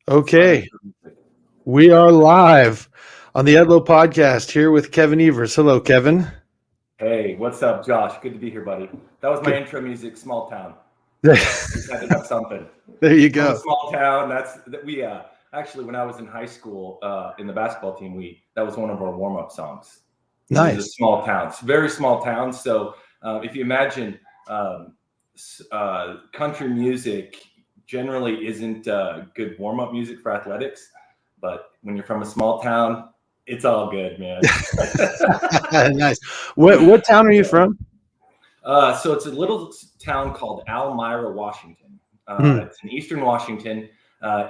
Okay, we are live on the Edlow podcast here with Kevin Evers. Hello, Kevin. Hey, what's up, Josh? Good to be here, buddy. That was my intro music, Small Town. Just had to have something. There you go. From a small town. Actually, when I was in high school, in the basketball team, that was one of our warm-up songs. Nice. It was a small town. It's a very small town. So if you imagine country music generally isn't good warm-up music for athletics, but when you're from a small town, it's all good, man. Nice. What town are you from? So it's a little town called Elmira, Washington. It's in eastern Washington,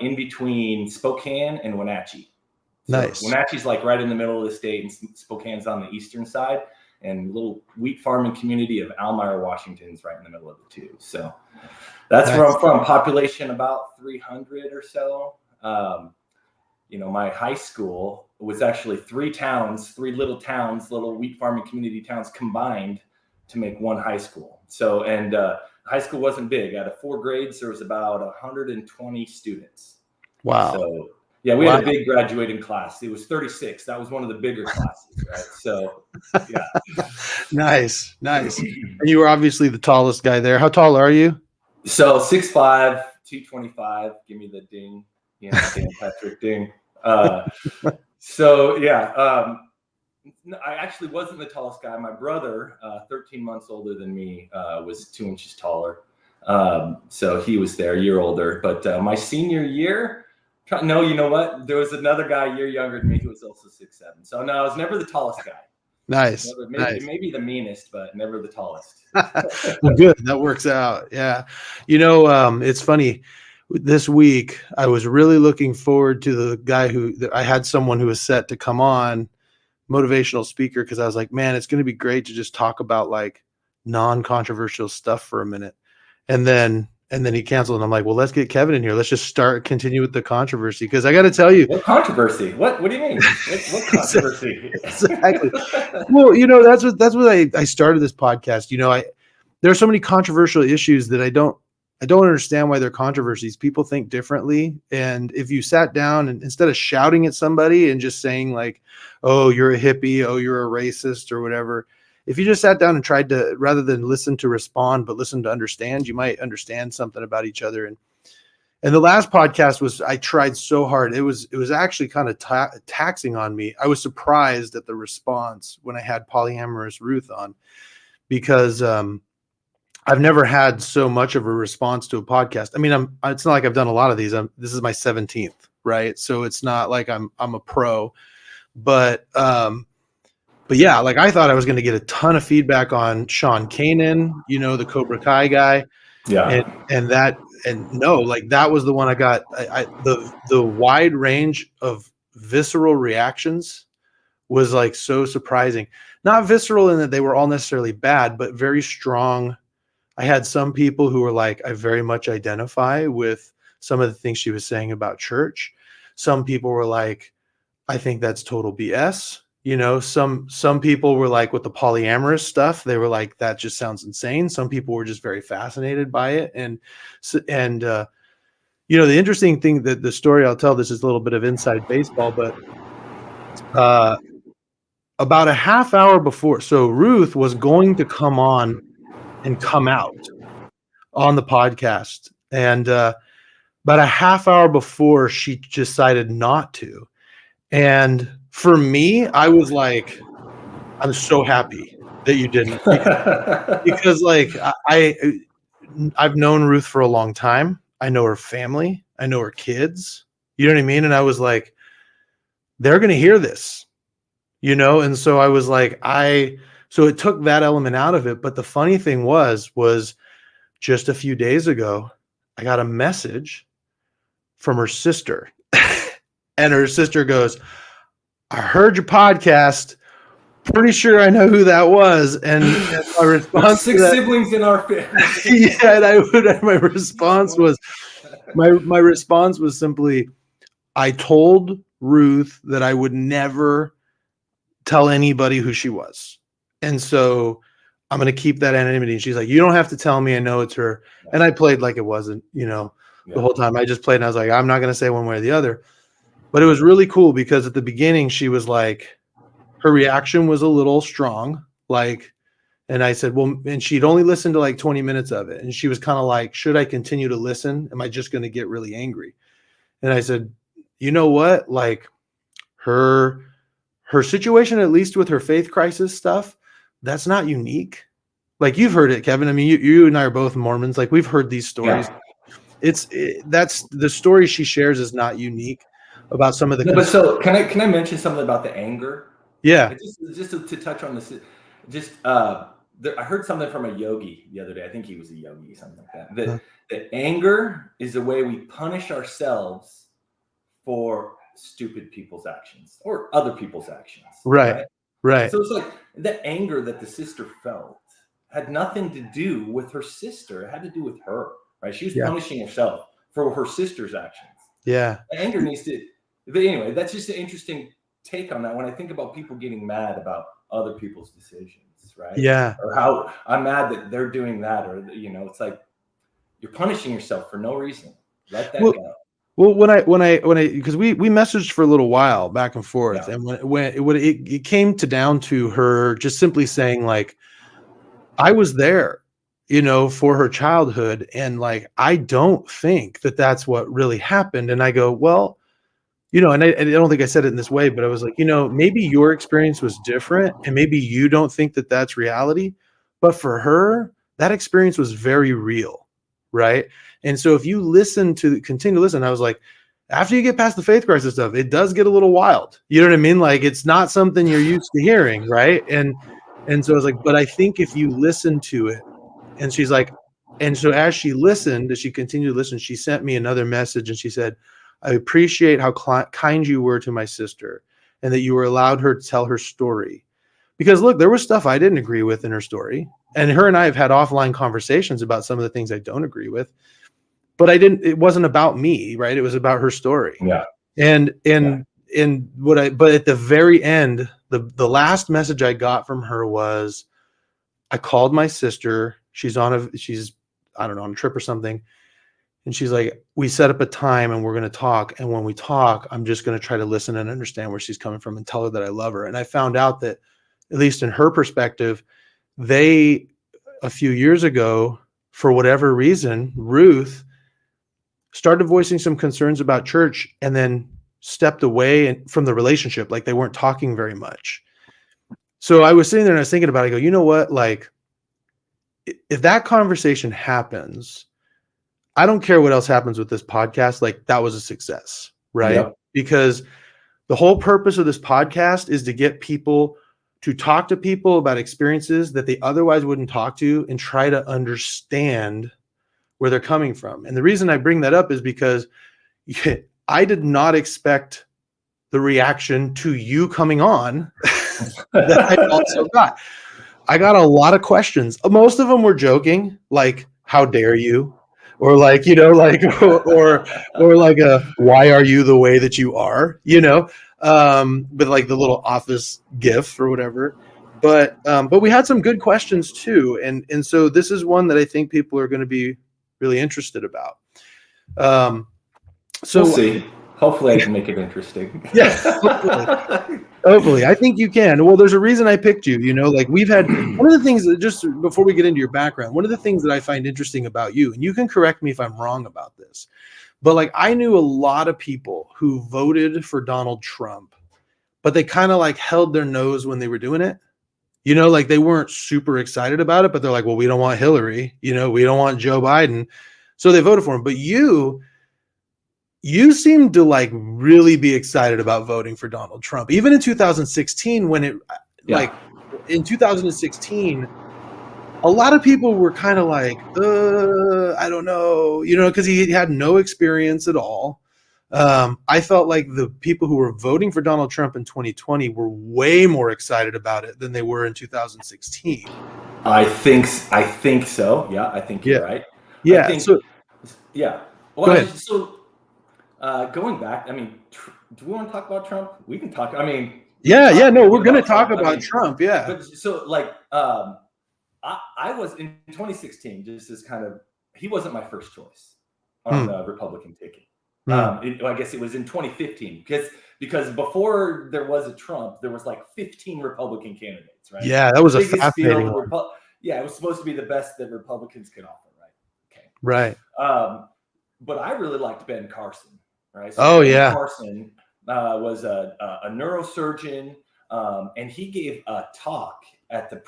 in between Spokane and Wenatchee. So Nice. Wenatchee's like right in the middle of the state, and Spokane's on the eastern side. And little wheat farming community of Elmira, Washington is right in the middle of the two. So that's where I'm from. Population about 300 or so. My high school was actually three little towns, little wheat farming community towns combined to make one high school. So, and high school wasn't big. Out of 4 grades, there was about 120 students. Wow. So, yeah, we had a big graduating class. It was 36. That was one of the bigger classes, right? So, yeah. Nice. And you were obviously the tallest guy there. How tall are you? So 6'5", 225. Give me the ding. Dan Patrick ding. I actually wasn't the tallest guy. My brother, 13 months older than me, was 2 inches taller. So he was there, a year older. But my senior year, no, you know what? There was another guy a year younger than me who was also 6'7". So no, I was never the tallest guy. Nice. Maybe the meanest, but never the tallest. Well, good. That works out. Yeah. It's funny. This week, I was really looking forward to the guy I had someone who was set to come on, motivational speaker, because I was like, man, it's going to be great to just talk about like non-controversial stuff for a minute. And then he canceled, and I'm like, well, let's get Kevin in here. Let's just continue with the controversy, because I got to tell you. What controversy? What do you mean? What controversy? Exactly. Well, that's what I started this podcast. There are so many controversial issues that I don't understand why they're controversies. People think differently. And if you sat down and instead of shouting at somebody and just saying like, oh, you're a hippie, oh, you're a racist or whatever, if you just sat down and tried to, rather than listen to respond, but listen to understand, you might understand something about each other. And the last podcast I tried so hard. It was actually kind of taxing on me. I was surprised at the response when I had polyamorous Ruth on, because, I've never had so much of a response to a podcast. I mean, it's not like I've done a lot of these. This is my 17th, right? So it's not like I'm a pro, but yeah, like I thought I was going to get a ton of feedback on Sean Kanan, the Cobra Kai guy. Yeah. And no, like that was the one I got. The wide range of visceral reactions was like so surprising. Not visceral in that they were all necessarily bad, but very strong. I had some people who were like, I very much identify with some of the things she was saying about church. Some people were like, I think that's total BS. Some people were like, with the polyamorous stuff, they were like, that just sounds insane. Some people were just very fascinated by it. And the interesting thing, that the story I'll tell, this is a little bit of inside baseball, but about a half hour before, so Ruth was going to come on and come out on the podcast. And about a half hour before, she decided not to. And for me, I was like, I'm so happy that you didn't. Because like I've known Ruth for a long time. I know her family. I know her kids. You know what I mean? And I was like, they're going to hear this, And so I was like, so it took that element out of it. But the funny thing was just a few days ago, I got a message from her sister. And her sister goes, I heard your podcast. Pretty sure I know who that was. And my response 6 siblings in our family. Yeah, and my response was simply, I told Ruth that I would never tell anybody who she was. And so I'm going to keep that anonymity. And she's like, you don't have to tell me. I know it's her. And I played like it wasn't, the whole time. I just played and I was like, I'm not going to say one way or the other. But it was really cool because at the beginning she was like, her reaction was a little strong. Like, and I said, well, and she'd only listened to like 20 minutes of it. And she was kind of like, should I continue to listen? Am I just going to get really angry? And I said, you know what? Like her situation, at least with her faith crisis stuff, that's not unique. Like you've heard it, Kevin. I mean, you and I are both Mormons. Like we've heard these stories. Yeah. That's the story she shares is not unique about some of the. No, but so can I mention something about the anger? Yeah. Just to touch on this, I heard something from a yogi the other day. I think he was a yogi, something like that. That anger is the way we punish ourselves for stupid people's actions or other people's actions. Right. So it's like the anger that the sister felt had nothing to do with her sister. It had to do with her, right? She was punishing herself for her sister's actions. Yeah. The anger needs to, but anyway, that's just an interesting take on that when I think about people getting mad about other people's decisions, right? Yeah. Or how I'm mad that they're doing that, or it's like you're punishing yourself for no reason. Let that go. Well, when I because we messaged for a little while back and forth, and when it came down to her just simply saying like, I was there, for her childhood, and like I don't think that that's what really happened. And I go, well, and I don't think I said it in this way, but I was like, maybe your experience was different, and maybe you don't think that that's reality, but for her, that experience was very real, right? And so if you continue to listen, I was like, after you get past the faith crisis stuff, it does get a little wild. You know what I mean? Like it's not something you're used to hearing, right? And so I was like, but I think if you listen to it, and she's like, and so as she listened, as she continued to listen, she sent me another message, and she said, I appreciate how kind you were to my sister, and that you were allowed her to tell her story. Because look, there was stuff I didn't agree with in her story, and her and I have had offline conversations about some of the things I don't agree with. But it wasn't about me, right? It was about her story. Yeah. But at the very end, the last message I got from her was, I called my sister. She's I don't know, on a trip or something. And she's like, we set up a time and we're going to talk. And when we talk, I'm just going to try to listen and understand where she's coming from and tell her that I love her. And I found out that, at least in her perspective, a few years ago, for whatever reason, Ruth started voicing some concerns about church and then stepped away from the relationship. Like they weren't talking very much. So I was sitting there and I was thinking about it. I go, you know what? Like if that conversation happens, I don't care what else happens with this podcast. Like that was a success, right? Yep. Because the whole purpose of this podcast is to get people to talk to people about experiences that they otherwise wouldn't talk to and try to understand where they're coming from. And the reason I bring that up is because I did not expect the reaction to you coming on that I also got. I got a lot of questions. Most of them were joking, like, how dare you? Or like, or like why are you the way that you are, with like the little office gif or whatever. But we had some good questions too. And so this is one that I think people are going to be really interested about. So we'll see. Hopefully I can make it interesting. Yes. Hopefully. I think you can. Well, there's a reason I picked you, like we've had one of the things that, just before we get into your background, one of the things that I find interesting about you, and you can correct me if I'm wrong about this, but like I knew a lot of people who voted for Donald Trump, but they kind of like held their nose when they were doing it. Like they weren't super excited about it, but they're like, well, we don't want Hillary, we don't want Joe Biden. So they voted for him. But you seem to like really be excited about voting for Donald Trump. Even in 2016, when like in 2016, a lot of people were kind of like, I don't know, because he had no experience at all. I felt like the people who were voting for Donald Trump in 2020 were way more excited about it than they were in 2016. I think so. Yeah, I think you're right. Yeah. Well, go ahead. So going back, I mean, do we want to talk about Trump? We can talk. I mean, no, we're going to talk about Trump. Yeah. But so like, I was in 2016, just as kind of, he wasn't my first choice. on the Republican ticket. I guess it was in 2015 because before there was a Trump, there was like 15 Republican candidates, right? Yeah, that was the a biggest fascinating field. one. Yeah, it was supposed to be the best that Republicans could offer, right? Okay. Right. But I really liked Ben Carson, right? So Ben Carson was a neurosurgeon, and he gave a talk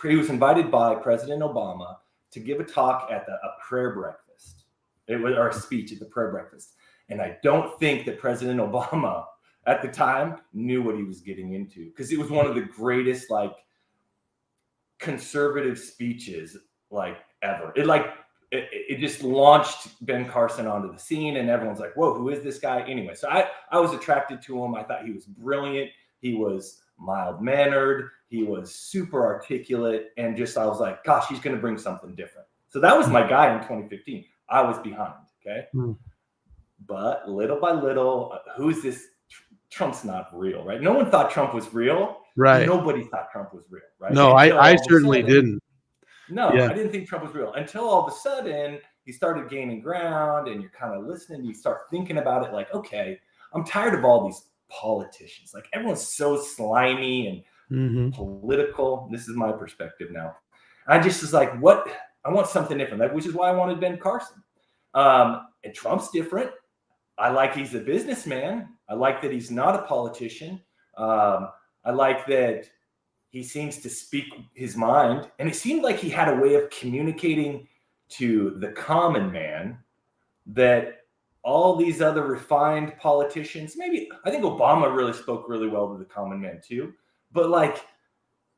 he was invited by President Obama to give a talk at a prayer breakfast. It was our speech at the prayer breakfast. And I don't think that President Obama at the time knew what he was getting into, because it was one of the greatest conservative speeches ever. It just launched Ben Carson onto the scene, and everyone's like, whoa, who is this guy? Anyway, so I was attracted to him. I thought he was brilliant. He was mild-mannered. He was super articulate, and I was like, gosh, he's going to bring something different. So that was my guy in 2015. I was behind, okay? But little by little, who's this? Trump's not real, right? No one thought Trump was real. Right. Nobody thought Trump was real, right? No, I certainly didn't. No, I didn't think Trump was real until all of a sudden he started gaining ground, and you're kind of listening. You start thinking about it like, okay, I'm tired of all these politicians. Like, everyone's so slimy and political. This is my perspective now. I just was like, what? I want something different, which is why I wanted Ben Carson. And Trump's different. I like he's a businessman. I like that he's not a politician. I like that he seems to speak his mind. And it seemed like he had a way of communicating to the common man that all these other refined politicians, maybe, I think Obama really spoke really well to the common man too. But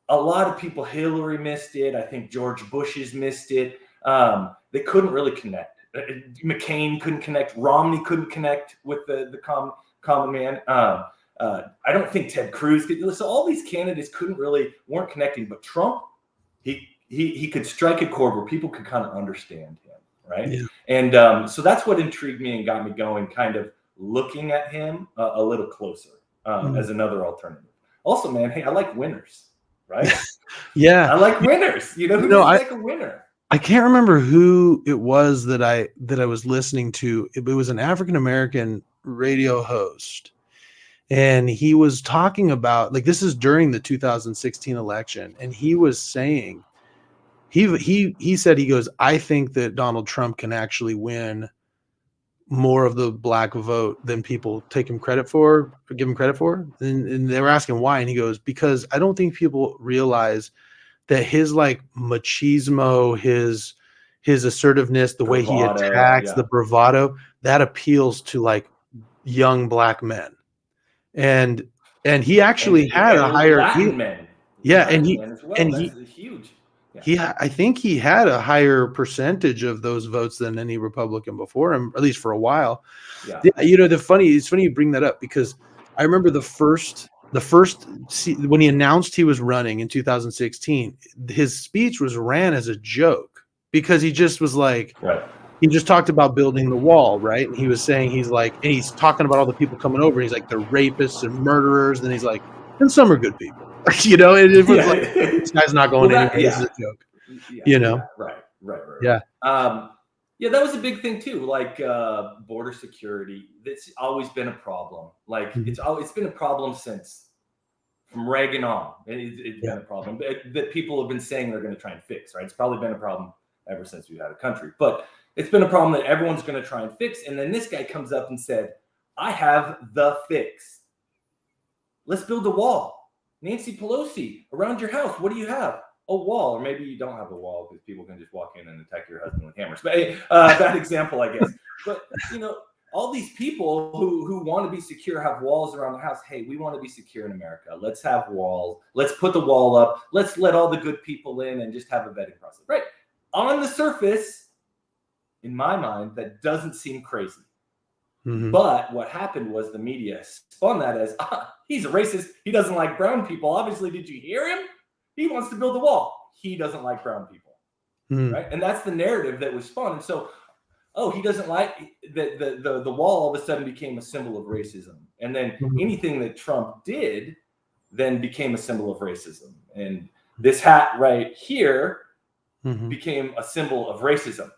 a lot of people, Hillary missed it. I think George Bush's missed it. They couldn't really connect. McCain couldn't connect. Romney couldn't connect with the common man. I don't think Ted Cruz could. So all these candidates weren't connecting. But Trump, he could strike a chord where people could kind of understand him, right? Yeah. And so that's what intrigued me and got me going, kind of looking at him a little closer as another alternative. Also, man, hey, I like winners, right? Yeah, I like winners. Who doesn't like a winner? I can't remember who it was that I was listening to. It was an African American radio host, and he was talking about, this is during the 2016 election, and he was saying he said, he goes, I think that Donald Trump can actually win more of the black vote than people give him credit for. And they were asking why, and he goes, because I don't think people realize that his machismo, his assertiveness, the way he attacks, the bravado, that appeals to young black men. And he actually had a higher Latin men. Yeah, Latin and he men as well. and That's huge. I think he had a higher percentage of those votes than any Republican before him, at least for a while. Yeah, it's funny you bring that up, because I remember the first when he announced he was running in 2016, his speech was ran as a joke, because he just was he just talked about building the wall, right? And he was saying, and he's talking about all the people coming over. He's like, they're rapists and murderers. And he's like, and some are good people. It was this guy's not going anywhere. This is a joke. Right. Yeah. That was a big thing too. Border security. That's always been a problem. It's been a problem from Reagan on. It's been a problem that people have been saying they're going to try and fix. Right. It's probably been a problem ever since we've had a country, but it's been a problem that everyone's going to try and fix. And then this guy comes up and said, I have the fix. Let's build a wall. Nancy Pelosi, around your house, what do you have? A wall. Or maybe you don't have a wall, because people can just walk in and attack your husband with hammers. But hey, bad example, I guess. But, all these people who want to be secure have walls around the house. Hey, we want to be secure in America. Let's have walls. Let's put the wall up. Let's let all the good people in and just have a vetting process. Right. On the surface, in my mind, that doesn't seem crazy. Mm-hmm. But what happened was the media spun that as, he's a racist. He doesn't like brown people. Obviously, did you hear him? He wants to build a wall. He doesn't like brown people. Mm-hmm. Right? And that's the narrative that was spun. And so, he doesn't like the wall all of a sudden became a symbol of racism. And then anything that Trump did then became a symbol of racism. And this hat right here became a symbol of racism.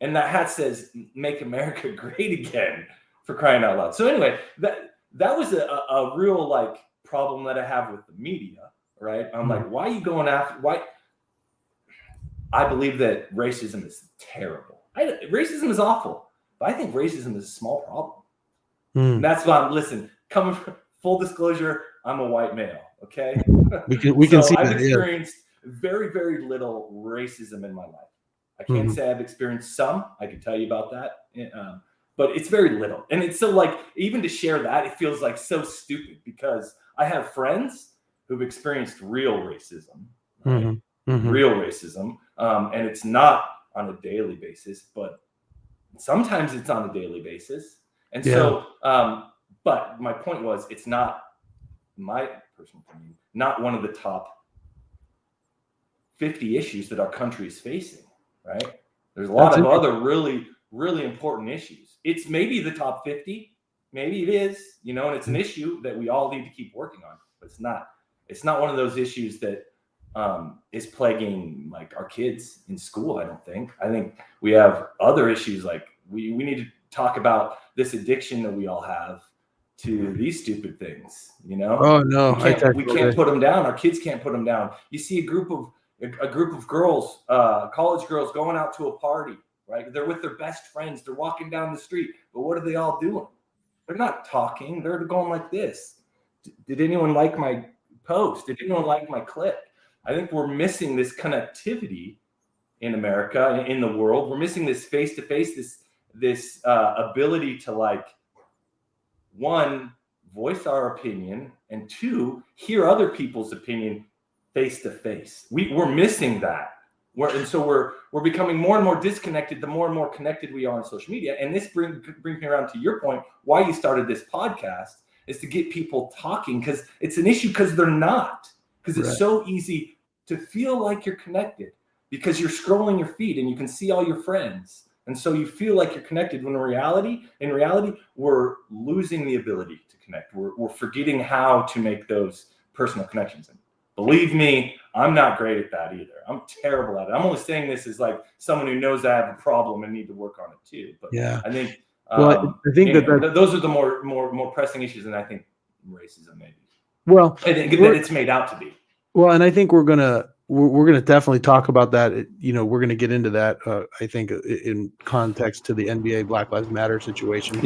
And that hat says, "Make America Great Again," for crying out loud. So anyway, that was a real like problem that I have with the media, right? I'm like, why are you going after, why? I believe that racism is terrible. Racism is awful, but I think racism is a small problem. And that's why listen, coming from full disclosure, I'm a white male. Okay. We can see I've that, experienced very, very little racism in my life. I can't say I've experienced some. I can tell you about that. But it's very little. And it's so like, even to share that, it feels like so stupid because I have friends who've experienced real racism, right? Real racism. And it's not on a daily basis, but sometimes it's on a daily basis. And so, but my point was, it's not, my personal opinion, not one of the top 50 issues that our country is facing, right? There's a lot of other really, really important issues. It's maybe the top 50, maybe it is, you know, and it's an issue that we all need to keep working on, but it's not one of those issues that is plaguing like our kids in school. I think we have other issues. Like we need to talk about this addiction that we all have to these stupid things, you know? Oh no, we can't put them down. Our kids can't put them down. You see a group of girls, college girls going out to a party, right? They're with their best friends. They're walking down the street, but what are they all doing? They're not talking. They're going like this. Did anyone like my post? Did anyone like my clip? I think we're missing this connectivity in America, in the world. We're missing this face-to-face, this ability to like, one, voice our opinion, and two, hear other people's opinion face-to-face. We're missing that. And so we're becoming more and more disconnected the more and more connected we are on social media. And this brings me around to your point, why you started this podcast is to get people talking, because it's an issue because they're not. Because it's so easy to feel like you're connected because you're scrolling your feed and you can see all your friends. And so you feel like you're connected when in reality, we're losing the ability to connect. We're forgetting how to make those personal connections. And believe me, I'm not great at that either. I'm terrible at it. I'm only saying this as like someone who knows I have a problem and need to work on it too. But I think, I think that those are the more pressing issues than I think racism maybe. Well, I think that it's made out to be. Well, and I think we're gonna definitely talk about that. You know, we're gonna get into that. I think in context to the NBA Black Lives Matter situation.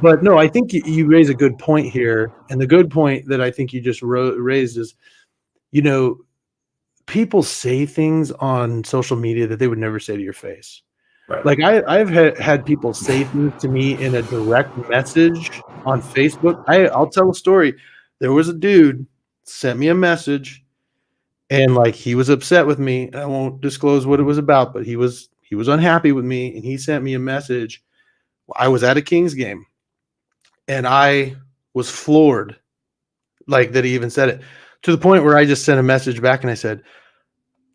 But no, I think you raise a good point here, and the good point that I think you just raised is, you know, people say things on social media that they would never say to your face. Right. Like I've had people say things to me in a direct message on Facebook. I'll tell a story. There was a dude sent me a message, and like he was upset with me. I won't disclose what it was about, but he was unhappy with me, and he sent me a message. I was at a Kings game, and I was floored, like that he even said it, to the point where I just sent a message back and I said,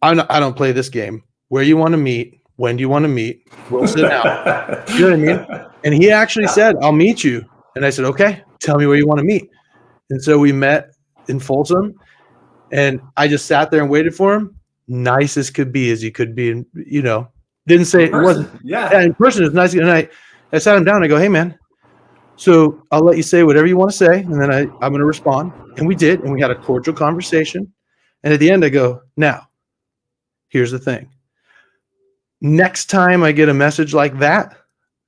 I don't play this game. Where you want to meet? When do you want to meet? We'll sit down. You know what I mean? And he actually said, I'll meet you. And I said, okay, tell me where you want to meet. And so we met in Folsom, and I just sat there and waited for him. Nice as could be, as you could be. And, you know, didn't say it wasn't. Yeah, in person it's nice. And I sat him down. I go, hey, man, so I'll let you say whatever you want to say. And then I'm going to respond. And we did. And we had a cordial conversation. And at the end, I go, now, here's the thing. Next time I get a message like that,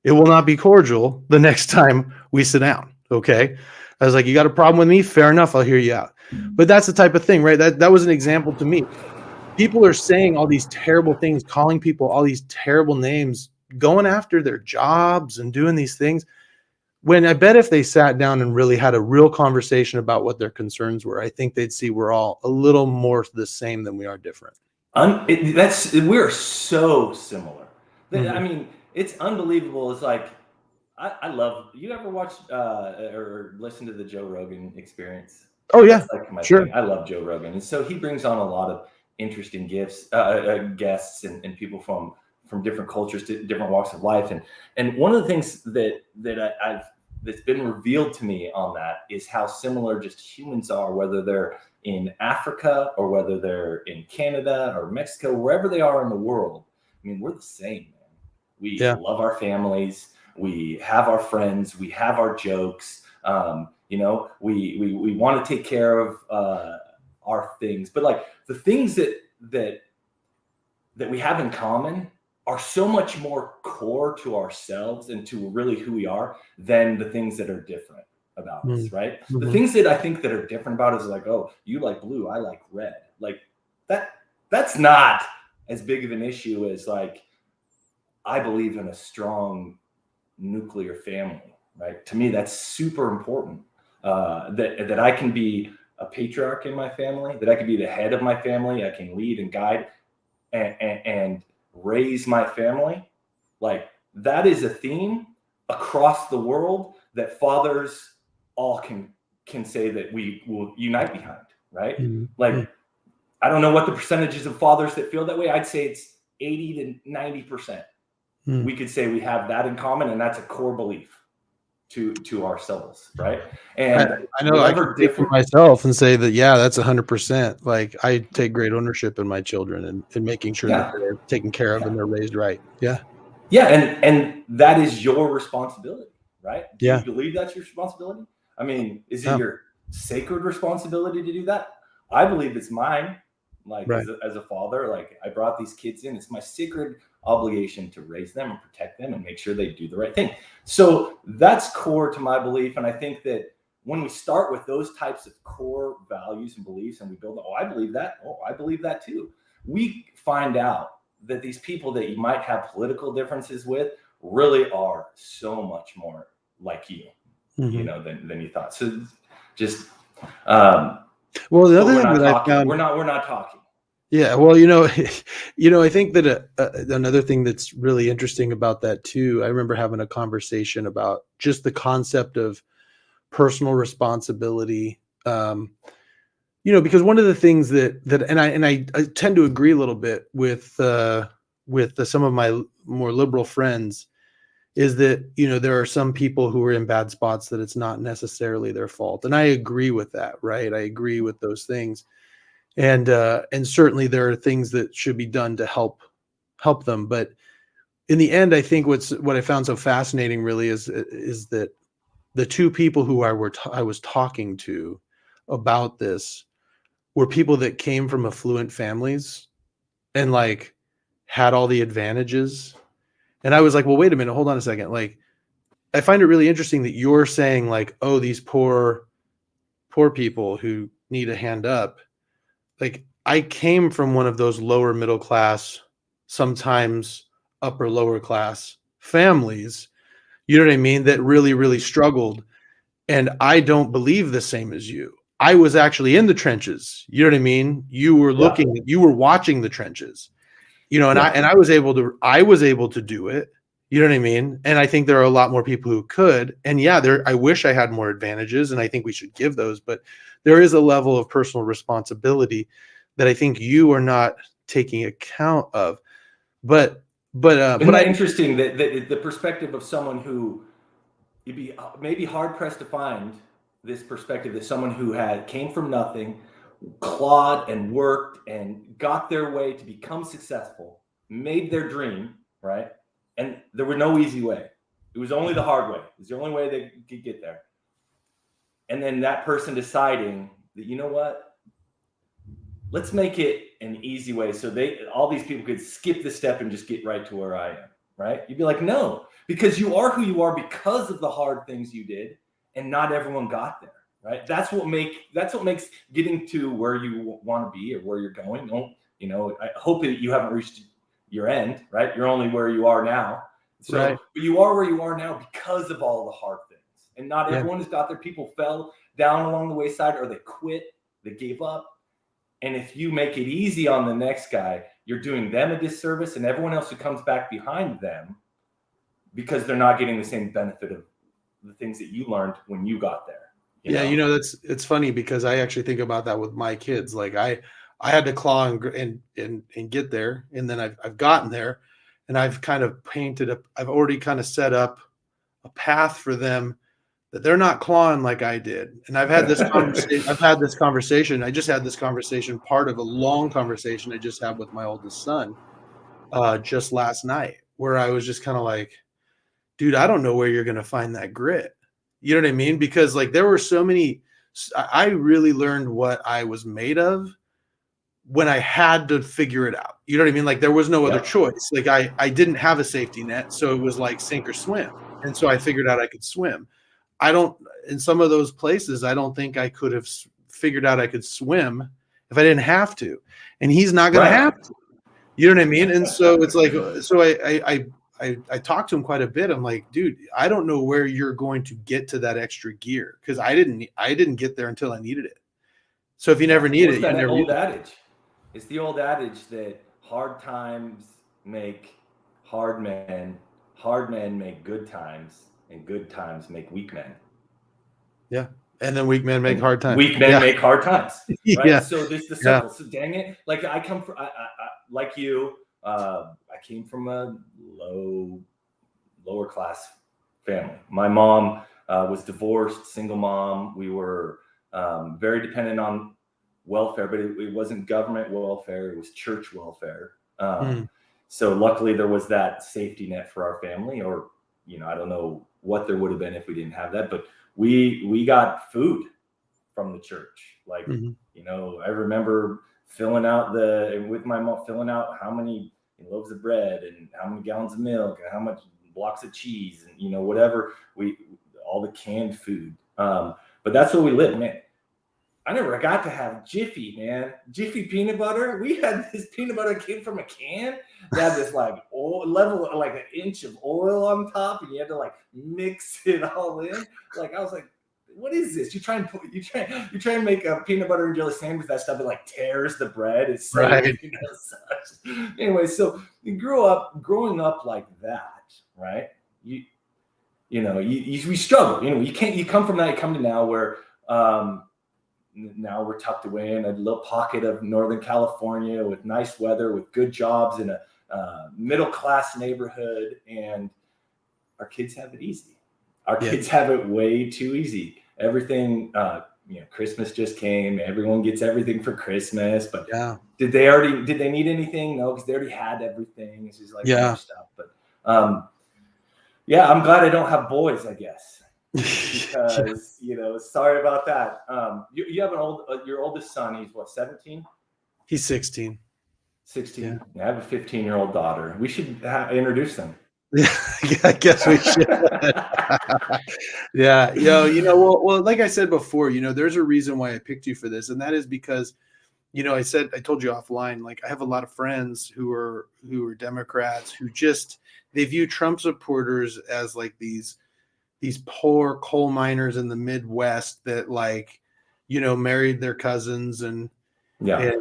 it will not be cordial the next time we sit down. Okay. I was like, you got a problem with me? Fair enough. I'll hear you out. But that's the type of thing, right? That was an example to me. People are saying all these terrible things, calling people all these terrible names, going after their jobs and doing these things. When I bet if they sat down and really had a real conversation about what their concerns were, I think they'd see we're all a little more the same than we are different. We're so similar. I mean, it's unbelievable. It's like, I love, you ever watch or listen to the Joe Rogan Experience? Oh yeah, that's like my sure. thing. I love Joe Rogan. And so he brings on a lot of interesting guests and people from different cultures, different walks of life. And one of the things that's been revealed to me on that is how similar just humans are, whether they're in Africa or whether they're in Canada or Mexico, wherever they are in the world. I mean, we're the same, man. We love our families. We have our friends. We have our jokes. You know, we want to take care of our things. But like the things that we have in common are so much more core to ourselves and to really who we are than the things that are different about us, right? The things that I think that are different about us is like, oh, you like blue, I like red. Like that's not as big of an issue as like, I believe in a strong nuclear family, right? To me, that's super important. That I can be a patriarch in my family, that I can be the head of my family, I can lead and guide and raise my family. Like that is a theme across the world that fathers all can say that we will unite behind, right? Like I don't know what the percentages of fathers that feel that way. I'd say it's 80 to 90%. We could say we have that in common, and that's a core belief to ourselves, right? And I know I can speak for myself and say that, yeah, that's 100%. Like I take great ownership in my children and making sure that they're taken care of and they're raised right. Yeah. Yeah. And that is your responsibility, right? Do you believe that's your responsibility? I mean, is it your sacred responsibility to do that? I believe it's mine. Like as a father, like I brought these kids in, it's my sacred obligation to raise them and protect them and make sure they do the right thing. So that's core to my belief. And I think that when we start with those types of core values and beliefs and we build, oh, I believe that. Oh, I believe that too. We find out that these people that you might have political differences with really are so much more like you, you know, than you thought. So just, well, the other thing that I found, we're not talking. Yeah, well, you know, I think that another thing that's really interesting about that too. I remember having a conversation about just the concept of personal responsibility. You know, because one of the things that and I tend to agree a little bit with some of my more liberal friends is that, you know, there are some people who are in bad spots that it's not necessarily their fault, and I agree with that. Right, I agree with those things. And certainly there are things that should be done to help them. But in the end, I think what I found so fascinating really is that the two people who I was talking to about this were people that came from affluent families and like had all the advantages. And I was like, well, wait a minute, hold on a second. Like, I find it really interesting that you're saying like, oh, these poor people who need a hand up. Like I came from one of those lower middle class, sometimes upper lower class families, you know what I mean, that really, really struggled. And I don't believe the same as you. I was actually in the trenches. You know what I mean? You were you were watching the trenches, you know, and I was able to do it. You know what I mean? And I think there are a lot more people who could. And I wish I had more advantages, and I think we should give those, but there is a level of personal responsibility that I think you are not taking account of. But interesting that the perspective of someone who you'd be maybe hard pressed to find this perspective, that someone who came from nothing, clawed and worked and got their way to become successful, made their dream, right? And there were no easy way. It was only the hard way. It was the only way they could get there. And then that person deciding that, you know what, let's make it an easy way so all these people could skip the step and just get right to where I am, right? You'd be like, no, because you are who you are because of the hard things you did, and not everyone got there, right? That's what makes getting to where you want to be or where you're going. You know, I hope that you haven't reached your end, right? You're only where you are now. So right. But you are where you are now because of all the hard things. And not everyone has got there. People fell down along the wayside, or they quit, they gave up. And if you make it easy on the next guy, you're doing them a disservice and everyone else who comes back behind them, because they're not getting the same benefit of the things that you learned when you got there. You know, it's funny because I actually think about that with my kids. Like I had to claw and get there, and then I've gotten there, and I've kind of I've already kind of set up a path for them that they're not clawing like I did. And I've had this conversation. I just had this conversation, part of a long conversation I just had with my oldest son just last night, where I was just kind of like, dude, I don't know where you're going to find that grit. You know what I mean? Because like there were so many, I really learned what I was made of when I had to figure it out. You know what I mean? Like there was no other choice. Like I didn't have a safety net. So it was like sink or swim. And so I figured out I could swim. In some of those places, I don't think I could have figured out I could swim if I didn't have to. And he's not going to have to. You know what I mean? And so it's like, so I talked to him quite a bit. I'm like, dude, I don't know where you're going to get to that extra gear because I didn't get there until I needed it. So if you never need it, you never old adage. It's the old adage that hard times make hard men make good times, and good times make weak men. Yeah. And then weak men make hard times. Weak men make hard times. Right. Yeah. So this is the circle. So dang it. Like I come from, like you, I came from a lower class family. My mom was divorced, single mom. We were very dependent on welfare, but it wasn't government welfare. It was church welfare. So luckily there was that safety net for our family, or, I don't know what there would have been if we didn't have that, but we got food from the church. Like, I remember with my mom, filling out how many loaves of bread and how many gallons of milk and how much blocks of cheese and, whatever, all the canned food. But that's where we lived, man. I never got to have Jiffy, man. Jiffy peanut butter. We had this peanut butter that came from a can that had this like oil level, like an inch of oil on top, and you had to like mix it all in. Like I was like, what is this? You try and make a peanut butter and jelly sandwich. That stuff that like tears the bread. It's so, right. Anyway, so you growing up like that, right? We struggle. You come from that. You come to now where. Now we're tucked away in a little pocket of Northern California with nice weather, with good jobs in a middle-class neighborhood, and our kids have it easy. Our kids have it way too easy. Everything, Christmas just came. Everyone gets everything for Christmas, but did they need anything? No, because they already had everything. It's just like stuff. But I'm glad I don't have boys, I guess. Because sorry about that. You have your oldest son. He's what, 17? He's 16. 16. Yeah. I have a 15-year-old daughter. We should introduce them. Yeah, I guess we should. Yeah, well, like I said before, there's a reason why I picked you for this, and that is because, I told you offline, like I have a lot of friends who are Democrats who they view Trump supporters as like these poor coal miners in the Midwest that married their cousins and they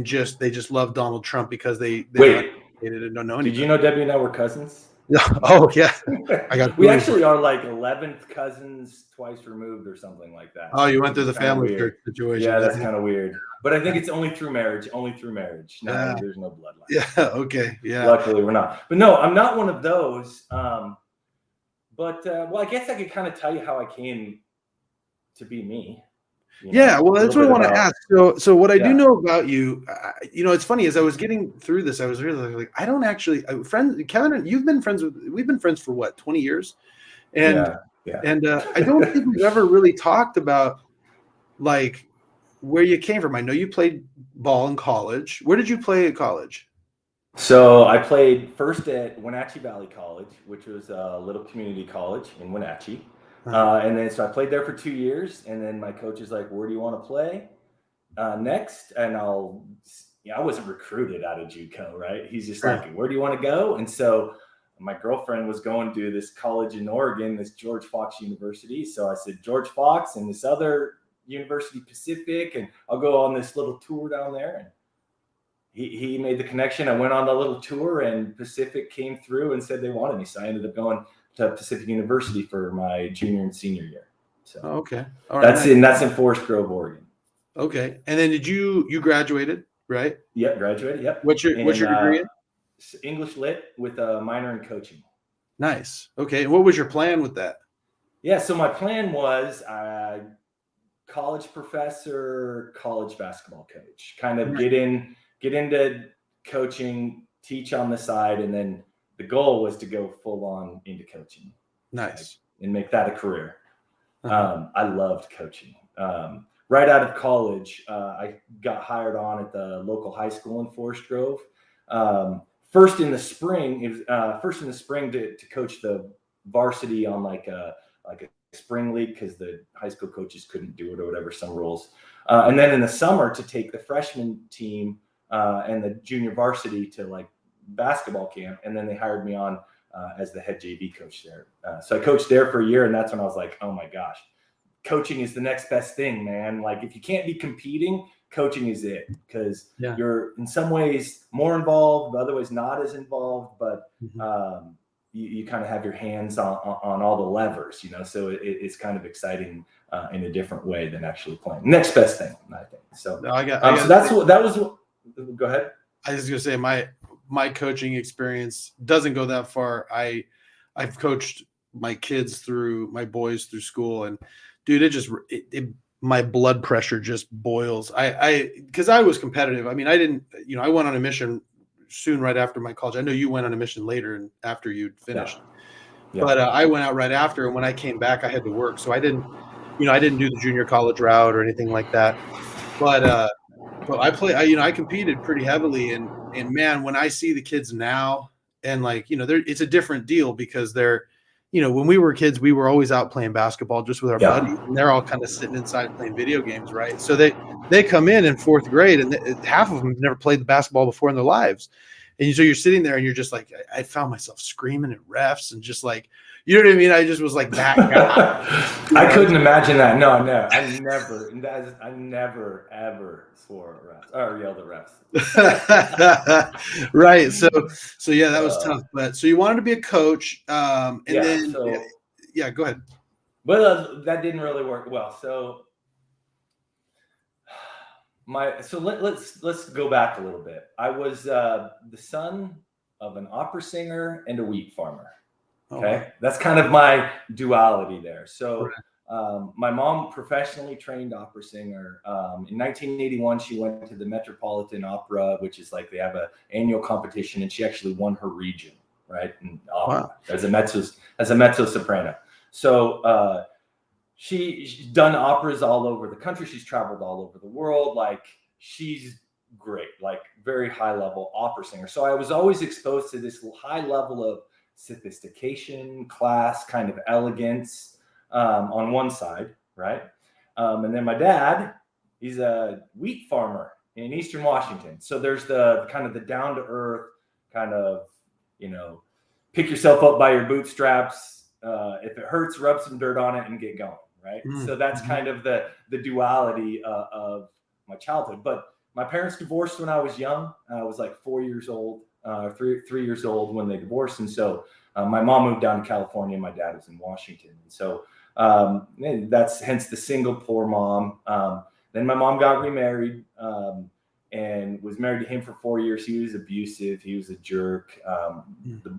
just love Donald Trump because they don't know anything. Did you know Debbie and I were cousins? Oh yeah. We actually are like 11th cousins, twice removed or something like that. Oh, you went through the family situation. Yeah, that's kind of weird. But I think it's only through marriage. No, there's no bloodline. Yeah. Okay. Yeah. Luckily we're not. But no, I'm not one of those. But I guess I could kind of tell you how I came to be me. Well, that's what I want to ask. So what I do know about you, it's funny, as I was getting through this, I was really like, I don't actually, Kevin, we've been friends for what, 20 years? And I don't think we've ever really talked about like where you came from. I know you played ball in college. Where did you play at college? So I played first at Wenatchee Valley College, which was a little community college in Wenatchee. And then so I played there for 2 years, and then my coach is like, where do you want to play next? And I wasn't recruited out of JUCO, right? He's just like, where do you want to go? And so my girlfriend was going to this college in Oregon, this George Fox University. So I said, George Fox and this other University Pacific, and I'll go on this little tour down there. And he made the connection. I went on the little tour, and Pacific came through and said they wanted me. So I ended up going to Pacific University for my junior and senior year. So okay, all right, that's in Forest Grove, Oregon. Okay, and then did you graduated, right? Yep, graduated. Yep. What's your degree in? English Lit with a minor in coaching. Nice. Okay, and what was your plan with that? Yeah, so my plan was college professor, college basketball coach. Kind of get into coaching teach on the side, and then the goal was to go full on into coaching. Nice. And make that a career. I loved coaching. Right out of college, I got hired on at the local high school in Forest Grove. First in the spring to coach the varsity on like a spring league, because the high school coaches couldn't do it or whatever, some rules. And then in the summer to take the freshman team and the junior varsity to like basketball camp. And then they hired me on as the head JV coach there. So I coached there for a year, and that's when I was like, oh my gosh, coaching is the next best thing, man. Like if you can't be competing, coaching is it, because you're in some ways more involved, other ways not as involved, but you kind of have your hands on all the levers, you know, so it's kind of exciting in a different way than actually playing. Next best thing, I think. So, so that was, go ahead. I was going to say my coaching experience doesn't go that far. I've coached my boys through school, and dude, my blood pressure just boils. Because I was competitive. I mean, I didn't, I went on a mission soon right after my college. I know you went on a mission later and after you'd finished, but I went out right after. And when I came back, I had to work. So I didn't do the junior college route or anything like that. But I competed pretty heavily, and man, when I see the kids now, and like, it's a different deal, because they're, when we were kids, we were always out playing basketball just with our buddies, and they're all kind of sitting inside playing video games, right? So they come in fourth grade, and half of them have never played the basketball before in their lives. And so you're sitting there and you're just like, I found myself screaming at refs and just like, you know what I mean? I just was like that guy. I couldn't imagine that. No, I never ever swore at refs or yelled at refs. Right. So yeah, that was tough. But so you wanted to be a coach, and then go ahead. But that didn't really work well. So let's go back a little bit. I was the son of an opera singer and a wheat farmer. Okay, that's kind of my duality there. So my mom professionally trained opera singer. In 1981, she went to the Metropolitan Opera, which is like they have an annual competition, and she actually won her region, right? In opera, as a mezzo soprano. So she's done operas all over the country. She's traveled all over the world. Like she's great, like very high level opera singer. So I was always exposed to this high level of sophistication, class, kind of elegance on one side, right? And then my dad, he's a wheat farmer in Eastern Washington. So there's the kind of the down to earth kind of, pick yourself up by your bootstraps. If it hurts, rub some dirt on it and get going, right? So that's kind of the duality of my childhood. But my parents divorced when I was young. I was like 4 years old. 3 years old when they divorced. And so my mom moved down to California and my dad was in Washington. And so that's hence the single poor mom. Then my mom got remarried and was married to him for 4 years. He was abusive. He was a jerk.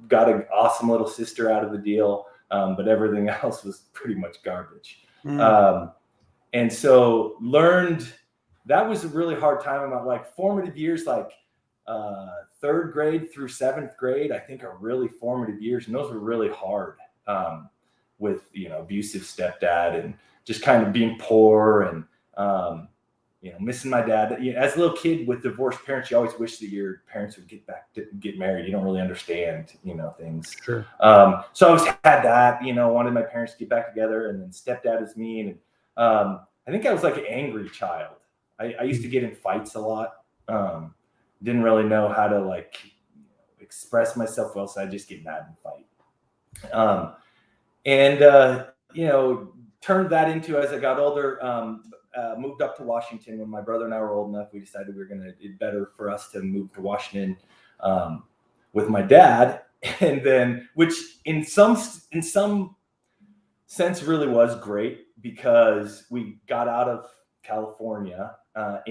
Got an awesome little sister out of the deal. But everything else was pretty much garbage. And so learned, that was a really hard time in my like formative years, like third grade through seventh grade, I think are really formative years. And those were really hard with, abusive stepdad and just kind of being poor and, missing my dad. As a little kid with divorced parents, you always wish that your parents would get married. You don't really understand, things. Sure. So I always had that, wanted my parents to get back together, and then stepdad is mean. And I think I was like an angry child. I used to get in fights a lot. Didn't really know how to like express myself well, so I just get mad and fight. Turned that into, as I got older, moved up to Washington. When my brother and I were old enough, we decided it's better for us to move to Washington with my dad. And then, which in some sense really was great, because we got out of California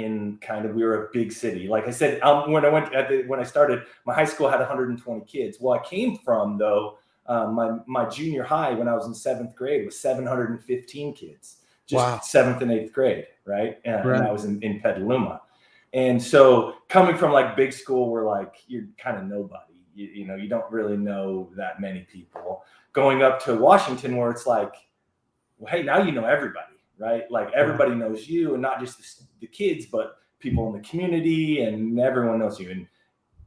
we were a big city. Like I said, when I started, my high school had 120 kids. Well, I came from, though, my junior high when I was in seventh grade was 715 kids, just seventh and eighth grade, right? And I was in Petaluma. And so coming from like big school where like you're kind of nobody, you know, you don't really know that many people, going up to Washington where it's like, well, hey, now you know everybody, right? Like everybody knows you, and not just the kids, but people in the community, and everyone knows you. And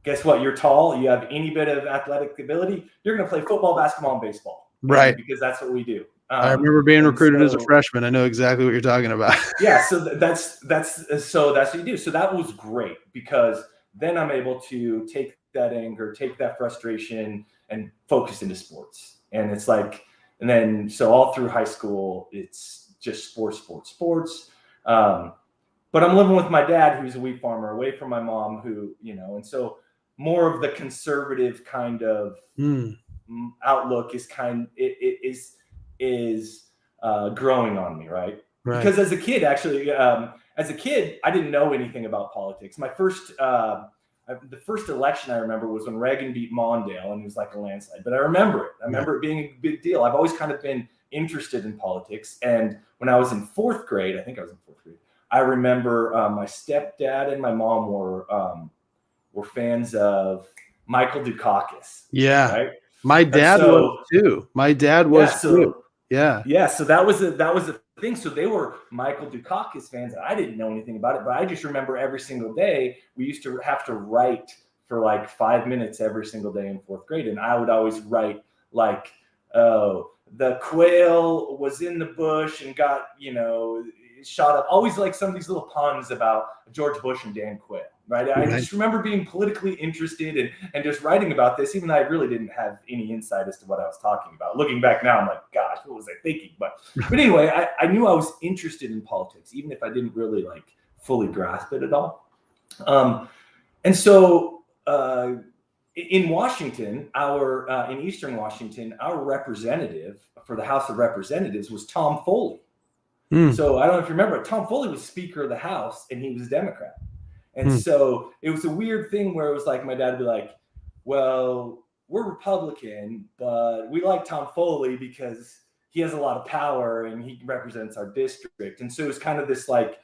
guess what? You're tall. You have any bit of athletic ability. You're going to play football, basketball, and baseball, right? Because that's what we do. I remember being recruited as a freshman. I know exactly what you're talking about. Yeah, so that's what you do. So that was great because then I'm able to take that anger, take that frustration, and focus into sports. And it's like, and then so all through high school, it's just sports. But I'm living with my dad, who's a wheat farmer, away from my mom, who, you know, and so more of the conservative kind of outlook is growing on me, right? Because as a kid, actually, I didn't know anything about politics. My first, the first election I remember was when Reagan beat Mondale, and it was like a landslide. But I remember it. I remember it being a big deal. I've always kind of been interested in politics. And when I was in fourth grade, I remember my stepdad and my mom were fans of Michael Dukakis. Yeah, right. My dad was too. Yeah. So that was a thing. So they were Michael Dukakis fans. I didn't know anything about it, but I just remember every single day we used to have to write for like 5 minutes every single day in fourth grade, and I would always write like, "Oh, the quail was in the bush and got, you know, shot up." Always like some of these little puns about George Bush and Dan Quayle. Right. I just remember being politically interested and just writing about this, even though I really didn't have any insight as to what I was talking about. Looking back now, I'm like, gosh, what was I thinking? But anyway, I knew I was interested in politics, even if I didn't really like fully grasp it at all. And so in Washington, in Eastern Washington, our representative for the House of Representatives was Tom Foley. So I don't know if you remember, Tom Foley was Speaker of the House, and he was a Democrat. And so it was a weird thing where it was like my dad would be like, well, we're Republican, but we like Tom Foley because he has a lot of power and he represents our district. And so it was kind of this like,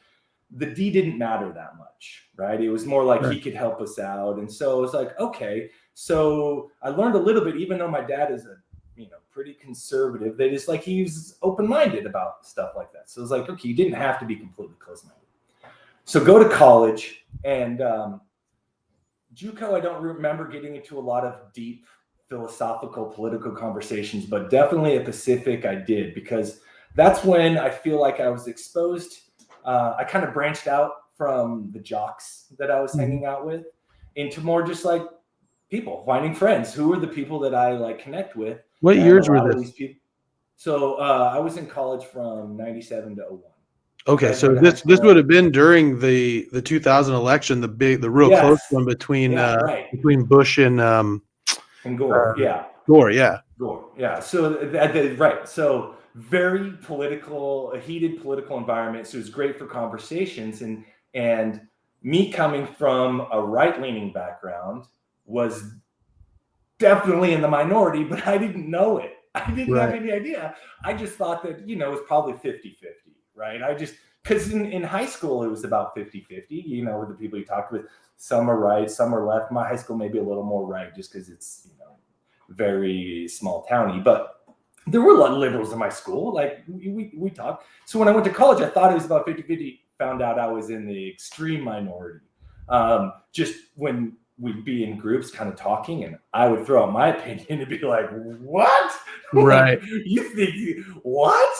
the D didn't matter that much, right? It was more like he could help us out. And so it was like, okay. So I learned a little bit, even though my dad is pretty conservative, they just like, he's open-minded about stuff like that. So it was like, okay, you didn't have to be completely close-minded. So go to college, and JUCO, I don't remember getting into a lot of deep philosophical political conversations, but definitely at Pacific I did, because that's when I feel like I was exposed. I kind of branched out from the jocks that I was hanging out with into more just like people, finding friends. Who were the people that I like connect with? What years were this? So I was in college from 97 to 01. Okay, so this would have been during the 2000 election, the real close one between Bush and Gore. Gore. So So very political, a heated political environment. So it was great for conversations. And me coming from a right-leaning background was definitely in the minority, but I didn't know it. I didn't have any idea. I just thought that, it was probably 50-50. Right. Because in high school, it was about 50-50, with the people you talked with. Some are right, some are left. My high school may be a little more right just because it's, very small towny. But there were a lot of liberals in my school. Like we talked. So when I went to college, I thought it was about 50-50. Found out I was in the extreme minority. Just when we'd be in groups kind of talking, and I would throw out my opinion and be like, what? Right. Like, you think what?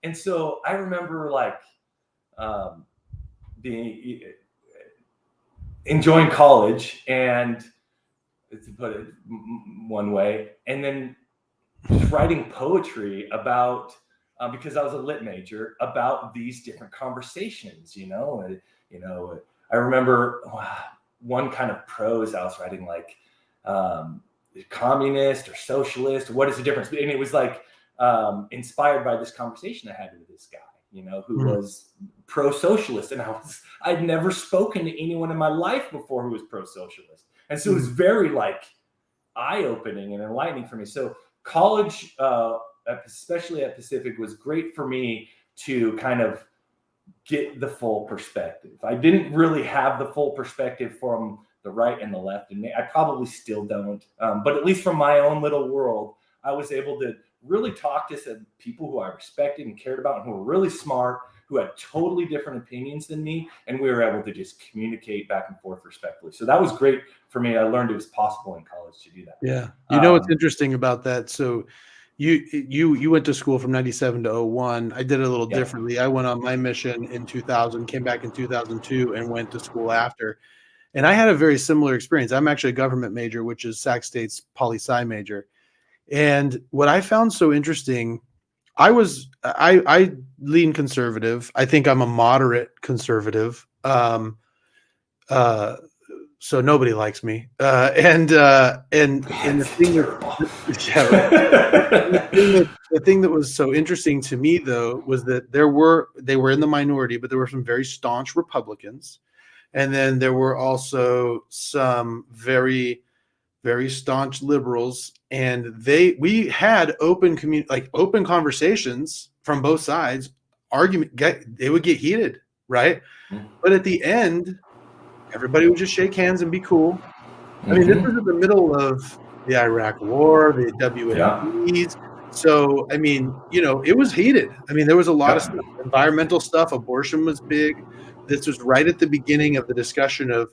And so I remember like enjoying college, and to put it one way, and then just writing poetry about, because I was a lit major, about these different conversations, I remember one kind of prose I was writing, like communist or socialist, what is the difference? And it was like, inspired by this conversation I had with this guy, who was pro-socialist. And I'd never spoken to anyone in my life before who was pro-socialist. And so it was very like eye-opening and enlightening for me. So college, especially at Pacific, was great for me to kind of get the full perspective. I didn't really have the full perspective from the right and the left, and I probably still don't. But at least from my own little world, I was able to really talk to some people who I respected and cared about, and who were really smart, who had totally different opinions than me, and we were able to just communicate back and forth respectfully. So that was great for me. I learned it was possible in college to do that. Yeah. You know what's interesting about that? So you went to school from 97 to 01. I did it a little differently. I went on my mission in 2000, came back in 2002, and went to school after. And I had a very similar experience. I'm actually a government major, which is Sac State's poli-sci major. And what I found so interesting, I lean conservative. I think I'm a moderate conservative. So nobody likes me. And the thing that was so interesting to me, though, was that they were in the minority, but there were some very staunch Republicans. And then there were also some very, very staunch liberals, and we had open conversations from both sides. They would get heated, right? Mm-hmm. But at the end, everybody would just shake hands and be cool. Mm-hmm. I mean, this was in the middle of the Iraq War, the WMDs. So, I mean, it was heated. I mean, there was a lot of stuff, environmental stuff. Abortion was big. This was right at the beginning of the discussion of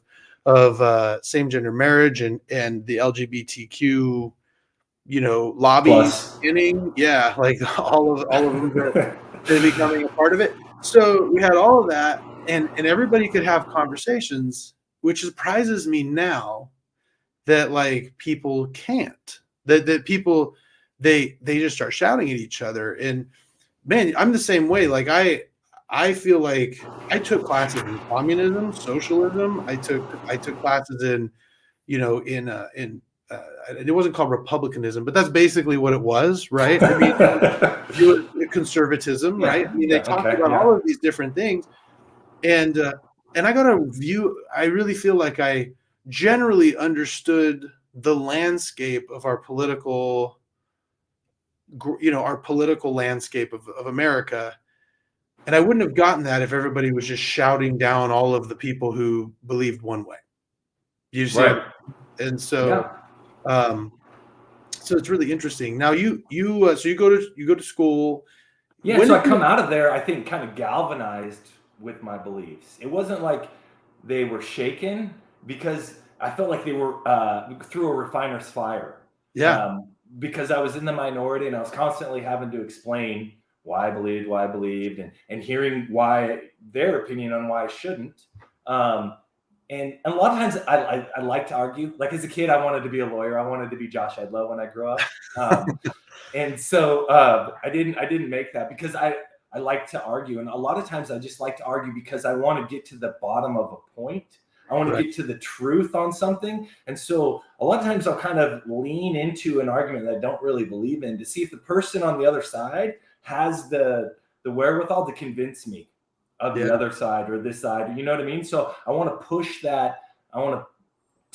same-gender marriage and the LGBTQ, lobby beginning. Yeah, like all of them are becoming a part of it. So we had all of that, and everybody could have conversations, which surprises me now that people can't. That people they just start shouting at each other. And man, I'm the same way. I feel like I took classes in communism, socialism. I took classes in it wasn't called republicanism, but that's basically what it was, right? I mean, it was conservatism, right? I mean, they talked about all of these different things, and I got a view. I really feel like I generally understood the landscape of our political, landscape of America. And I wouldn't have gotten that if everybody was just shouting down all of the people who believed one way. You see, right. And so, so it's really interesting. Now you go to school. Yeah. So I come out of there, I think, kind of galvanized with my beliefs. It wasn't like they were shaken, because I felt like they were through a refiner's fire. Yeah. Because I was in the minority, and I was constantly having to explain why I believed, and hearing their opinion on why I shouldn't. And a lot of times I like to argue. Like as a kid, I wanted to be a lawyer. I wanted to be Josh Edlow when I grew up. And so I didn't make that, because I like to argue. And a lot of times I just like to argue because I want to get to the bottom of a point. I want to get to the truth on something. And so a lot of times I'll kind of lean into an argument that I don't really believe in, to see if the person on the other side has the wherewithal to convince me of the other side or this side. You know what I mean? So I want to push that. I want to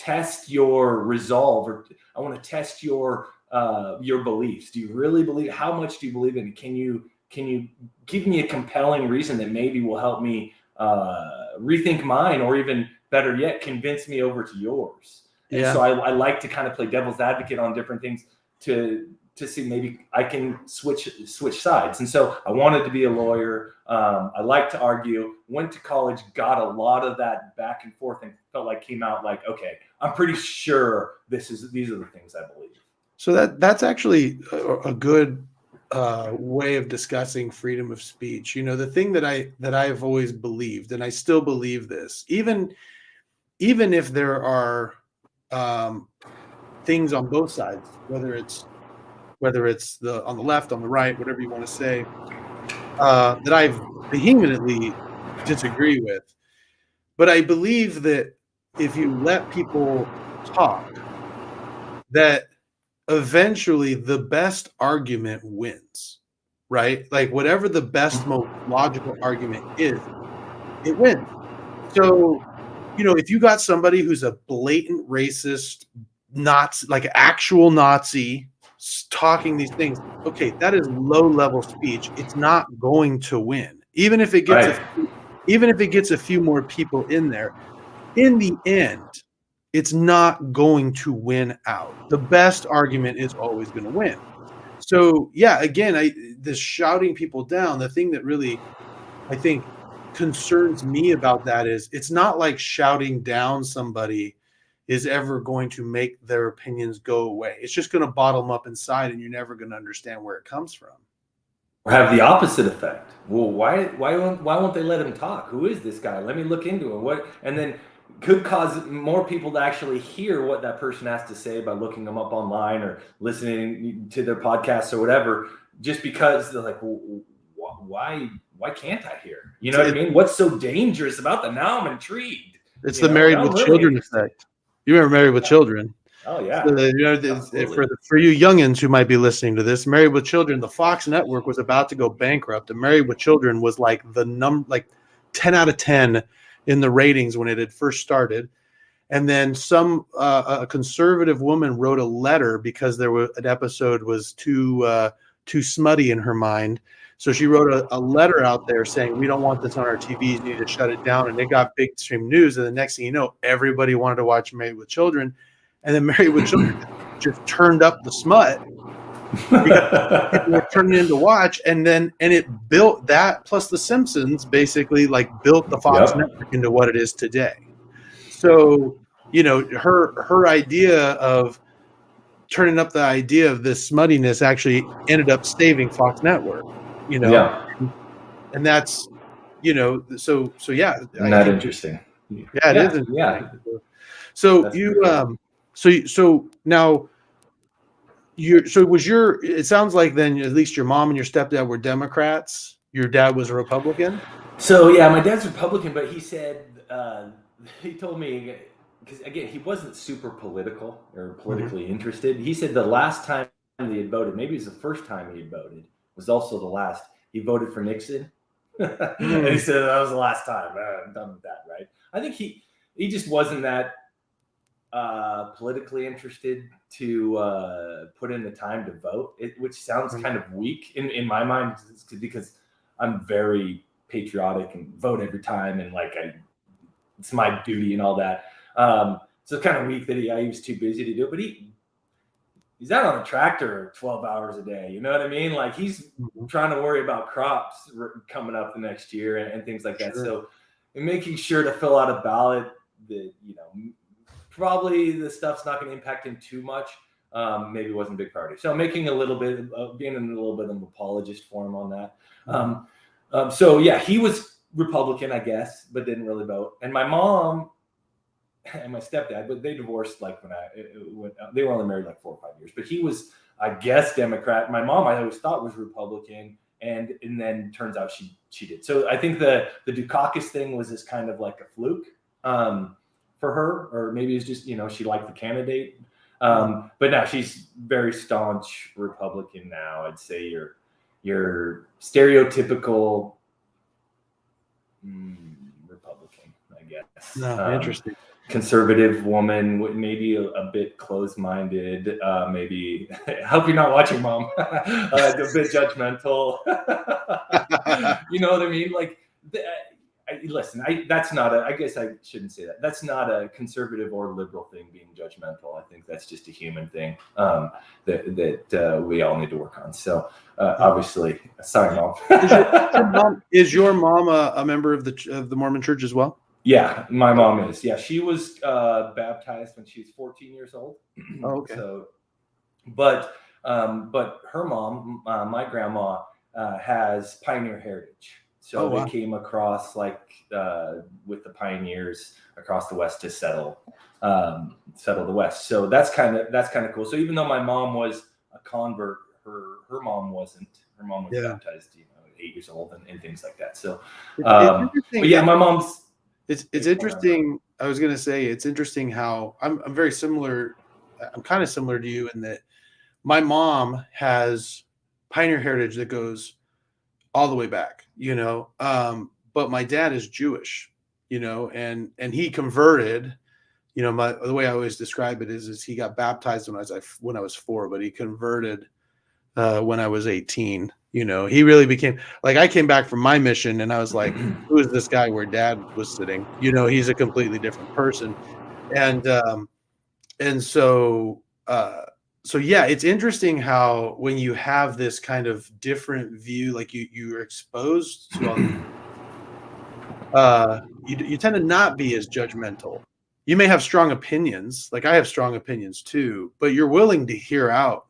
test your resolve, or I want to test your beliefs. Do you really believe? How much do you believe in it? Can you give me a compelling reason that maybe will help me rethink mine, or even better yet, convince me over to yours? And so I like to kind of play devil's advocate on different things to see maybe I can switch sides. And so I wanted to be a lawyer. I like to argue. Went to college, got a lot of that back and forth, and felt like came out like, okay, I'm pretty sure these are the things I believe. So that's actually a good way of discussing freedom of speech. The thing that I've always believed, and I still believe this, even if there are things on both sides, whether it's on the left, on the right, whatever you want to say, that I vehemently disagree with. But I believe that if you let people talk, that eventually the best argument wins, right? Like whatever the best, most logical argument is, it wins. So, if you got somebody who's a blatant racist, Nazi, like actual Nazi, talking these things, okay, that is low level speech. It's not going to win, even if it gets even if it gets a few more people in there, in the end, it's not going to win out. The best argument is always going to win. So yeah, again, this shouting people down, the thing that really, I think, concerns me about that is it's not like shouting down somebody is ever going to make their opinions go away. It's just going to bottle them up inside, and you're never going to understand where it comes from. Or have the opposite effect. Well, why won't they let him talk? Who is this guy? Let me look into him. And then could cause more people to actually hear what that person has to say by looking them up online or listening to their podcasts or whatever, just because they're like, well, why can't I hear? You know what I mean? What's so dangerous about that? Now I'm intrigued. It's the Married with Children effect. You remember Married with Children? Oh yeah. So, for you youngins who might be listening to this, Married with Children, the Fox network was about to go bankrupt, and Married with Children was like 10 out of 10 in the ratings when it had first started. And then a conservative woman wrote a letter because an episode was too smutty in her mind. So she wrote a letter out there saying, we don't want this on our TVs, you need to shut it down. And it got big stream news. And the next thing you know, everybody wanted to watch Married with Children. And then Married with Children just turned up the smut because people were turning in to watch. And it built that, plus The Simpsons basically built the Fox network into what it is today. So, her idea of turning up the idea of this smuttiness actually ended up saving Fox network. And that's, so yeah. Isn't that interesting? Yeah, it is interesting. Yeah. So so now it sounds like then at least your mom and your stepdad were Democrats. Your dad was a Republican. So yeah, my dad's Republican, but he said, he told me, because again, he wasn't super political or politically interested. He said the last time he had voted, maybe it was the first time he had voted, was also the last. He voted for Nixon. And he said that was the last time. I'm done with that, right? I think he just wasn't that politically interested to put in the time to vote, which sounds kind of weak in my mind, because I'm very patriotic and vote every time, and it's my duty and all that. So it's kind of weak that he was too busy to do it, but he's out on a tractor 12 hours a day. You know what I mean? He's trying to worry about crops coming up the next year and things like that. Sure. So making sure to fill out a ballot that, probably the stuff's not going to impact him too much. Maybe it wasn't a big priority. So making being a little bit of an apologist for him on that. So yeah, he was Republican, I guess, but didn't really vote. And my mom and my stepdad, but they divorced when they were only married 4 or 5 years. But he was, I guess, Democrat. My mom, I always thought, was Republican, and then turns out she did. So I think the Dukakis thing was just kind of like a fluke for her, or maybe it's just she liked the candidate. But now she's very staunch Republican now. I'd say your stereotypical Republican, I guess. No, interesting. Conservative woman, maybe a bit closed-minded, maybe. I hope you're not watching, Mom. A bit judgmental. You know what I mean? Listen, that's not I guess I shouldn't say that. That's not a conservative or liberal thing, being judgmental. I think that's just a human thing that we all need to work on. So obviously, sorry, Mom. Is your mom a member of the Mormon Church as well? Yeah, my mom is. Yeah, she was baptized when she was 14 years old. Oh, okay. So, but her mom, my grandma, has pioneer heritage. So they came across with the pioneers across the West to settle the West. So that's kind of cool. So even though my mom was a convert, her mom wasn't. Her mom was baptized, 8 years old and things like that. So, but yeah, my mom's. It's interesting. I was going to say it's interesting how I'm very similar. I'm kind of similar to you in that my mom has pioneer heritage that goes all the way back, but my dad is Jewish, and he converted, the way I always describe it is he got baptized when I was 4, but he converted when I was 18. You know, he really became like, I came back from my mission and I was like, who is this guy where dad was sitting? You know, he's a completely different person. And so so yeah, it's interesting how when you have this kind of different view, like you're exposed to all you tend to not be as judgmental. You may have strong opinions, like I have strong opinions too, but you're willing to hear out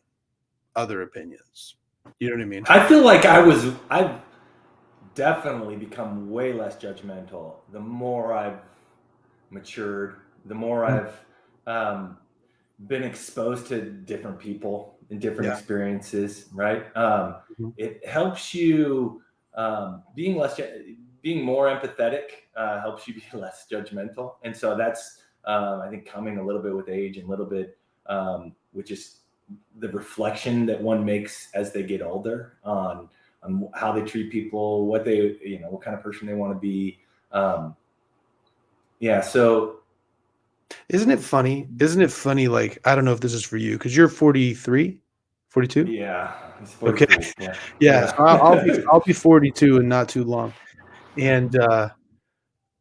other opinions. You know what I mean? I feel like I've definitely become way less judgmental the more I've matured, the more I've been exposed to different people and different experiences, right? It helps you being more empathetic, helps you be less judgmental. And so that's, I think, coming a little bit with age and a little bit with just the reflection that one makes as they get older on how they treat people, what they, what kind of person they want to be. So isn't it funny? Like, I don't know if this is for you because you're 43, 42. Yeah. Okay. Yeah. So I'll be 42 in not too long. And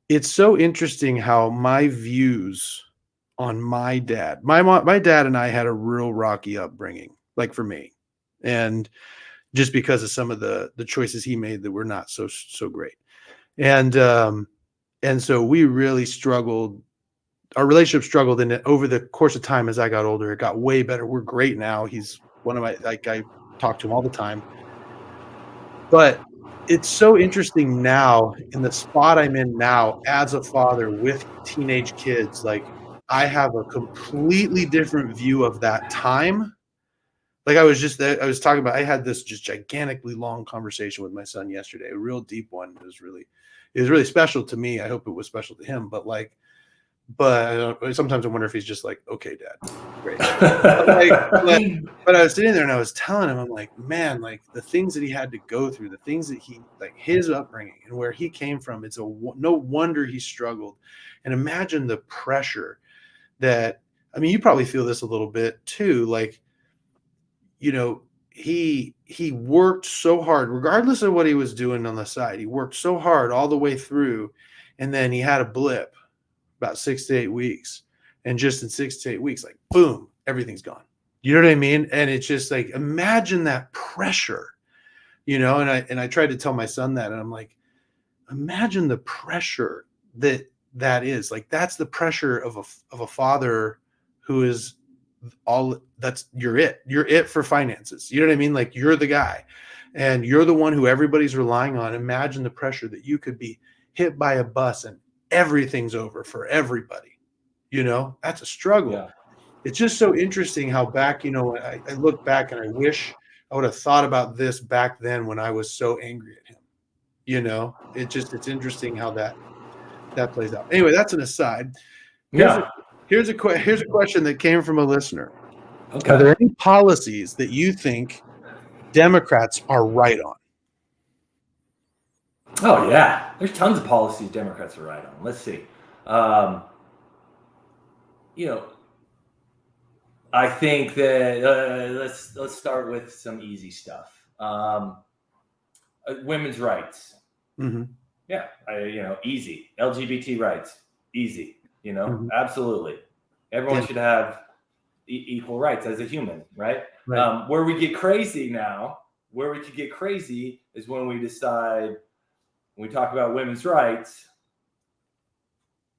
it's so interesting how my views on my dad, my dad and I had a real rocky upbringing, like for me. And just because of some of the choices he made that were not so great. And so we really struggled. Our relationship struggled, and over the course of time, as I got older, it got way better. We're great now. He's one of my, like, I talk to him all the time. But it's so interesting now in the spot I'm in now as a father with teenage kids. Like, I have a completely different view of that time. Like I was talking about, I had this just gigantically long conversation with my son yesterday, a real deep one. It was really special to me. I hope it was special to him, but sometimes I wonder if he's just like, okay, dad, great. But I was sitting there and I was telling him, I'm like, man, like the things that he had to go through, the things that he, like his upbringing and where he came from, it's no wonder he struggled. And imagine the pressure that, I mean, you probably feel this a little bit too. Like, he worked so hard, regardless of what he was doing on the side. He worked so hard all the way through. And then he had a blip about 6 to 8 weeks. And just in 6 to 8 weeks, like, boom, everything's gone. You know what I mean? And it's just like, imagine that pressure, and I tried to tell my son that, and I'm like, imagine the pressure that is. Like, that's the pressure of a father who is you're it for finances. You know what I mean? Like, you're the guy and you're the one who everybody's relying on. Imagine the pressure that you could be hit by a bus and everything's over for everybody. That's a struggle. Yeah. It's just so interesting how back, I look back and I wish I would have thought about this back then when I was so angry at him. It's interesting how that plays out. Anyway, that's an aside. Here's a question that came from a listener. Okay. Are there any policies that you think Democrats are right on? Oh yeah, there's tons of policies Democrats are right on. Let's see. I think that let's start with some easy stuff. Women's rights. Mm-hmm. Yeah, easy. LGBT rights, easy. Absolutely. Everyone should have equal rights as a human, right? Where we get crazy now, is when we decide, when we talk about women's rights,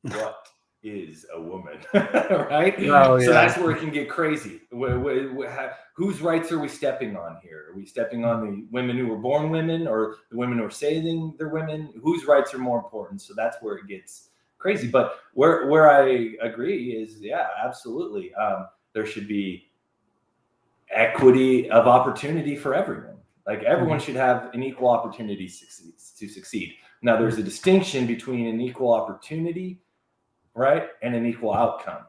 what is a woman, right? Oh, yeah. So that's where it can get crazy. Whose rights are we stepping on here? Are we stepping on the women who were born women, or the women who are saying they're women? Whose rights are more important? So that's where it gets crazy. But where I agree is, yeah, absolutely. There should be equity of opportunity for everyone. Like, everyone should have an equal opportunity to succeed. Now, there's a distinction between an equal opportunity, right, and an equal outcome.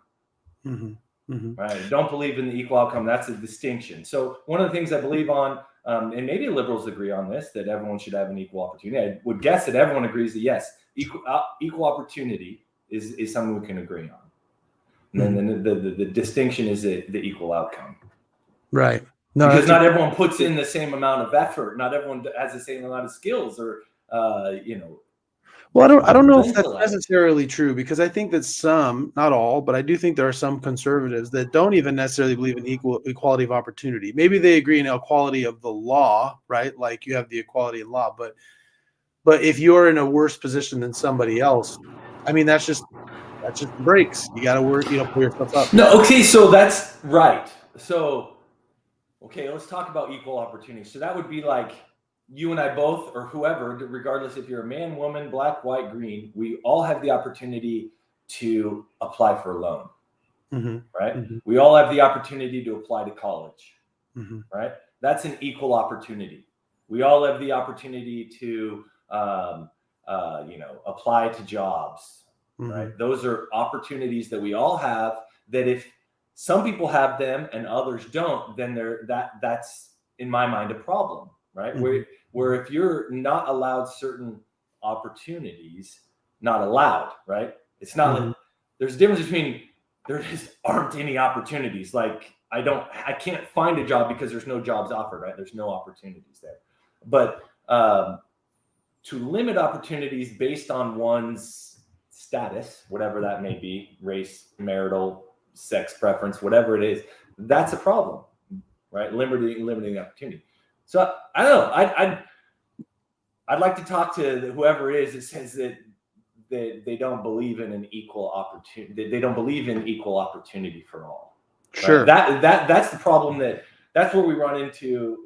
Right? I don't believe in the equal outcome. That's a distinction. So one of the things I believe on, and maybe liberals agree on this, that everyone should have an equal opportunity. I would guess that everyone agrees that, yes, equal opportunity is something we can agree on. And then the distinction is the equal outcome. Right. No, because not everyone puts in the same amount of effort. Not everyone has the same amount of skills or, well, I don't know if that's intellect. necessarily true, because I think that some, not all, but I do think there are some conservatives that don't even necessarily believe in equality of opportunity. Maybe they agree in equality of the law, right? Like you have the equality in law, but if you're in a worse position than somebody else, I mean, that's just the breaks. You got to work, pull yourself up. No, okay, so that's right. So, okay, let's talk about equal opportunity. So that would be like you and I both, or whoever, regardless if you're a man, woman, black, white, green, we all have the opportunity to apply for a loan, right? We all have the opportunity to apply to college, right? That's an equal opportunity. We all have the opportunity to, apply to jobs, right? Those are opportunities that we all have, that if some people have them and others don't, then that's in my mind a problem, right? Where if you're not allowed certain opportunities, not allowed, right? It's not like there's a difference between there just aren't any opportunities. Like I can't find a job because there's no jobs offered, right? There's no opportunities there. But to limit opportunities based on one's status, whatever that may be, race, marital, sex preference, whatever it is, that's a problem, right? Limiting opportunity. So I don't know. I'd like to talk to whoever it is that says that they don't believe in an equal opportunity. They don't believe in equal opportunity for all. Right? Sure. That's the problem. That's where we run into,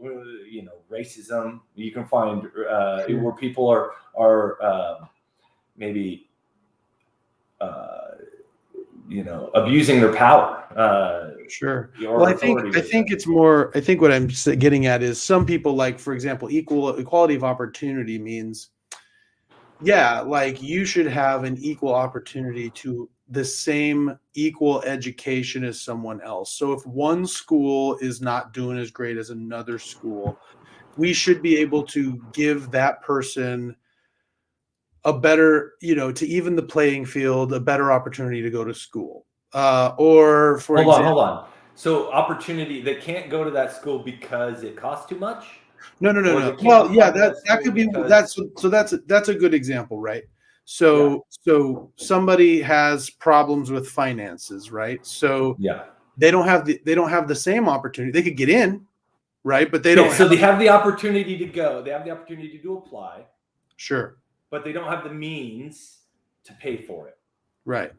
racism. You can find where people are maybe abusing their power. Sure. Well, I think it's more. I think what I'm getting at is some people, like, for example, equality of opportunity means, yeah, like you should have an equal opportunity to the same equal education as someone else. So if one school is not doing as great as another school, we should be able to give that person a better, to even the playing field, a better opportunity to go to school. Or for example, hold on. So opportunity, they can't go to that school because it costs too much? No. Well, yeah, that could be that's a good example, right? So somebody has problems with finances, right? So they don't have the same opportunity. They could get in, right? But they don't. So they have the opportunity to go. They have the opportunity to apply. Sure. But they don't have the means to pay for it. Right.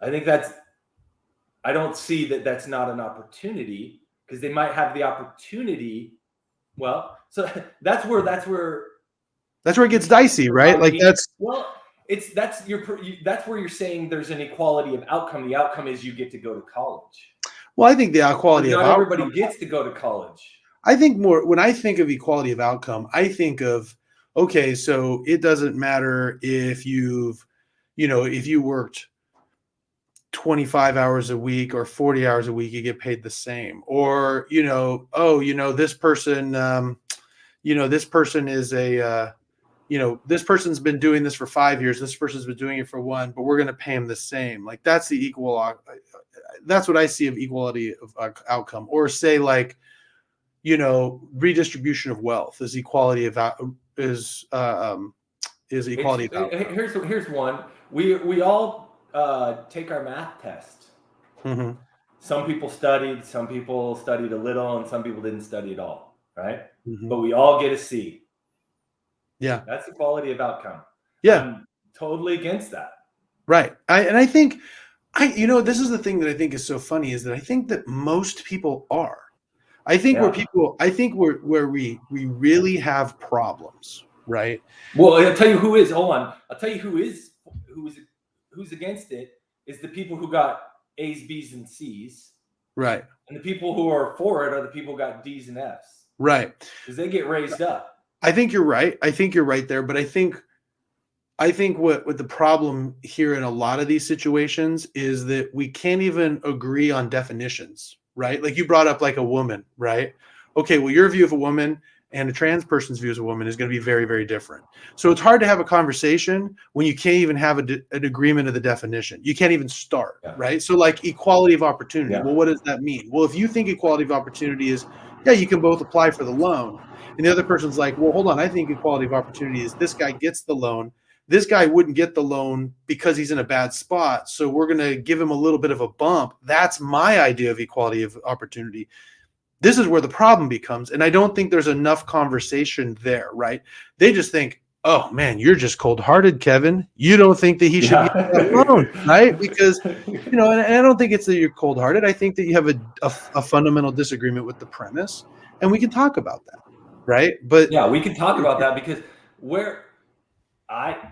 I think I don't see that that's not an opportunity, because they might have the opportunity. Well, so that's where it gets dicey, right? Like that's where you're saying there's an equality of outcome. The outcome is you get to go to college. Well, I think the equality of outcome, everybody gets to go to college. I think more when I think of equality of outcome, I think of, okay, so it doesn't matter if you worked 25 hours a week or 40 hours a week, you get paid the same. Or, this person, this person is this person's been doing this for 5 years. This person's been doing it for 1, but we're going to pay him the same. Like that's that's what I see of equality of outcome. Or say like, redistribution of wealth is equality of is equality of outcome. Here's one. We all take our math test. Some people studied a little, and some people didn't study at all, right? But we all get a C. Yeah, that's equality of outcome. Yeah, I'm totally against that. Right. I think this is the thing that I think is so funny, is that I think that most people are. I think where we really have problems, right? Well, I'll tell you who is. Hold on. I'll tell you who's against it is the people who got A's, B's, and C's. Right. And the people who are for it are the people who got D's and F's. Right. Because they get raised up. I think you're right. I think you're right there. But I think what the problem here in a lot of these situations is that we can't even agree on definitions, right? Like you brought up like a woman, right? Okay, well, your view of a woman and a trans person's view as a woman is going to be very, very different. So it's hard to have a conversation when you can't even have an agreement of the definition. You can't even start, right? So like equality of opportunity. Well, what does that mean? Well, if you think equality of opportunity is, yeah, you can both apply for the loan. And the other person's like, well, hold on. I think equality of opportunity is this guy gets the loan. This guy wouldn't get the loan because he's in a bad spot. So we're going to give him a little bit of a bump. That's my idea of equality of opportunity. This is where the problem becomes. And I don't think there's enough conversation there, right? They just think, oh, man, you're just cold-hearted, Kevin. You don't think that he should get that loan, right? Because, and I don't think it's that you're cold-hearted. I think that you have a fundamental disagreement with the premise, and we can talk about that, right? But yeah, we can talk about that because I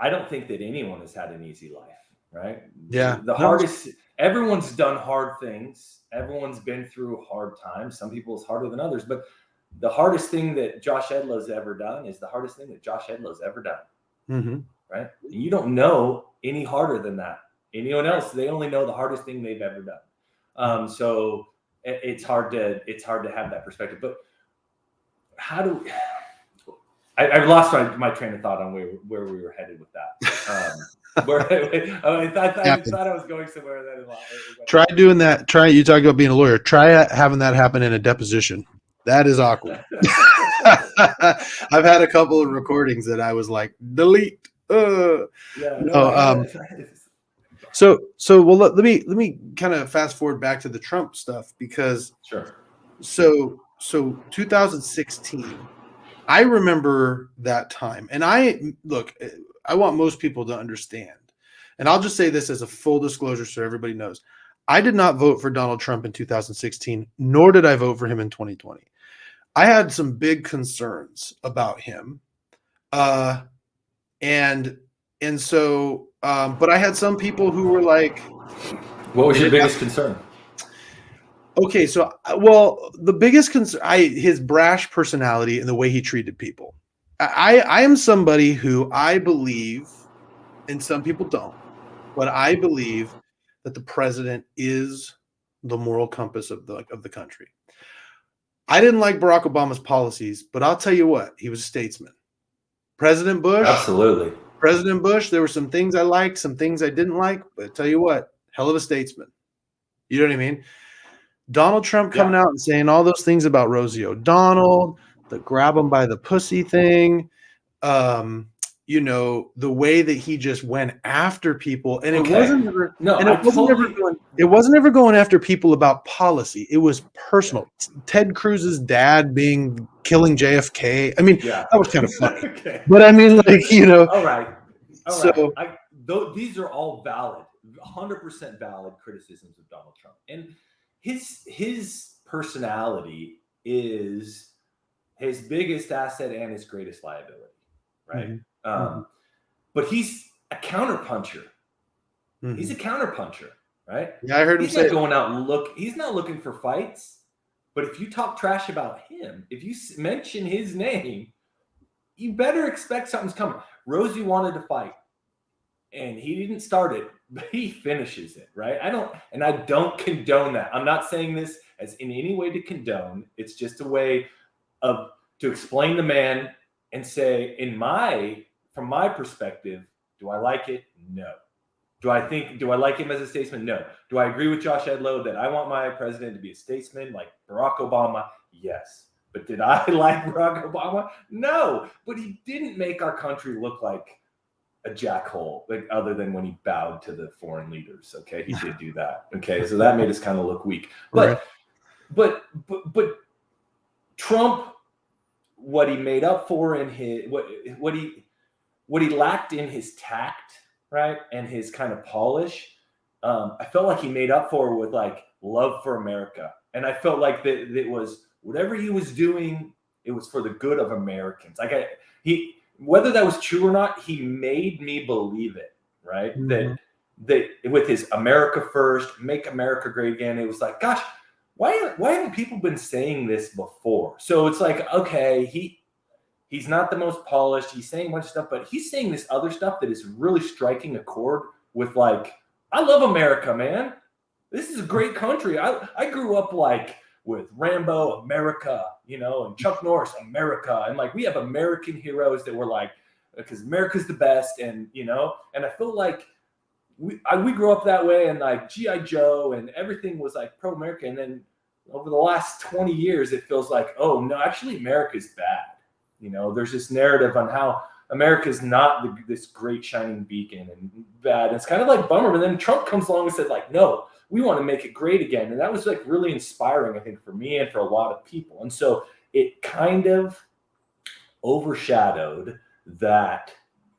don't think that anyone has had an easy life, right? Yeah. The hardest, everyone's done hard things. Everyone's been through hard times. Some people it's harder than others, but the hardest thing that Josh Edlow's ever done is the hardest thing that Josh Edlow's ever done. Mm-hmm. Right? And you don't know any harder than that. Anyone else, they only know the hardest thing they've ever done. So it's hard to have that perspective. But how do I lost my train of thought on where we were headed with that. I thought I was going somewhere. Try doing that. You talk about being a lawyer. Try having that happen in a deposition. That is awkward. I've had a couple of recordings that I was like, delete. So let me kind of fast forward back to the Trump stuff because So 2016, I remember that time, and I want most people to understand, and I'll just say this as a full disclosure so everybody knows. I did not vote for Donald Trump in 2016, nor did I vote for him in 2020. I had some big concerns about him. But I had some people who were like, what was your biggest concern? Okay, so, the biggest concern, his brash personality and the way he treated people. I am somebody who I believe, and some people don't, but I believe that the president is the moral compass of the country. I didn't like Barack Obama's policies, but I'll tell you what, he was a statesman. President Bush, absolutely. President Bush, there were some things I liked, some things I didn't like, but I tell you what, hell of a statesman. You know what I mean? Donald Trump coming out and saying all those things about Rosie O'Donnell, the grab him by the pussy thing, the way that he just went after people, and it wasn't ever going after people about policy. It was personal. Ted Cruz's dad killing JFK. I mean, that was kind of funny. But I mean, all right. So these are all valid, 100% valid criticisms of Donald Trump, and his personality is his biggest asset and his greatest liability, right? Mm-hmm. But he's a counterpuncher. Mm-hmm. He's a counterpuncher, right? Yeah, I heard him say not going out and he's not looking for fights. But if you talk trash about him, if you mention his name, you better expect something's coming. Rosie wanted to fight, and he didn't start it, but he finishes it, right? I don't condone that. I'm not saying this as in any way to condone. It's just a way to explain the man and say, from my perspective, do I like it? No. Do I like him as a statesman? No. Do I agree with Josh Edlow that I want my president to be a statesman like Barack Obama? Yes. But did I like Barack Obama? No. But he didn't make our country look like a jackhole, other than when he bowed to the foreign leaders. Okay, he did do that. Okay, so that made us kind of look weak. But Trump, what he made up for in his what he lacked in his tact, right, and his kind of polish, I felt like he made up for with love for America, and I felt like that it was whatever he was doing, it was for the good of Americans. Whether that was true or not, he made me believe it, right? Mm-hmm. That with his America first, make America great again, it was like, gosh, why haven't people been saying this before? So it's like, okay, he's not the most polished, he's saying a bunch of stuff, but he's saying this other stuff that is really striking a chord with I love America, man. This is a great country. I grew up with Rambo, America, and Chuck Norris, America. And like, we have American heroes that were like, because America's the best. And, and I feel like we grew up that way, and like G.I. Joe and everything was like pro-America. And then over the last 20 years, it feels like, oh no, actually America's bad. There's this narrative on how America's not this great shining beacon and bad. And it's kind of like bummer. But then Trump comes along and said like, no, we want to make it great again. And that was like really inspiring, I think, for me and for a lot of people. And so it kind of overshadowed that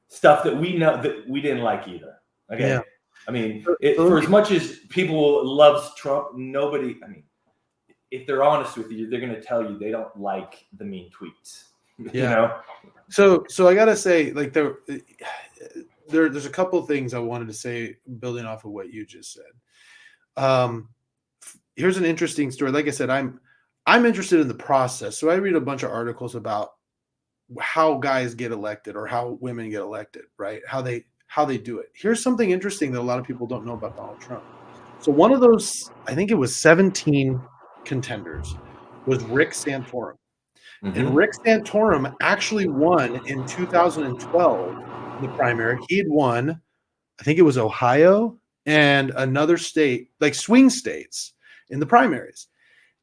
stuff that we know that we didn't like either. Okay. Yeah. I mean, for as much as people loves Trump, nobody, if they're honest with you, they're going to tell you they don't like the mean tweets. Yeah. So I got to say, like, there's a couple of things I wanted to say building off of what you just said. Here's an interesting story. Like I said, I'm interested in the process. So I read a bunch of articles about how guys get elected or how women get elected, right? How they do it. Here's something interesting that a lot of people don't know about Donald Trump. So one of those, I think it was 17 contenders, was Rick Santorum. Mm-hmm. And Rick Santorum actually won in 2012 the primary. He had won, I think it was Ohio and another state, like swing states in the primaries.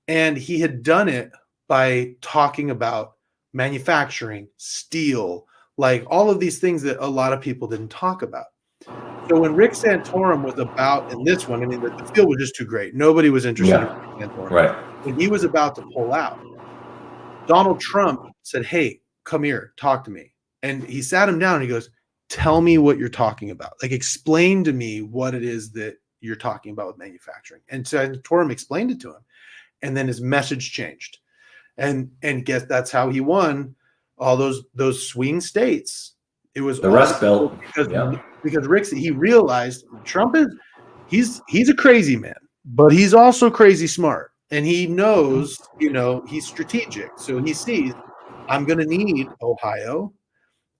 And he had done it by talking about manufacturing, steel, like all of these things that a lot of people didn't talk about. So when Rick Santorum was about in this one, the field was just too great. Nobody was interested in Rick Santorum. Right. When he was about to pull out, Donald Trump said, hey, come here, talk to me. And he sat him down and he goes, tell me what you're talking about. Like, explain to me what it is that you're talking about with manufacturing. And Santorum explained it to him. And then his message changed. And guess that's how he won all those swing states. It was the Rust Belt because Rick, he realized Trump he's a crazy man, but he's also crazy smart, and he knows he's strategic. So he sees, I'm going to need Ohio,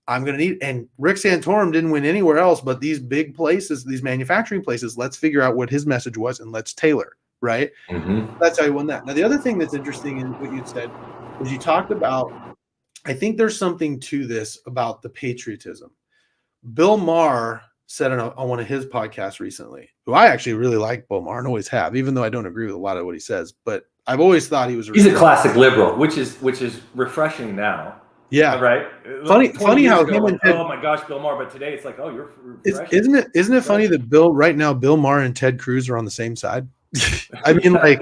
and Rick Santorum didn't win anywhere else but these big places, these manufacturing places. Let's figure out what his message was and let's tailor. Right. Mm-hmm. That's how he won that. Now, the other thing that's interesting in what you said was you talked about, I think there's something to this about the patriotism. Bill Maher said on one of his podcasts recently, who I actually really like Bill Maher and always have, even though I don't agree with a lot of what he says, but I've always thought he's a classic liberal, which is refreshing now. Yeah. Right. Funny how him and Ted, oh my gosh, Bill Maher, but today it's like, oh, you're refreshing. Isn't it funny that Bill Maher and Ted Cruz are on the same side? I mean, like,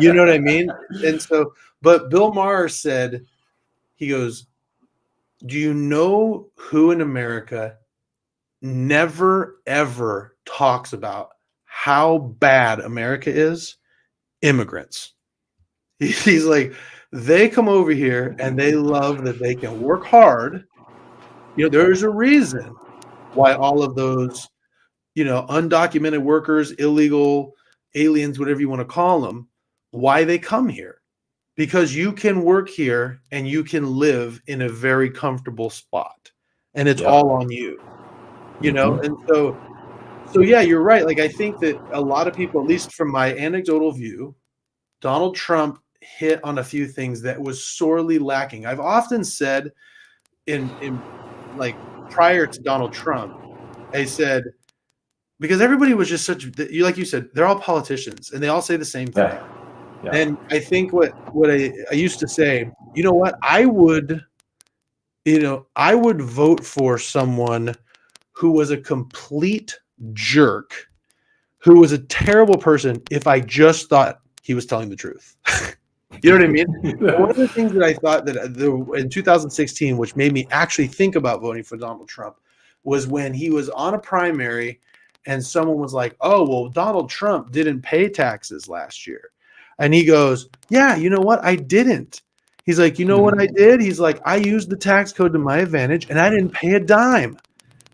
you know what I mean? And so, but Bill Maher said, he goes, do you know who in America never, ever talks about how bad America is? Immigrants. He's like, they come over here and they love that they can work hard. There's a reason why all of those, undocumented workers, illegal aliens, whatever you want to call them, why they come here. Because you can work here and you can live in a very comfortable spot, and it's all on you, Mm-hmm. And so yeah, you're right. Like, I think that a lot of people, at least from my anecdotal view, Donald Trump hit on a few things that was sorely lacking. I've often said in like prior to Donald Trump, I said, because everybody was just like you said, they're all politicians and they all say the same thing. Yeah. Yeah. And I think what I used to say, you know what, I would vote for someone who was a complete jerk, who was a terrible person, if I just thought he was telling the truth. You know what I mean? One of the things that I thought that in 2016, which made me actually think about voting for Donald Trump, was when he was on a primary and someone was like, oh, well, Donald Trump didn't pay taxes last year. And he goes, yeah, you know what? I didn't. He's like, you know what I did? He's like, I used the tax code to my advantage and I didn't pay a dime.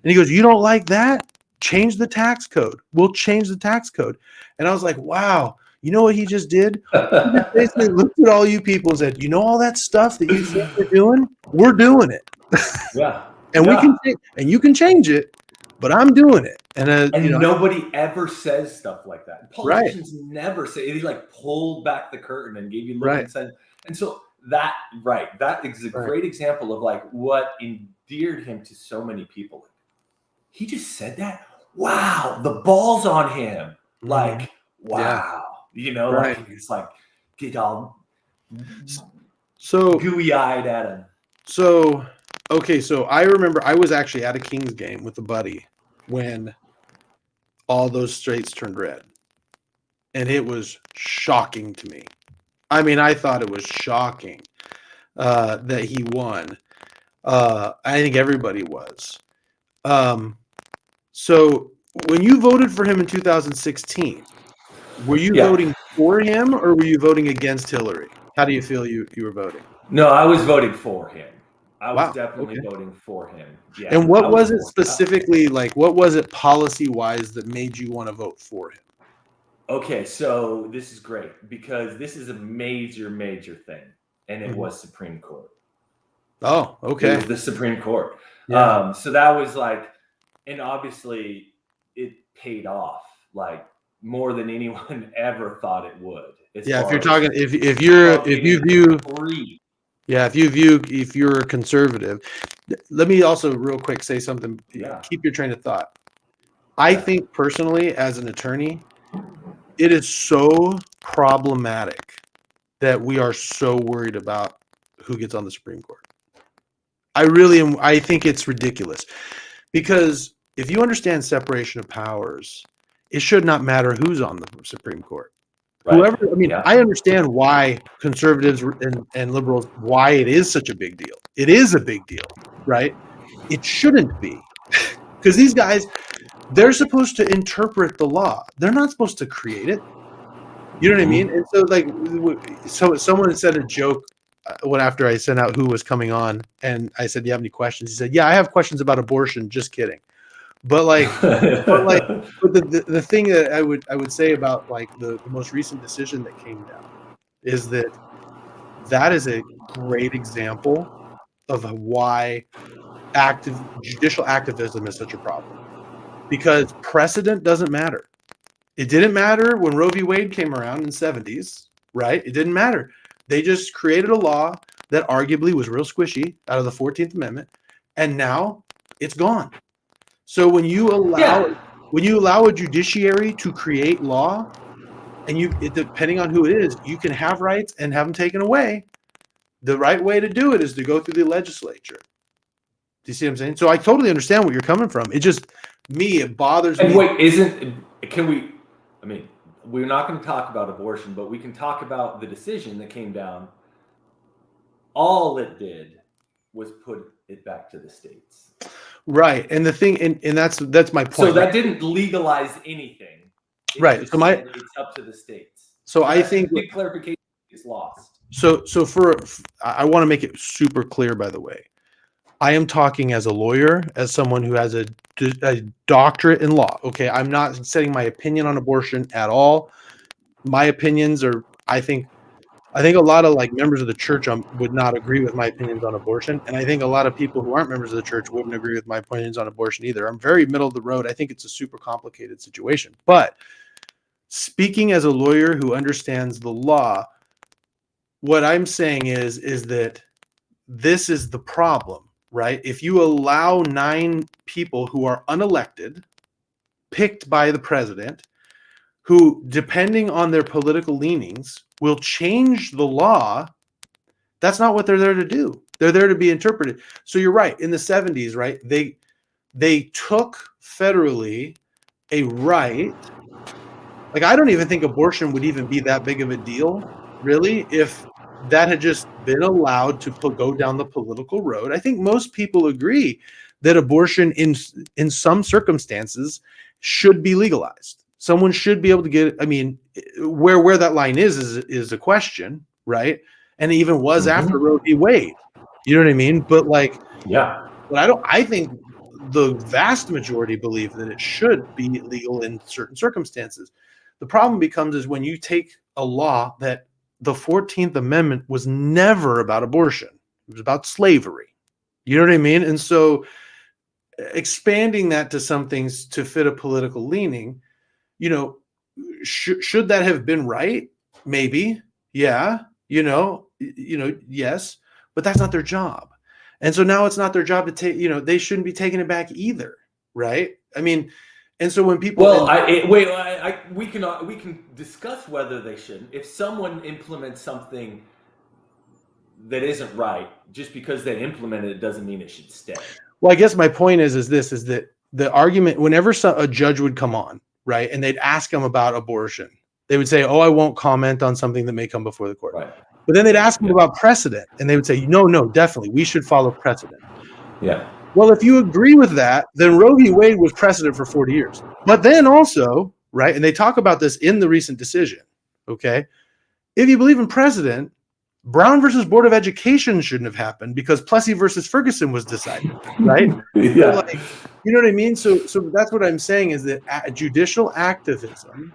And he goes, you don't like that? Change the tax code. We'll change the tax code. And I was like, wow, you know what he just did? He just basically looked at all you people and said, you know, all that stuff that you think we're doing? We're doing it. Yeah. And we can, and you can change it, but I'm doing it. And nobody ever says stuff like that. Politicians never say. They like pulled back the curtain and gave you look and said. And so that is a great example of like what endeared him to so many people. He just said that. Wow, the ball's on him. Like, wow, like it's like get all gooey-eyed at him. So I remember I was actually at a Kings game with a buddy when all those straights turned red, and it was shocking to me. I mean, I thought it was shocking that he won. I think everybody was. So when you voted for him in 2016, were you voting for him or were you voting against Hillary? How do you feel you were voting? No, I was voting for him. I was definitely voting for him. Yeah. And what was it specifically, like, what was it policy-wise that made you want to vote for him? Okay, so this is great because this is a major, major thing, and it was Supreme Court. Oh, okay. It was the Supreme Court. Yeah. So that was like, and obviously it paid off like more than anyone ever thought it would. Yeah, if you're talking, if you're a conservative, let me also real quick say something. Yeah. Keep your train of thought. I think personally, as an attorney, it is so problematic that we are so worried about who gets on the Supreme Court. I really am. I think it's ridiculous because if you understand separation of powers, it should not matter who's on the Supreme Court. Right. Whoever, I mean, I understand why conservatives and liberals, why it is such a big deal. It is a big deal, right? It shouldn't be because these guys, they're supposed to interpret the law. They're not supposed to create it. You know what I mean? And so, like, someone said a joke when after I sent out who was coming on, and I said, "Do you have any questions?" He said, "Yeah, I have questions about abortion." Just kidding. But the thing that I would say about like the most recent decision that came down is that is a great example of why judicial activism is such a problem, because precedent doesn't matter. It didn't matter when Roe v. Wade came around in the 70s, right? It didn't matter. They just created a law that arguably was real squishy out of the 14th Amendment, and now it's gone. So when you allow a judiciary to create law, and depending on who it is, you can have rights and have them taken away. The right way to do it is to go through the legislature. Do you see what I'm saying? So I totally understand where you're coming from. It just it bothers me. And wait, we're not going to talk about abortion, but we can talk about the decision that came down. All it did was put it back to the states. Right. And the thing, and that's my point. So that didn't legalize anything. Right. So it's up to the states. So I think big clarification is lost. So I want to make it super clear, by the way. I am talking as a lawyer, as someone who has a doctorate in law. Okay. I'm not setting my opinion on abortion at all. My opinions are, I think a lot of like members of the church would not agree with my opinions on abortion. And I think a lot of people who aren't members of the church wouldn't agree with my opinions on abortion either. I'm very middle of the road. I think it's a super complicated situation. But speaking as a lawyer who understands the law, what I'm saying is that this is the problem, right? If you allow 9 people who are unelected, picked by the president, who, depending on their political leanings, will change the law, that's not what they're there to do. They're there to be interpreted. So you're right. In the 70s, right, they took federally a right. Like, I don't even think abortion would even be that big of a deal, really, if that had just been allowed to go down the political road. I think most people agree that abortion in some circumstances should be legalized. Someone should be able to get, I mean, where that line is a question, right? And it even was after Roe v. Wade. You know what I mean? But I think the vast majority believe that it should be legal in certain circumstances. The problem becomes when you take a law that the 14th Amendment was never about abortion. It was about slavery. You know what I mean? And so expanding that to some things to fit a political leaning, you know, should that have been right? Maybe. Yeah. You know, yes, but that's not their job. And so now it's not their job to take, they shouldn't be taking it back either. Right. I mean, and so when people, we can discuss whether they shouldn't. If someone implements something that isn't right, just because they implemented it doesn't mean it should stay. Well, I guess my point is that the argument, whenever a judge would come on, right, and they'd ask them about abortion, they would say, "Oh, I won't comment on something that may come before the court." Right. But then they'd ask them about precedent, and they would say, "No, definitely, we should follow precedent." Yeah. Well, if you agree with that, then Roe v. Wade was precedent for 40 years. But then also, right, and they talk about this in the recent decision, okay, if you believe in precedent, Brown versus Board of Education shouldn't have happened because Plessy versus Ferguson was decided, right? Yeah. So you know what I mean? So that's what I'm saying is that judicial activism,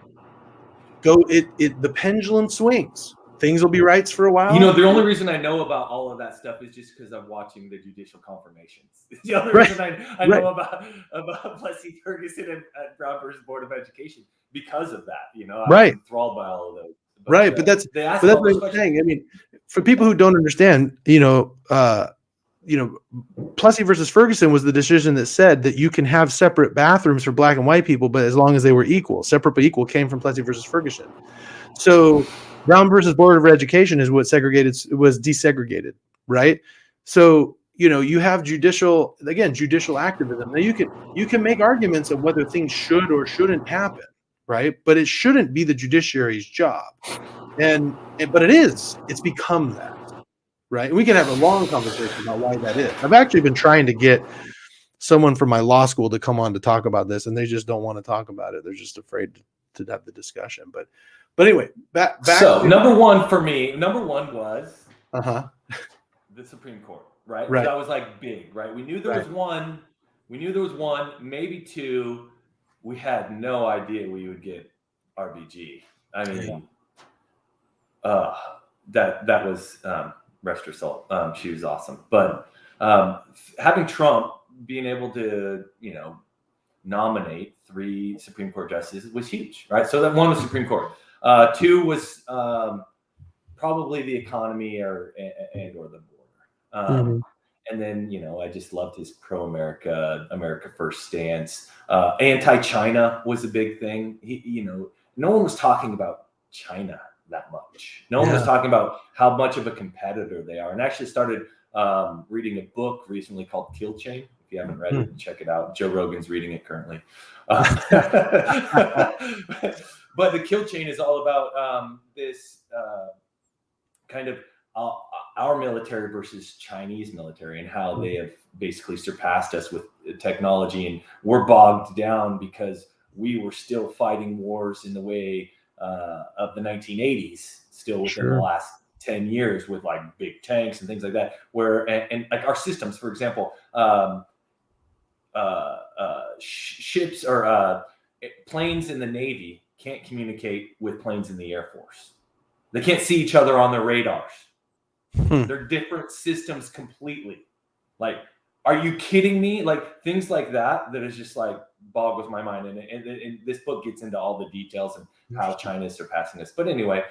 the pendulum swings. Things will be rights for a while. The only reason I know about all of that stuff is just because I'm watching the judicial confirmations. The only reason I know about Plessy Ferguson and Brown versus Board of Education because of that. I was enthralled by all of those. But that's what I'm saying. I mean, for people who don't understand, Plessy versus Ferguson was the decision that said that you can have separate bathrooms for black and white people, but as long as they were equal. Separate but equal came from Plessy versus Ferguson. So Brown versus Board of Education is what was desegregated, right? So you have judicial activism. Now you can make arguments of whether things should or shouldn't happen, right? But it shouldn't be the judiciary's job, but it is. It's become that, right? And we can have a long conversation about why that is. I've actually been trying to get someone from my law school to come on to talk about this, and they just don't want to talk about it. They're just afraid to have the discussion. But anyway, back. So number one was the Supreme Court, right? Right. That was big, right? We knew there was one. We knew there was one, maybe two. We had no idea we would get RBG. I mean, that was rest her soul. She was awesome. But having Trump being able to, nominate 3 Supreme Court justices was huge, right? So that one was Supreme Court. 2 was probably the economy or the border. And then, I just loved his pro-America, America First stance. Anti-China was a big thing. No one was talking about China that much. No one was talking about how much of a competitor they are. And I actually started reading a book recently called Kill Chain. If you haven't read it, check it out. Joe Rogan's reading it currently. But the Kill Chain is all about this kind of our military versus Chinese military and how they have basically surpassed us with technology, and we're bogged down because we were still fighting wars in the way of the 1980s, still within the last 10 years with big tanks and things like that, where and our systems, for example, ships or planes in the Navy can't communicate with planes in the Air Force. They can't see each other on their radars. They're different systems completely. Are you kidding me? Things like that is just boggles my mind. And this book gets into all the details and how China is surpassing us. But anyway,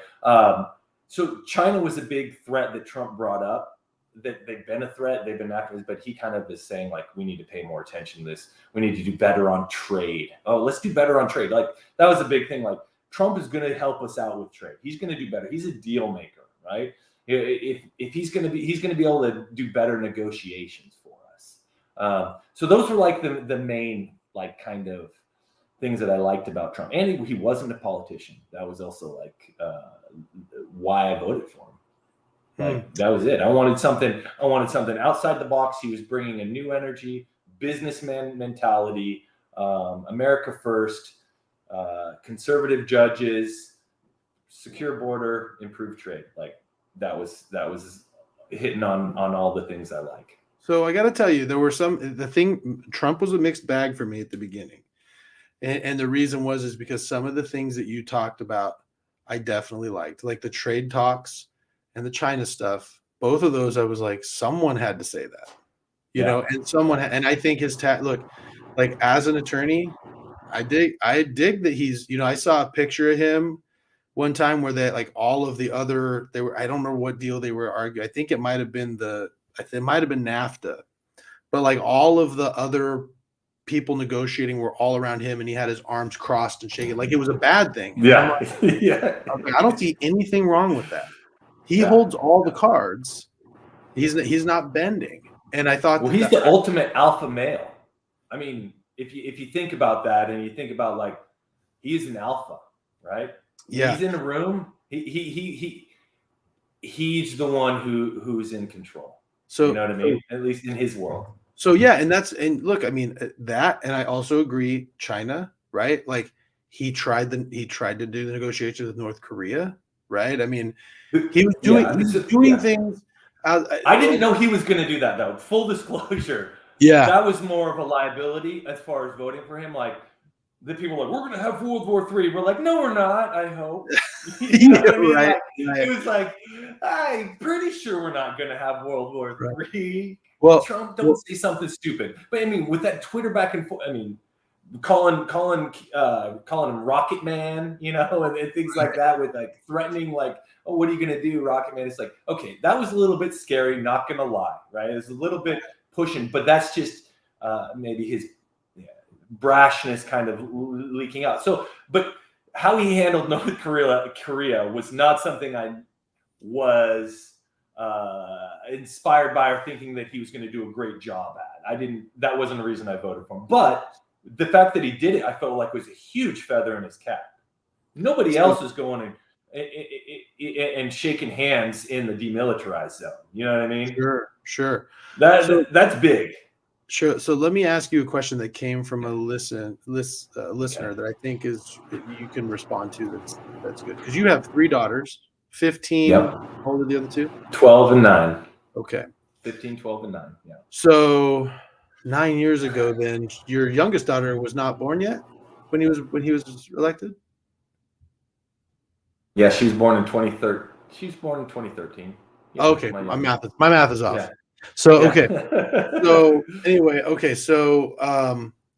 so China was a big threat that Trump brought up. That they've been a threat, they've been after this, but he kind of is saying we need to pay more attention to this. We need to do better on trade. Oh, let's do better on trade. That was a big thing. Trump is going to help us out with trade. He's going to do better. He's a deal maker, right? If he's going to be able to do better negotiations for us. So those were the main kind of things that I liked about Trump. And he wasn't a politician. That was also why I voted for him. That was it. I wanted something outside the box. He was bringing a new energy, businessman mentality, America first, conservative judges, secure border, improved trade. That was hitting on all the things I like. So I got to tell you, there were Trump was a mixed bag for me at the beginning. And the reason is because some of the things that you talked about, I definitely liked, like the trade talks and the China stuff. Both of those, I was someone had to say that, and and I think his look, as an attorney, I dig that he's, I saw a picture of him one time where they like all of the other they were I don't remember what deal they were arguing. I think it might have been NAFTA, but like all of the other people negotiating were all around him, and he had his arms crossed and shaking like it was a bad thing. And I'm like, Yeah. I don't see anything wrong with that. He Yeah. holds all the cards. He's not bending. And I thought, well, he's the ultimate alpha male. I mean, if you think about that, and you think about like he's an alpha, right? Yeah. He's in a room. He's the one who's in control. So you know what I mean? At least in his world. So yeah, and look, I mean that, and I also agree, China, right? Like he tried to do the negotiations with North Korea, right? I mean, he was doing things. I didn't know he was going to do that though. Full disclosure. Yeah, that was more of a liability as far as voting for him. Like the people were like, we're going to have World War III. We're like, no, we're not. I hope. You know what I mean? Right, like, right. It was like, I'm pretty sure we're not going to have World War III. Right. Well, Trump, don't say something stupid. But I mean, with that Twitter back and forth, I mean, calling him Rocket Man, you know, and things like that, with like threatening, like, oh, what are you gonna do, Rocket Man? It's like, okay, that was a little bit scary, not gonna lie, right? It's a little bit pushing, but that's just maybe his brashness kind of leaking out. So, but how he handled North Korea was not something I was inspired by or thinking that he was going to do a great job at. That wasn't the reason I voted for him. But the fact that he did it, I felt like was a huge feather in his cap. Nobody else is going and shaking hands in the demilitarized zone. You know what I mean? Sure. That's big. Sure. So let me ask you a question that came from a listener that I think you can respond to. That's good, because you have 3 daughters. 15. Yep. How old are the other 2? 12 and 9. Okay. 15, 12, and 9. Yeah. So 9 years ago, then your youngest daughter was not born yet when he was elected. Yeah, she was born in 2013. She was born in 2013. Yeah, okay, my math is off. Yeah. So okay. So anyway, okay. So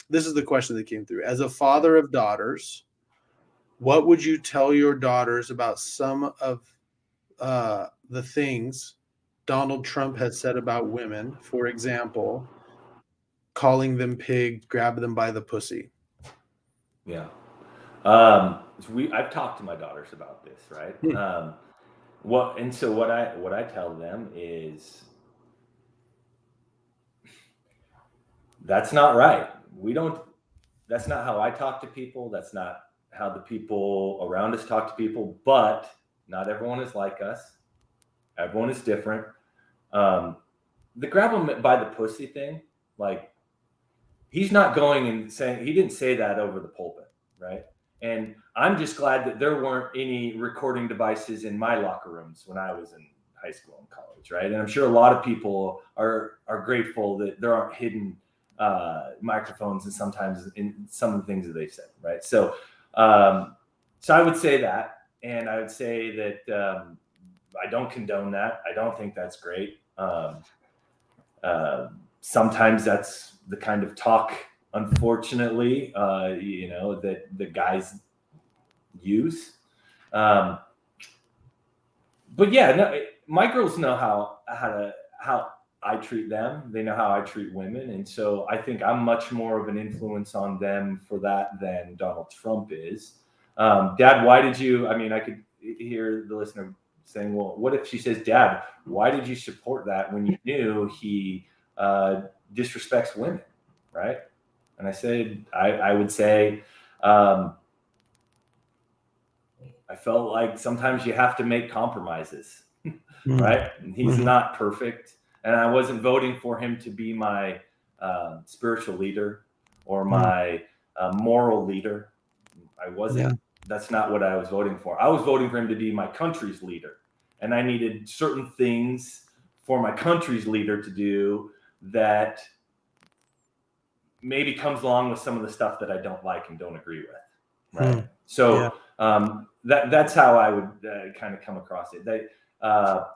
this is the question that came through. As a father of daughters, what would you tell your daughters about some of the things Donald Trump has said about women? For example, calling them pigs, grab them by the pussy. Yeah. I've talked to my daughters about this, right? What I tell them is that's not right. That's not how I talk to people. That's not how the people around us talk to people, but not everyone is like us. Everyone is different. The grab them by the pussy thing, like he's not going and saying, he didn't say that over the pulpit, right? And I'm just glad that there weren't any recording devices in my locker rooms when I was in high school and college, right? And I'm sure a lot of people are grateful that there aren't hidden microphones and sometimes in some of the things that they've said, right? So I would say that, and I would say that I don't condone that. I don't think that's great. Sometimes that's the kind of talk, unfortunately, that the guys use. But yeah, no, my girls know how I treat them. They know how I treat women. And so I think I'm much more of an influence on them for that than Donald Trump is. Dad, why did you, I could hear the listener saying, well, what if she says, Dad, why did you support that when you knew he disrespects women, right? And I said, I would say, I felt like sometimes you have to make compromises, right? And he's not perfect. And I wasn't voting for him to be my spiritual leader or my moral leader. I wasn't. Yeah. That's not what I was voting for. I was voting for him to be my country's leader. And I needed certain things for my country's leader to do that maybe comes along with some of the stuff that I don't like and don't agree with. Right. So that's how I would kind of come across it.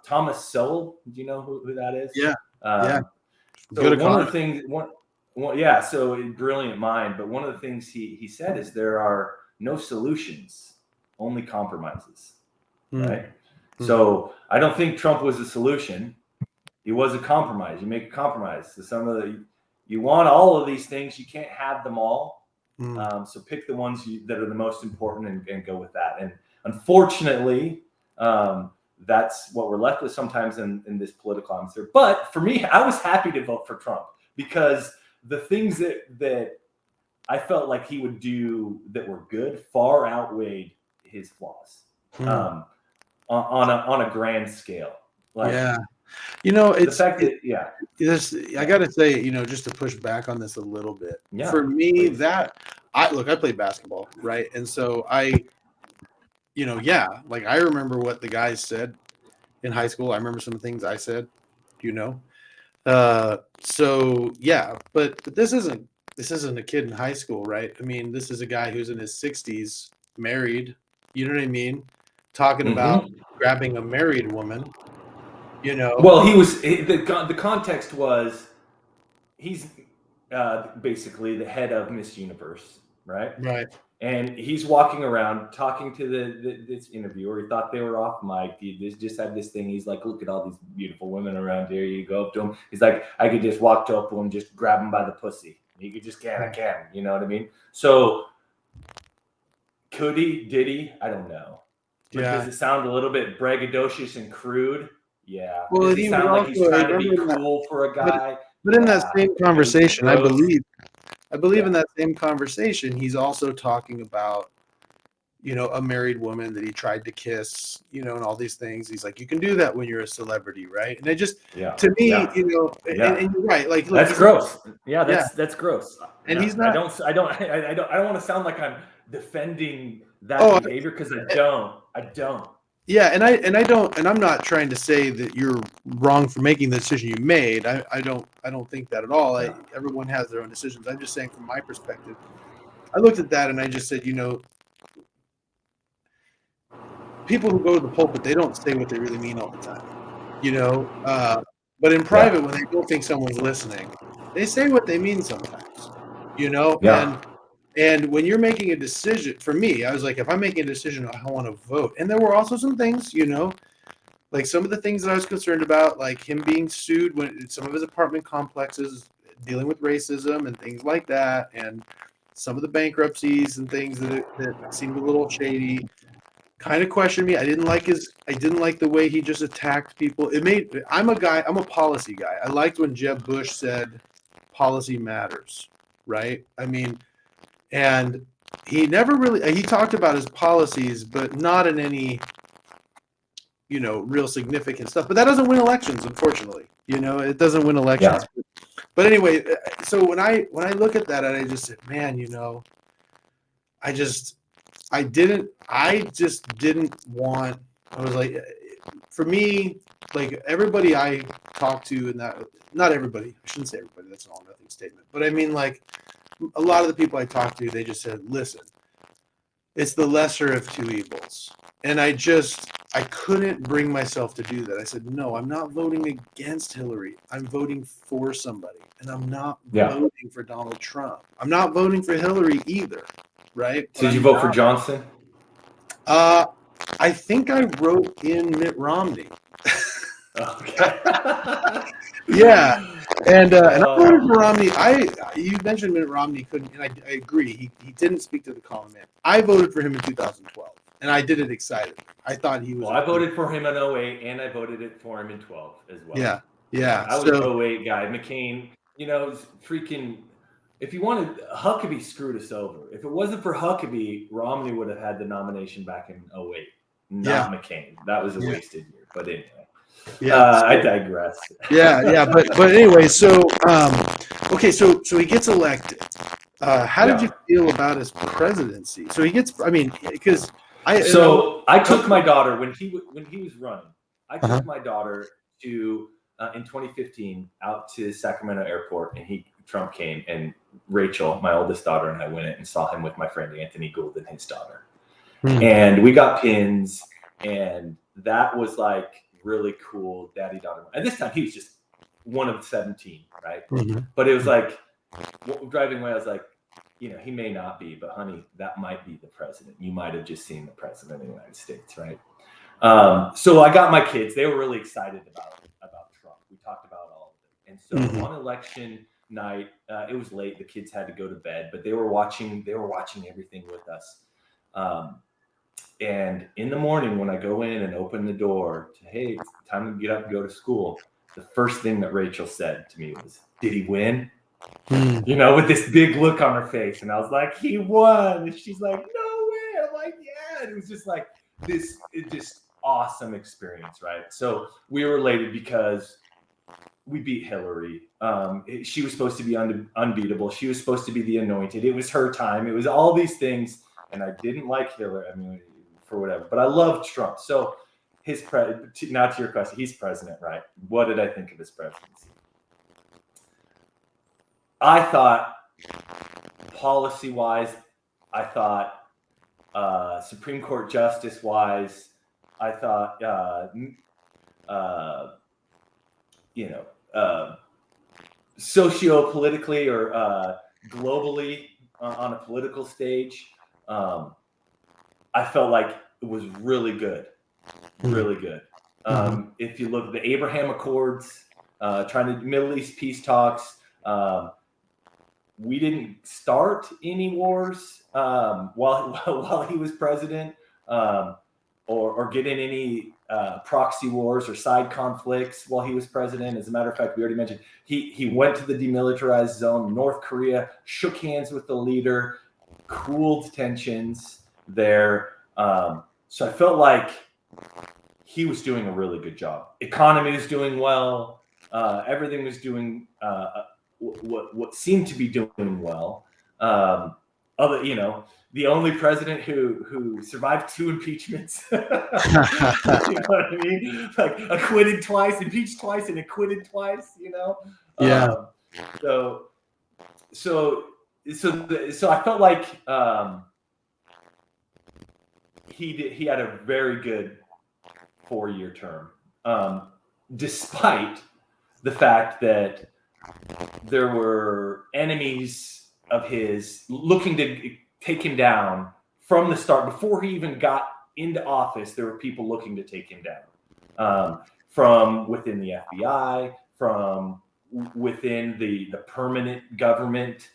Thomas Sowell, do you know who that is? Yeah. So one of the things, so brilliant mind. But one of the things he said is there are no solutions only compromises, Mm. right? So I don't think Trump was a solution. He was a compromise. You make a compromise. So you want all of these things. You can't have them all. So pick the ones that are the most important and go with that. And unfortunately, that's what we're left with sometimes in this political atmosphere. But for me, I was happy to vote for Trump because the things that I felt like he would do that were good far outweighed his flaws on a grand scale. Like, yeah. You know, it's the fact that, yeah. This, I got to say, you know, just to push back on this a little bit. Yeah, for me, please. I played basketball, right? And so like I remember what the guys said in high school. I remember some of the things I said, you know. So yeah, but this isn't a kid in high school, right? I mean, this is a guy who's in his 60s, married. You know what I mean? Talking about grabbing a married woman. You know. Well, the context was he's basically the head of Miss Universe, right? Right. And he's walking around talking to this interviewer. He thought they were off mic. He just had this thing. He's like, look at all these beautiful women around here. You go up to him. He's like, I could just walk up to him, just grab him by the pussy. He could just I can. You know what I mean? So could he? Did he? I don't know. But does it sound a little bit braggadocious and crude? Yeah. Well, does it sound like he's trying to be cool for a guy? But in that same conversation, I believe in that same conversation, he's also talking about, you know, a married woman that he tried to kiss, you know, and all these things. He's like, you can do that when you're a celebrity, right? And it just, to me, you know, and you're right, like, look, that's gross. Yeah, that's gross. And he's not. I don't want to sound like I'm defending that behavior because I don't. Yeah, and I'm not trying to say that you're wrong for making the decision you made. I don't think that at all. Everyone has their own decisions. I'm just saying from my perspective, I looked at that and I just said, you know, people who go to the pulpit, they don't say what they really mean all the time, you know. But in private, when they don't think someone's listening, they say what they mean sometimes, you know. And when you're making a decision, for me, I was like, if I'm making a decision, I want to vote. And there were also some things, you know, like some of the things that I was concerned about, like him being sued when some of his apartment complexes dealing with racism and things like that, and some of the bankruptcies and things that seemed a little shady. Kind of questioned me. I didn't like the way he just attacked people. I'm a policy guy. I liked when Jeb Bush said policy matters, right? I mean, and he never really, he talked about his policies, but not in any, you know, real significant stuff. But that doesn't win elections, unfortunately. You know, it doesn't win elections. Yeah. But anyway, so when I look at that, and I just said, man, you know, I just didn't want, I was like, for me, like everybody I talked to, and that, not everybody, I shouldn't say everybody, that's an all nothing statement. But I mean, like, a lot of the people I talked to, they just said, listen, it's the lesser of two evils. And I couldn't bring myself to do that. I said, no, I'm not voting against Hillary. I'm voting for somebody. And I'm not voting for Donald Trump. I'm not voting for Hillary either, right? So did you vote for Johnson? I think I wrote in Mitt Romney. Okay. Yeah. And I voted for Romney. You mentioned Mitt Romney couldn't, and I agree. He didn't speak to the common man. I voted for him in 2012, and I did it excited. I thought he was. Well, I voted for him in 08, and I voted for him in 12 as well. Yeah. I was an 08 guy. McCain, you know, freaking. If you wanted, Huckabee screwed us over. If it wasn't for Huckabee, Romney would have had the nomination back in 08, not McCain. That was a wasted year. But anyway. I digress. But anyway, so okay, so he gets elected. How did you feel about his presidency? So he gets, I mean, because I took my daughter when he was running. I took my daughter to in 2015 out to Sacramento Airport, and Trump came, and Rachel, my oldest daughter, and I went and saw him with my friend Anthony Gould and his daughter, and we got pins, and that was like really cool daddy-daughter. And this time he was just one of 17, right? But it was like, driving away, I was like, he may not be, but honey, that might be the president. You might have just seen the president of the United States, right? So I got my kids. They were really excited about Trump. We talked about all of it. And so on election night, it was late. The kids had to go to bed, but they were watching everything with us. And in the morning, when I go in and open the door to, hey, it's time to get up and go to school, the first thing that Rachel said to me was, did he win? With this big look on her face. And I was like, he won. And she's like, no way. I'm like, yeah. And it was just like this just awesome experience, right? So we were elated because we beat Hillary. She was supposed to be unbeatable. She was supposed to be the anointed. It was her time. It was all these things. And I didn't like Hillary. I mean, for whatever. But I loved Trump. So now to your question, he's president, right? What did I think of his presidency? I thought policy-wise, I thought Supreme Court justice-wise, I thought, socio-politically or globally on a political stage, I felt like it was really good, really good. If you look at the Abraham Accords, trying to Middle East peace talks, we didn't start any wars while he was president, or get in any proxy wars or side conflicts while he was president. As a matter of fact, we already mentioned he went to the demilitarized zone, North Korea, shook hands with the leader, cooled tensions there. So I felt like he was doing a really good job. Economy was doing well. Everything was doing what seemed to be doing well. The only president who survived 2 impeachments. You know what I mean? Like acquitted twice, impeached twice, and acquitted twice. Yeah. So I felt like he had a very good 4-year term, despite the fact that there were enemies of his looking to take him down from the start. Before he even got into office, there were people looking to take him down, from within the FBI, from within the permanent government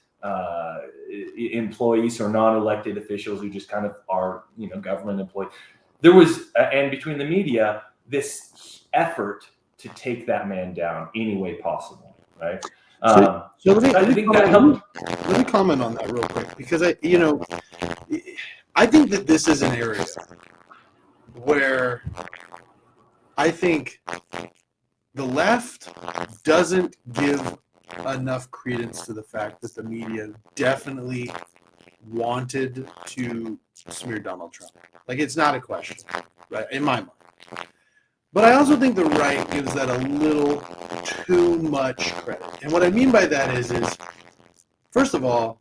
employees or non-elected officials who just kind of are, government employees. There was, and between the media, this effort to take that man down any way possible, right? So let me comment on that real quick, because I think that this is an area where I think the left doesn't give enough credence to the fact that the media definitely wanted to smear Donald Trump. Like, it's not a question, right? In my mind. But I also think the right gives that a little too much credit. And what I mean by that is first of all,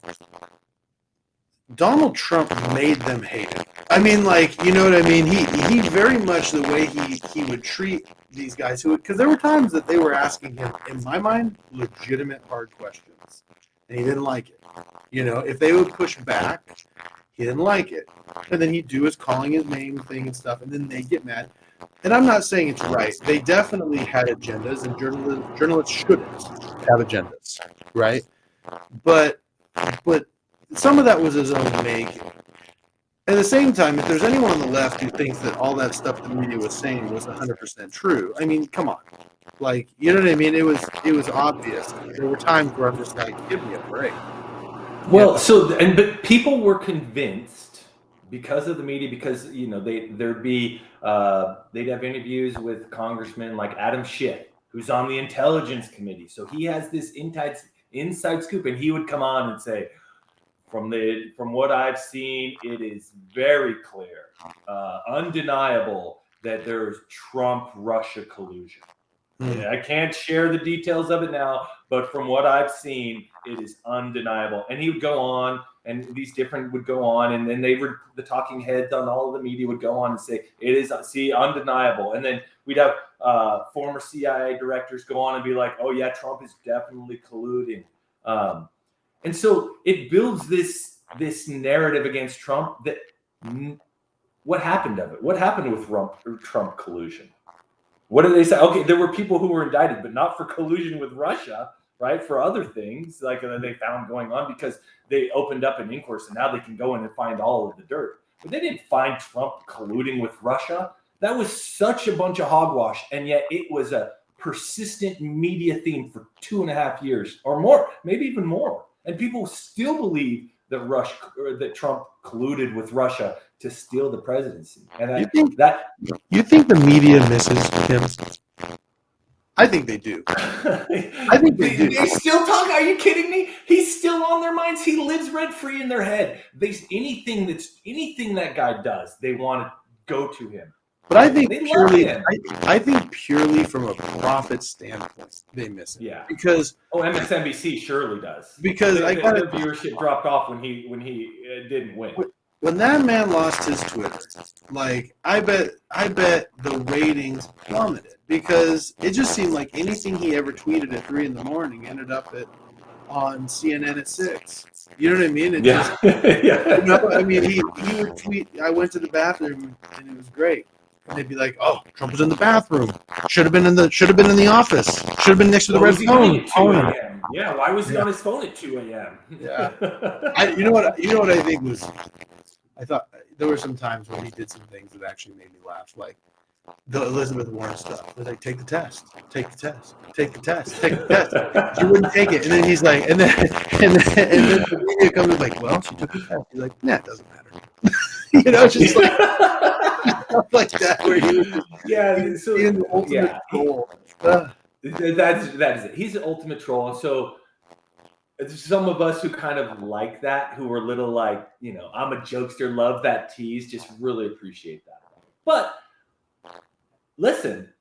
Donald Trump made them hate him. I mean, like, you know what I mean? He very much, the way he would treat these guys, because there were times that they were asking him, in my mind, legitimate hard questions. And he didn't like it. If they would push back, he didn't like it. And then he'd do his calling his name thing and stuff, and then they'd get mad. And I'm not saying it's right. They definitely had agendas, and journalists shouldn't have agendas, right? But some of that was his own making. At the same time, if there's anyone on the left who thinks that all that stuff the media was saying was 100% true, I mean, come on. Like, you know what I mean? It was obvious. There were times where I'm just like, give me a break. Well, but people were convinced because of the media, because they'd have interviews with congressmen like Adam Schiff, who's on the Intelligence Committee. So he has this inside scoop, and he would come on and say, from what I've seen, it is very clear, undeniable that there's Trump-Russia collusion. I can't share the details of it now, but from what I've seen, it is undeniable. And he would go on, and these different would go on, and then the talking heads on all of the media would go on and say, it is, undeniable. And then we'd have former CIA directors go on and be like, oh yeah, Trump is definitely colluding. And so it builds this narrative against Trump that what happened of it? What happened with Trump collusion? What did they say? Okay, there were people who were indicted, but not for collusion with Russia, right? For other things like that they found going on because they opened up an inquest and now they can go in and find all of the dirt. But they didn't find Trump colluding with Russia. That was such a bunch of hogwash, and yet it was a persistent media theme for 2.5 years or more, maybe even more. And people still believe that Trump colluded with Russia to steal the presidency. And you think the media misses him? I think they do. I think they do. They still talk. Are you kidding me? He's still on their minds. He lives rent free in their head. Anything that guy does, they want to go to him. But I think purely from a profit standpoint, they miss it. Yeah. Because MSNBC surely does. Because their viewership dropped off when he didn't win. When that man lost his Twitter, like I bet the ratings plummeted because it just seemed like anything he ever tweeted at 3 a.m. ended up on CNN at 6. You know what I mean? Yeah. I mean, he would tweet, I went to the bathroom and it was great. And they'd be like, "Oh, Trump was in the bathroom. Should have been in the office. Should have been next to the red phone." Yeah, why was he on his phone at 2 a.m.? Yeah. You know what I think was, I thought there were some times when he did some things that actually made me laugh, like the Elizabeth Warren stuff. It was like, take the test. She wouldn't take it, and then he's like, and then the media comes and like, well, she took the test. He's like, nah, it doesn't matter. Just like stuff like that, where he was the ultimate troll. That is it. He's the ultimate troll, and so some of us who kind of like that, who were a little like, I'm a jokester, love that tease, just really appreciate that. But listen,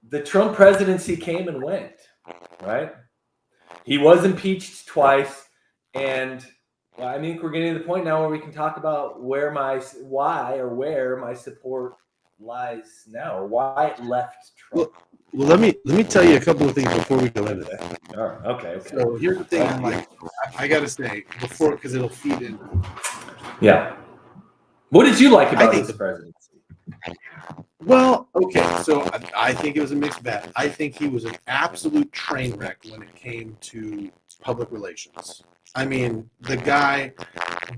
the Trump presidency came and went, right? He was impeached twice, and I think we're getting to the point now where we can talk about where my support lies now, or why it left Trump. Well, let me tell you a couple of things before we go into that. All right, okay. So here's the thing, I got to say before, because it'll feed in. Yeah. What did you like about this presidency? Well, okay, so I think it was a mixed bag. I think he was an absolute train wreck when it came to public relations. I mean, the guy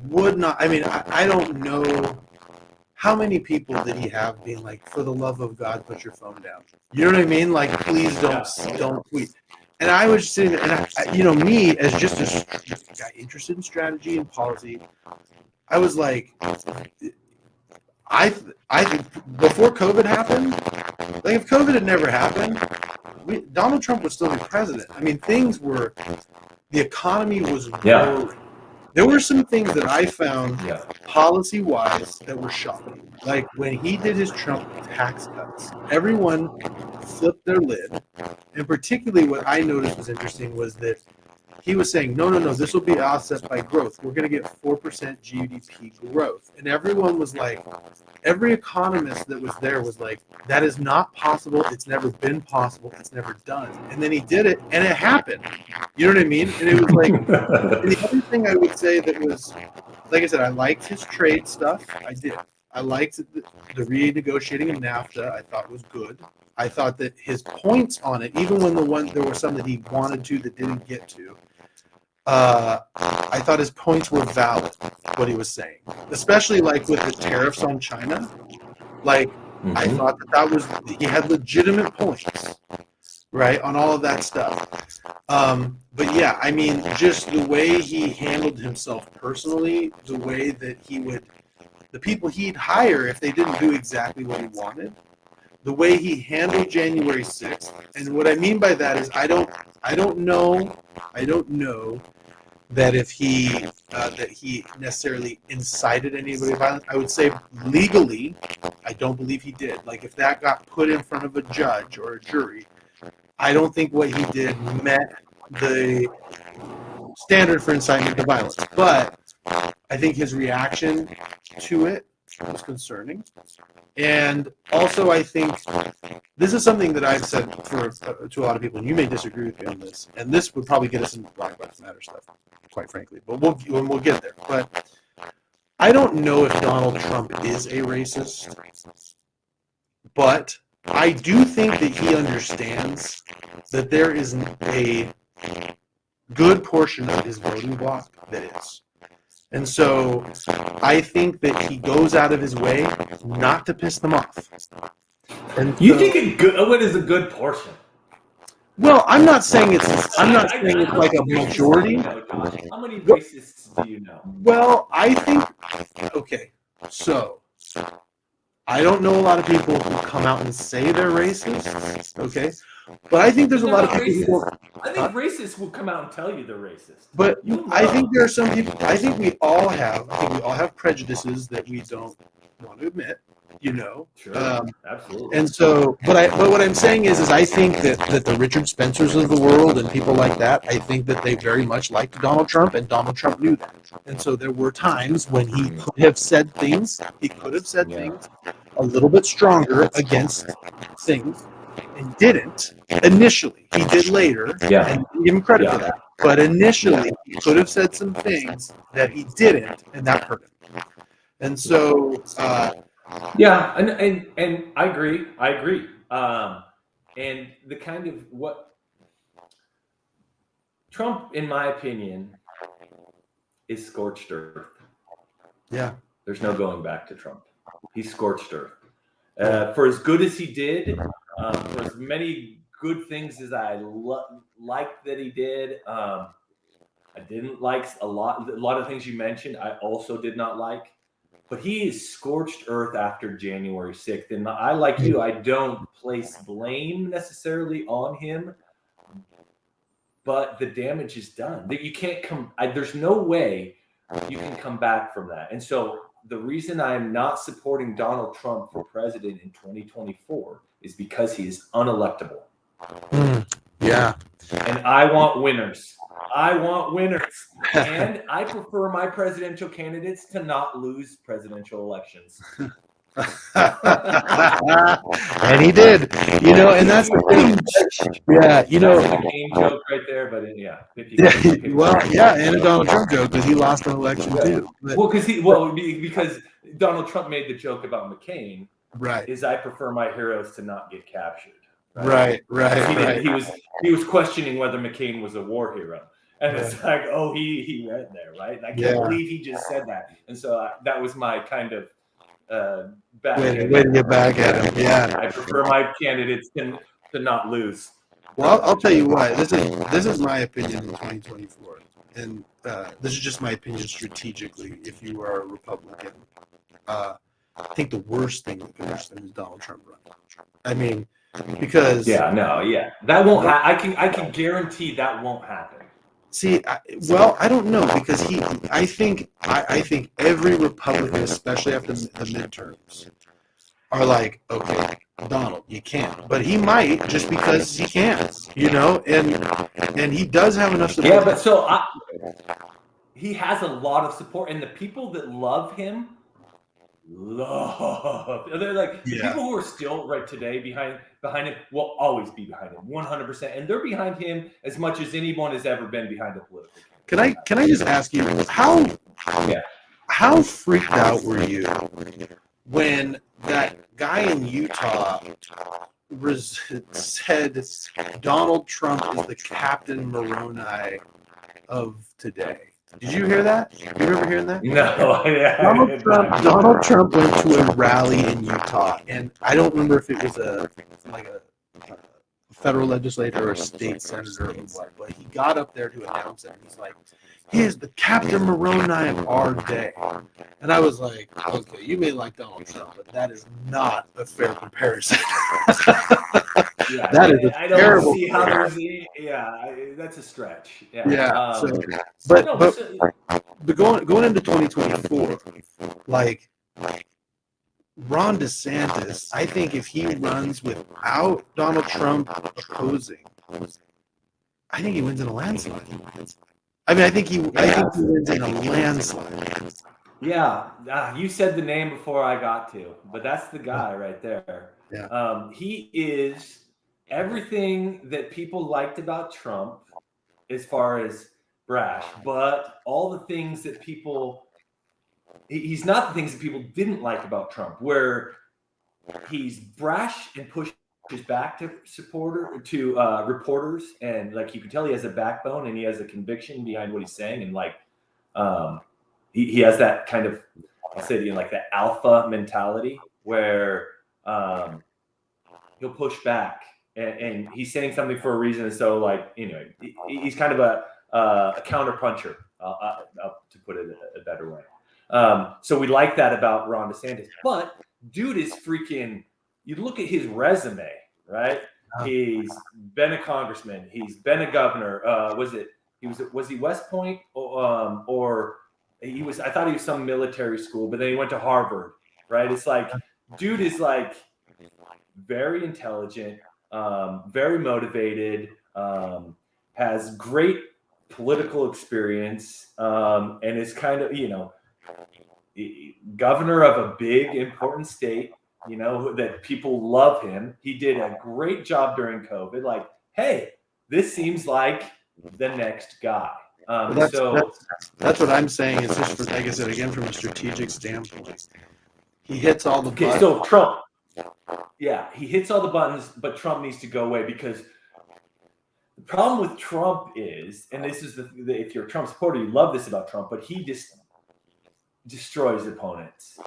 would not. I mean, I don't know how many people did he have being like, for the love of God, put your phone down. You know what I mean? Like, please don't tweet. And I was sitting there, and me as just a guy interested in strategy and policy, I was like, I think before COVID happened, like if COVID had never happened, Donald Trump would still be president. I mean, the economy was roaring. There were some things that I found policy-wise that were shocking. Like when he did his Trump tax cuts, everyone flipped their lid. And particularly what I noticed was interesting was that he was saying, no, this will be offset by growth. We're going to get 4% GDP growth. And everyone was like, every economist that was there was like, that is not possible. It's never been possible. It's never done. And then he did it, and it happened. You know what I mean? And it was like, and the other thing I would say that was, like I said, I liked his trade stuff. I did. I liked the renegotiating of NAFTA. I thought was good. I thought that his points on it, even when there were some that he wanted to that didn't get to, I thought his points were valid, what he was saying, especially like with the tariffs on China. Like, I thought he had legitimate points, right, on all of that stuff. But yeah, I mean, just the way he handled himself personally, the way that the people he'd hire if they didn't do exactly what he wanted, the way he handled January 6th. And what I mean by that is I don't know that if he necessarily incited anybody violence. I would say legally, I don't believe he did. Like if that got put in front of a judge or a jury, I don't think what he did met the standard for incitement to violence. But I think his reaction to it was concerning. And also, I think this is something that I've said to a lot of people, and you may disagree with me on this, and this would probably get us into Black Lives Matter stuff, quite frankly, but we'll get there. But I don't know if Donald Trump is a racist, but I do think that he understands that there is a good portion of his voting bloc that is. And so I think that he goes out of his way not to piss them off. And you think what is a good portion? Well, I'm not saying it's like a majority. How many racists do you know? Well, I think okay. So I don't know a lot of people who come out and say they're racist. Okay. But I think there's a lot of people. I think racists will come out and tell you they're racist. But I think there are some people. I think we all have prejudices that we don't want to admit. Sure, absolutely. And so, but what I'm saying is I think that the Richard Spencers of the world and people like that, I think that they very much liked Donald Trump, and Donald Trump knew that. And so there were times when he could have said things. He could have said things a little bit stronger against things. And didn't initially. He did later, and give him credit for that. But initially, he could have said some things that he didn't, and that hurt him. And so, and I agree. And the kind of what Trump, in my opinion, is scorched earth. Yeah, there's no going back to Trump. He's scorched earth. For as good as he did. For as many good things as I liked that he did, I didn't like a lot of things you mentioned. I also did not like, but he is scorched earth after January 6th. And I, like you, I don't place blame necessarily on him, but the damage is done. That you can't there's no way you can come back from that. And so the reason I'm not supporting Donald Trump for president in 2024 is because he is unelectable. Yeah. And I want winners. And I prefer my presidential candidates to not lose presidential elections. And he did. And that's the thing. Yeah, That's a game joke right there, but and a Donald Trump joke because he lost an election too. But, because Donald Trump made the joke about McCain. Right. Is I prefer my heroes to not get captured. Right. He was questioning whether McCain was a war hero. And it's like, he went there, right? And I can't believe he just said that. And so that was my kind of way to get back at him. Yeah. I prefer my candidates to not lose. Well, I'll tell you what. This is my opinion in 2024, and this is just my opinion strategically. If you are a Republican, I think the worst thing that could happen is Donald Trump running. I mean, because that won't happen. I can guarantee that won't happen. See, I don't know because I think every Republican, especially after the midterms, are like, okay, Donald, you can't, but he might just because he can, and he does have enough support. Yeah, but he has a lot of support, and the people that love him. They're like people who are still right today behind him will always be behind him 100%, and they're behind him as much as anyone has ever been behind a political candidate. Can I just ask you how freaked out were you when that guy in Utah said Donald Trump is the Captain Moroni of today? Did you hear that? You remember hearing that? No. Yeah. Donald Trump went to a rally in Utah, and I don't remember if it was a federal legislator or a state senator or what, but he got up there to announce it. And he's like, "He is the Captain Moroni of our day." And I was like, "Okay, you may like Donald Trump, but that is not a fair comparison." That is a terrible. See how that's a stretch. But going into 2024, like Ron DeSantis, I think if he runs without Donald Trump opposing, I think he wins in a landslide. I mean, I think he wins in a landslide. Yeah, you said the name before I got to, but that's the guy right there. Yeah. He is everything that people liked about Trump as far as brash, but all the things that he's not the things that people didn't like about Trump, where he's brash and pushes back to reporters, and like you can tell he has a backbone and he has a conviction behind what he's saying, and like he has that kind of, I'll say like that alpha mentality where he'll push back and he's saying something for a reason. And so like, he's kind of a counter puncher, to put it a better way. So we like that about Ron DeSantis, but dude is freaking, you look at his resume, right? He's been a congressman. He's been a governor. Was he West Point or he was, I thought he was some military school, but then he went to Harvard, right? It's like, dude is like very intelligent, very motivated, has great political experience, and is kind of, governor of a big, important state, that people love him. He did a great job during COVID. Like, hey, this seems like the next guy. That's what I'm saying. It's just, like I said, again, from a strategic standpoint, he hits all the buttons. So Trump, he hits all the buttons, but Trump needs to go away, because the problem with Trump is, and this is if you're a Trump supporter, you love this about Trump, but he just destroys opponents.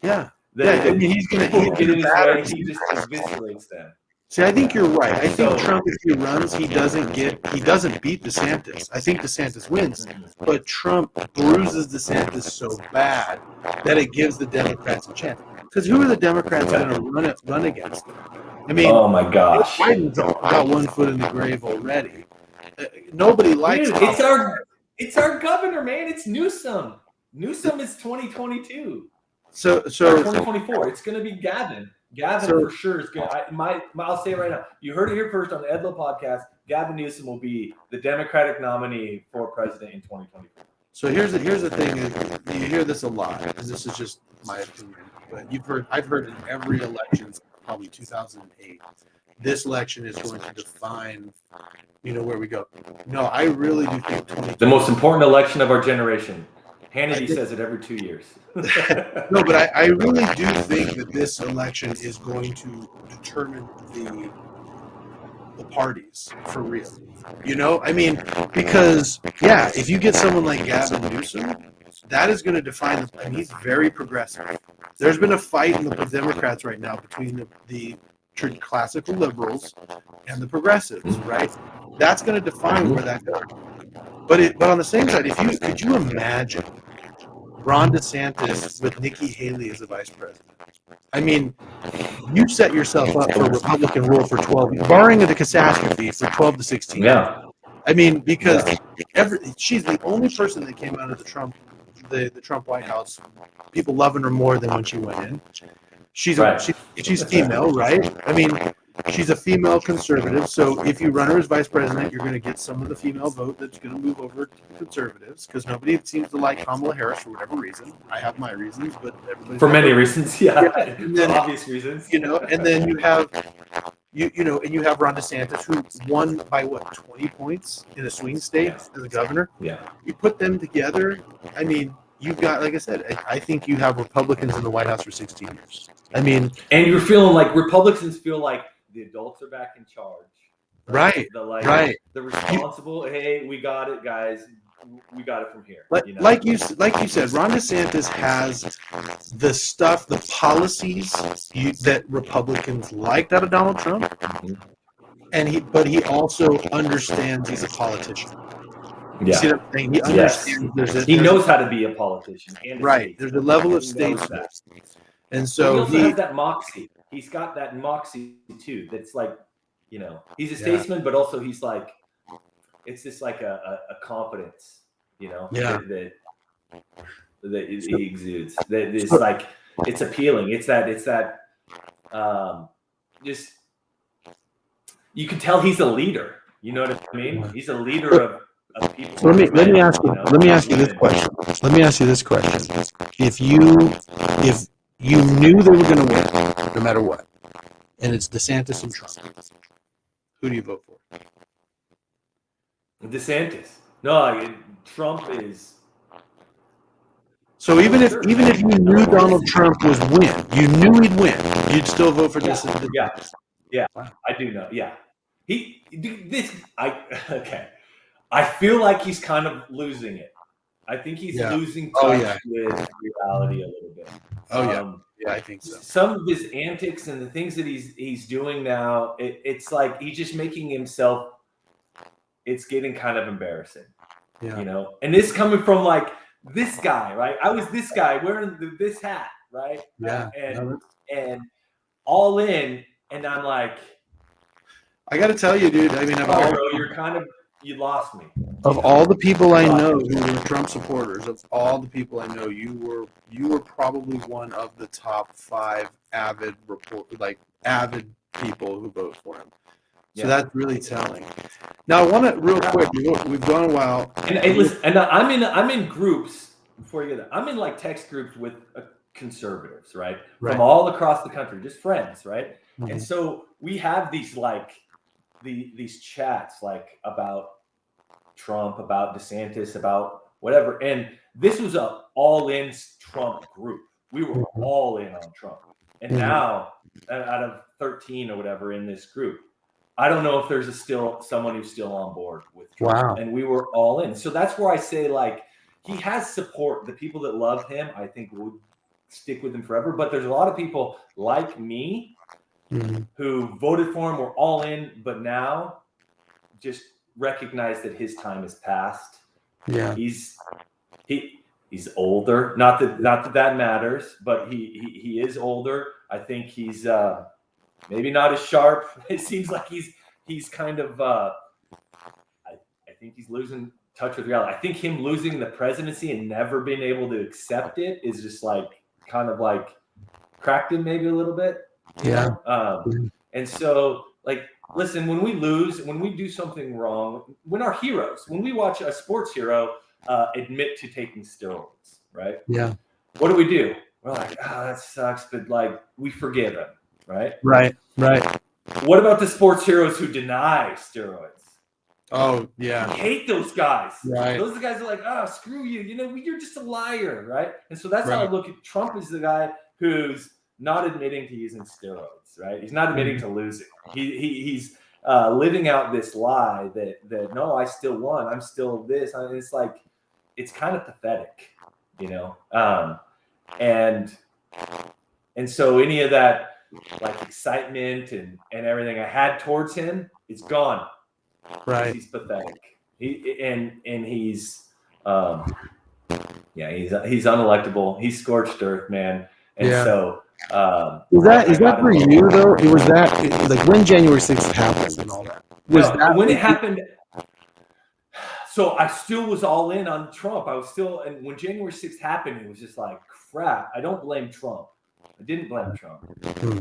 Yeah. I mean, he's going to get in his way. He just eviscerates them. See, I think you're right. I think Trump, if he runs, he doesn't beat DeSantis. I think DeSantis wins, but Trump bruises DeSantis so bad that it gives the Democrats a chance. Because who are the Democrats going to run against? I mean, oh my gosh, Biden's got one foot in the grave already. Nobody likes. Dude, it's our governor, man. It's Newsom. Newsom is 2022. So 2024. It's going to be Gavin. Gavin for sure is going. I'll say it right now. You heard it here first on the Edlow podcast. Gavin Newsom will be the Democratic nominee for president in 2024. So here's the thing: is you hear this a lot, because this is just my opinion. But I've heard in every election, since probably 2008, this election is going to define, where we go. No, I really do think the most important election of our generation. Hannity says it every 2 years. No, but I really do think that this election is going to determine the parties for real. I mean, because if you get someone like Gavin Newsom, that is going to define and he's very progressive. There's been a fight in the Democrats right now between the classical liberals and the progressives, right? That's going to define where that goes. But on the same side, could you imagine Ron DeSantis with Nikki Haley as a vice president? I mean, you set yourself up for Republican rule for 12, barring the catastrophe, for 12 to 16. Yeah. I mean, because she's the only person that came out of the Trump White House, people loving her more than when she went in. She's female, right? I mean, she's a female conservative, so if you run her as vice president, you're going to get some of the female vote that's going to move over to the conservatives, because nobody seems to like Kamala Harris for whatever reason. I have my reasons, but everybody for many reasons, and then, obvious reasons, and then you have and you have Ron DeSantis, who won by 20 points in a swing state as a governor. Yeah, you put them together. I mean, you've got, like I said, I think you have Republicans in the White House for 16 years. I mean, and you're feeling like Republicans feel like the adults are back in charge. Right. The responsible, hey, we got it, guys. We got it from here. Like you said, Ron DeSantis has the stuff, the policies that Republicans liked out of Donald Trump, but he also understands he's a politician. Yeah. See what I'm saying? He understands. He knows how to be a politician. Right. There's a level of statesmanship. And so he also has that moxie. He's got that moxie too. That's like, he's a statesman, but also he's like, it's just like a confidence, that he exudes. That is like, it's appealing. It's that just, you can tell he's a leader. You know what I mean? He's a leader of people. So let me ask you this question. if you knew they were going to win, no matter what, and it's DeSantis and Trump, who do you vote for? DeSantis. No, Trump is. So even if you knew Donald Trump was you knew he'd win, you'd still vote for DeSantis. Yeah, wow. I do know. Yeah, okay. I feel like he's kind of losing it. I think he's losing touch with reality a little bit. I think so. Some of his antics and the things that he's doing now, it's like he's just making himself. It's getting kind of embarrassing, you know. And this coming from like this guy, right? I was this guy wearing this hat, right? Yeah, and all in, and I'm like, I got to tell you, dude. I mean, you lost me. Of all the people I know who were Trump supporters, of all the people I know, you were probably one of the top 5 avid people who vote for him. So that's really telling. Now I want to real quick. We've gone a while, and I'm in groups. Before you get that, I'm in like text groups with conservatives, right? From all across the country, just friends, right? Mm-hmm. And so we have these like these chats like about Trump, about DeSantis, about whatever. And this was a all-in Trump group. We were all in on Trump. And now, out of 13 or whatever in this group, I don't know if there's still someone who's still on board with Trump. Wow. And we were all in. So that's where I say, like, he has support. The people that love him, I think, would stick with him forever. But there's a lot of people like me who voted for him, were all in, but now just recognize that his time has passed. Yeah. He's older. Not that matters, but he is older. I think he's maybe not as sharp. It seems like he's kind of I think he's losing touch with reality. I think him losing the presidency and never being able to accept it is just like kind of like cracked him maybe a little bit. Yeah. And so like, listen, when we lose, when we do something wrong, when our heroes, when we watch a sports hero admit to taking steroids, right? Yeah. What do? We're like, that sucks, but like we forgive him, right? Right. What about the sports heroes who deny steroids? Oh, yeah. I hate those guys. Right. Those are the guys that are like, screw you. You know, you're just a liar, right? And so that's how I look at Trump as the guy who's not admitting to using steroids, right? He's not admitting to losing. He's living out this lie that no, I still won. I'm still this. It's like, it's kind of pathetic, you know? And so any of that like excitement and everything I had towards him, it's gone. Right. He's pathetic. He's unelectable. He's scorched earth, man. And so is that for you though? It was that like when January 6th happened and all that. When it happened. So I still was all in on Trump. And when January 6th happened, it was just like crap. I don't blame Trump. I didn't blame Trump.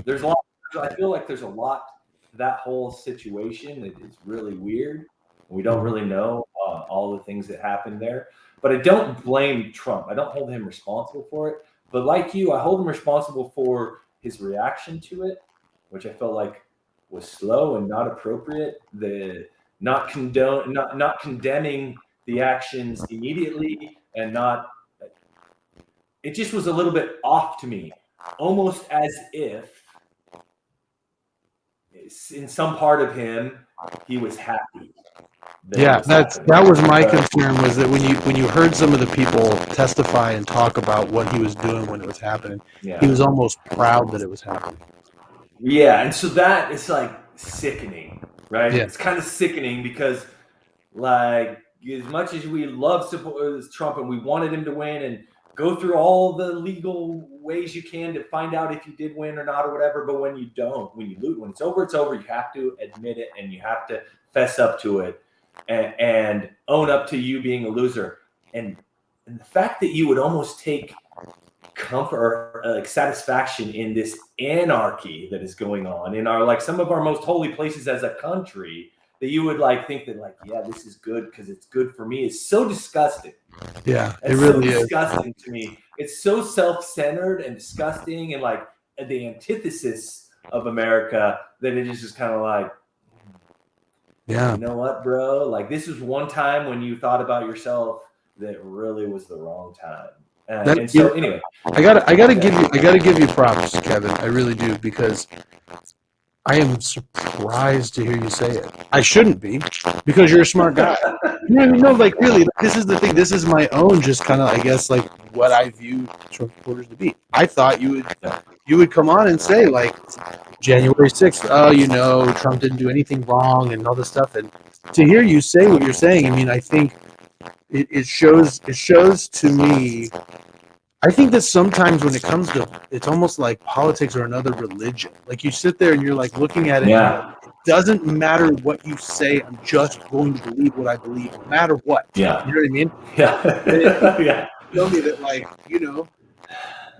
There's a lot. I feel like there's a lot to that whole situation that is really weird. We don't really know all the things that happened there. But I don't blame Trump. I don't hold him responsible for it. But like you, I hold him responsible for his reaction to it, which I felt like was slow and not appropriate. Not condemning the actions immediately, and it just was a little bit off to me, almost as if in some part of him he was happy. That was my concern, was that when you heard some of the people testify and talk about what he was doing when it was happening, he was almost proud that it was happening. Yeah, and so that is like sickening, right? Yeah. It's kind of sickening because, like, as much as we love Trump and we wanted him to win and go through all the legal ways you can to find out if you did win or not or whatever, but when you don't, when you lose, when it's over, it's over. You have to admit it and you have to fess up to it and own up to you being a loser. And the fact that you would almost take comfort or like satisfaction in this anarchy that is going on in our, like, some of our most holy places as a country, that you would like think that like, yeah, this is good because it's good for me, is so disgusting. Yeah, it's it really so is disgusting to me. it's so self-centered and disgusting and like the antithesis of America that it is just kind of like, yeah, you know what, bro? Like this is one time when you thought about yourself that really was the wrong time. And so anyway, I gotta give you props, Kevin. I really do, because I am surprised to hear you say it. I shouldn't be, because you're a smart guy. You know what I mean? No, like really, this is the thing. This is my own, just kind of, I guess, like what I view Trump supporters to be. I thought you would come on and say like January 6th, oh, you know, Trump didn't do anything wrong and all this stuff. And to hear you say what you're saying, I mean, I think it shows to me. I think that sometimes when it comes to, it's almost like politics or another religion. Like you sit there and you're like looking at it. yeah, It doesn't matter what you say. I'm just going to believe what I believe, no matter what. yeah, You know what I mean? yeah, yeah. Tell me that, like, you know,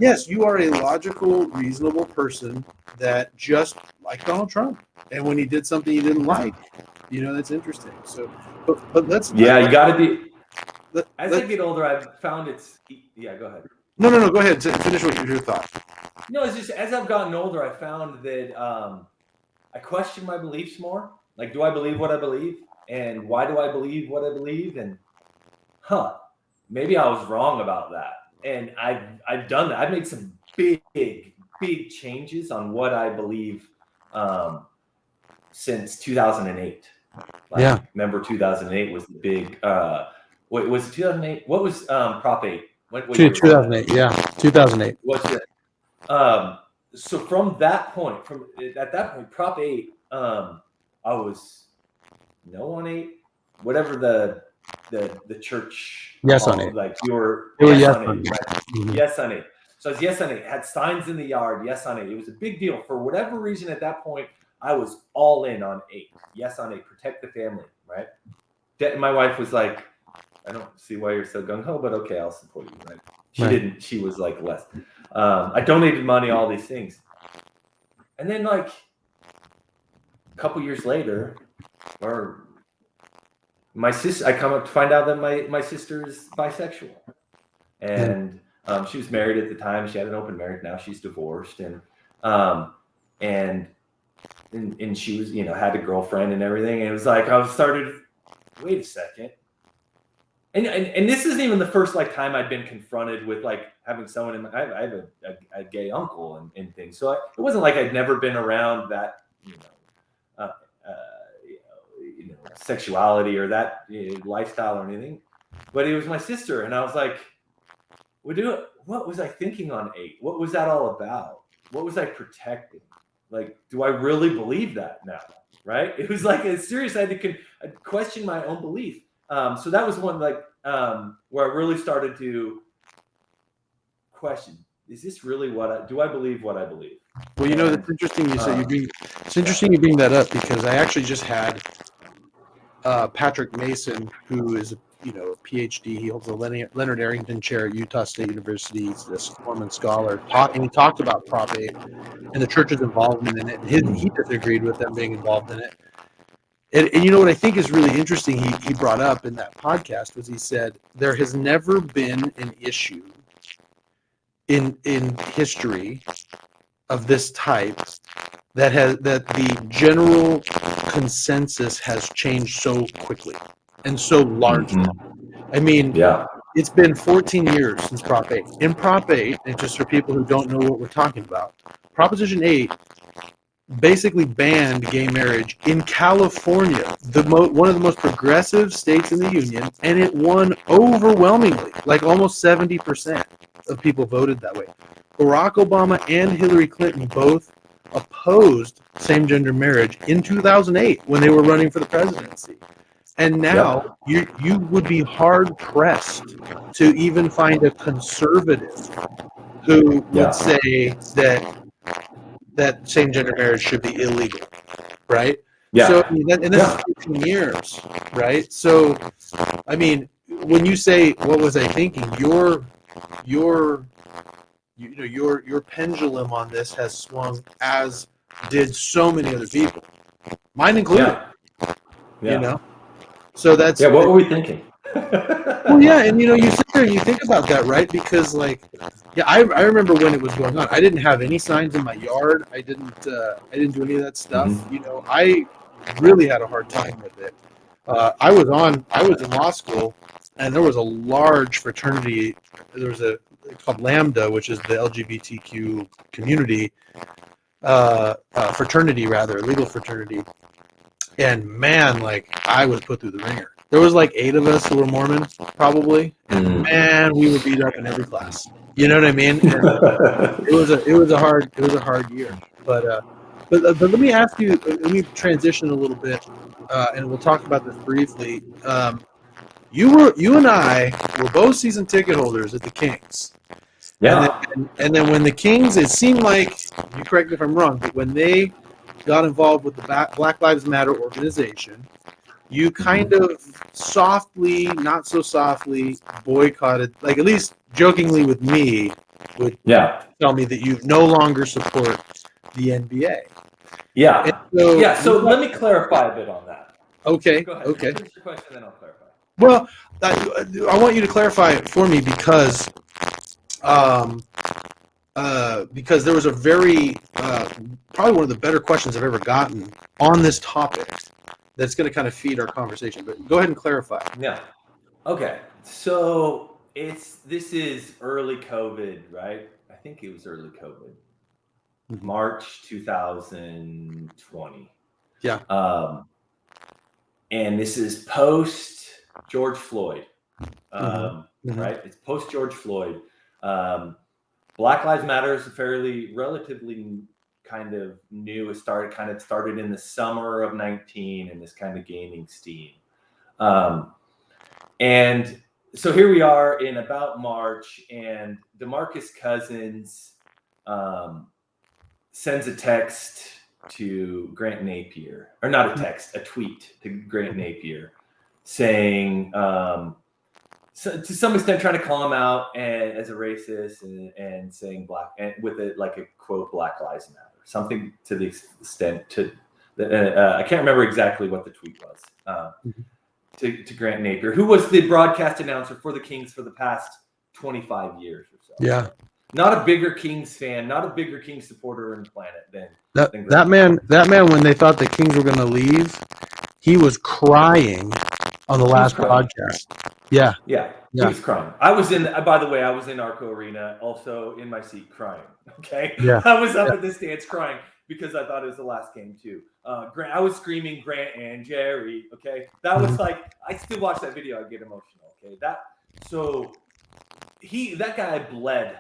yes, you are a logical, reasonable person that just liked Donald Trump, and when he did something you didn't like, you know, that's interesting. So, but let's. Yeah, you got to be. As I let's get older, I've found it's. Yeah, go ahead. No. Go ahead. Finish what your thought. No, it's just as I've gotten older, I found that I question my beliefs more. Like, do I believe what I believe, and why do I believe what I believe? And maybe I was wrong about that. And I've done that. I've made some big changes on what I believe since 2008. Like, Yeah. Remember 2008 was the big. What was it? 2008? What was Prop 8? What 2008, yeah, 2008. What's it? So from that point, at that point, Prop 8, I was no on 8, whatever the church. Yes on 8. Like you were yes on 8. Right? Mm-hmm. Yes on 8. So I was yes on 8. Had signs in the yard. Yes on 8. It was a big deal for whatever reason at that point. I was all in on 8. Yes on 8. Protect the family. Right. My wife was like, I don't see why you're so gung ho, but okay, I'll support you. Right. She didn't. She was like less. I donated money, all these things. And then like a couple years later, or my sister, I come up to find out that my sister is bisexual. And she was married at the time. She had an open marriage. Now she's divorced. And she was, you know, had a girlfriend and everything. And it was like, I started, wait a second. And this isn't even the first like time I'd been confronted with like having someone in my, I have a gay uncle and things. So it wasn't like I'd never been around that, you know, sexuality or that lifestyle or anything. But it was my sister, and I was like, what was I thinking on 8? What was that all about? What was I protecting? Like, do I really believe that now? Right? It was like a serious. I had to question my own belief. So that was one like where I really started to question: is this really do I believe what I believe? Well, you know, it's interesting you say it's interesting you bring that up, because I actually just had Patrick Mason, who is a PhD. He holds the Leonard Arrington Chair at Utah State University. He's this Mormon scholar, and he talked about Prop 8 and the church's involvement in it. And he disagreed with them being involved in it. And you know what I think is really interesting, he brought up in that podcast, was he said there has never been an issue in history of this type that the general consensus has changed so quickly and so largely. Mm-hmm. I mean, it's been 14 years since Prop 8. In Prop 8, and just for people who don't know what we're talking about, Proposition 8 basically banned gay marriage in California, one of the most progressive states in the union, and it won overwhelmingly, like almost 70% of people voted that way. Barack Obama and Hillary Clinton both opposed same-gender marriage in 2008 when they were running for the presidency. And now you would be hard-pressed to even find a conservative who would say that same-gender marriage should be illegal, right? Yeah. So, and this is 15 years, right? So, I mean, when you say, what was I thinking? Your pendulum on this has swung, as did so many other people, mine included. You know, so that's what were we thinking? Well, yeah, and you sit there and you think about that, right? Because I remember when it was going on. I didn't have any signs in my yard. I didn't do any of that stuff. Mhm. I really had a hard time with it. I was in law school, and there was a large fraternity. There was called Lambda, which is the LGBTQ community fraternity, rather legal fraternity. And man, I was put through the ringer. There was 8 of us who were Mormon, probably, and man, we were beat up in every class. You know what I mean? And it was a hard year. But let me ask you. Let me transition a little bit, and we'll talk about this briefly. You and I were both season ticket holders at the Kings. Yeah. And then when the Kings, it seemed like, you correct me if I'm wrong, but when they got involved with the Black Lives Matter organization, you kind of softly, not so softly, boycotted, at least jokingly with me, would tell me that you no longer support the NBA. Yeah. So let me clarify a bit on that. Okay. Go ahead. Okay. Finish your question, then I'll clarify. Well, I want you to clarify it for me because there was a very probably one of the better questions I've ever gotten on this topic that's going to kind of feed our conversation. But go ahead and clarify. Yeah. Okay. So this is early COVID, right? I think it was early COVID, March 2020. Yeah. And this is post George Floyd, right? It's post George Floyd. Black Lives Matter is relatively kind of new. It started in the summer of 19 and is kind of gaining steam. And so here we are in about March, and DeMarcus Cousins sends a text to Grant Napier, or not a text, a tweet to Grant Napier saying, so to some extent, trying to call him out as a racist and saying with a quote, Black Lives Matter, something to the extent I can't remember exactly what the tweet was, to Grant Napier, who was the broadcast announcer for the Kings for the past 25 years or so. Yeah. Not a bigger Kings fan, not a bigger Kings supporter on the planet than that man. That man, when they thought the Kings were going to leave, he was crying on the last podcast. Yeah. He was crying. By the way, I was in Arco Arena, also in my seat crying. Okay. Yeah. I was up at the stands crying because I thought it was the last game too. I was screaming Grant and Jerry. Okay. That was I still watch that video. I get emotional. Okay. That guy bled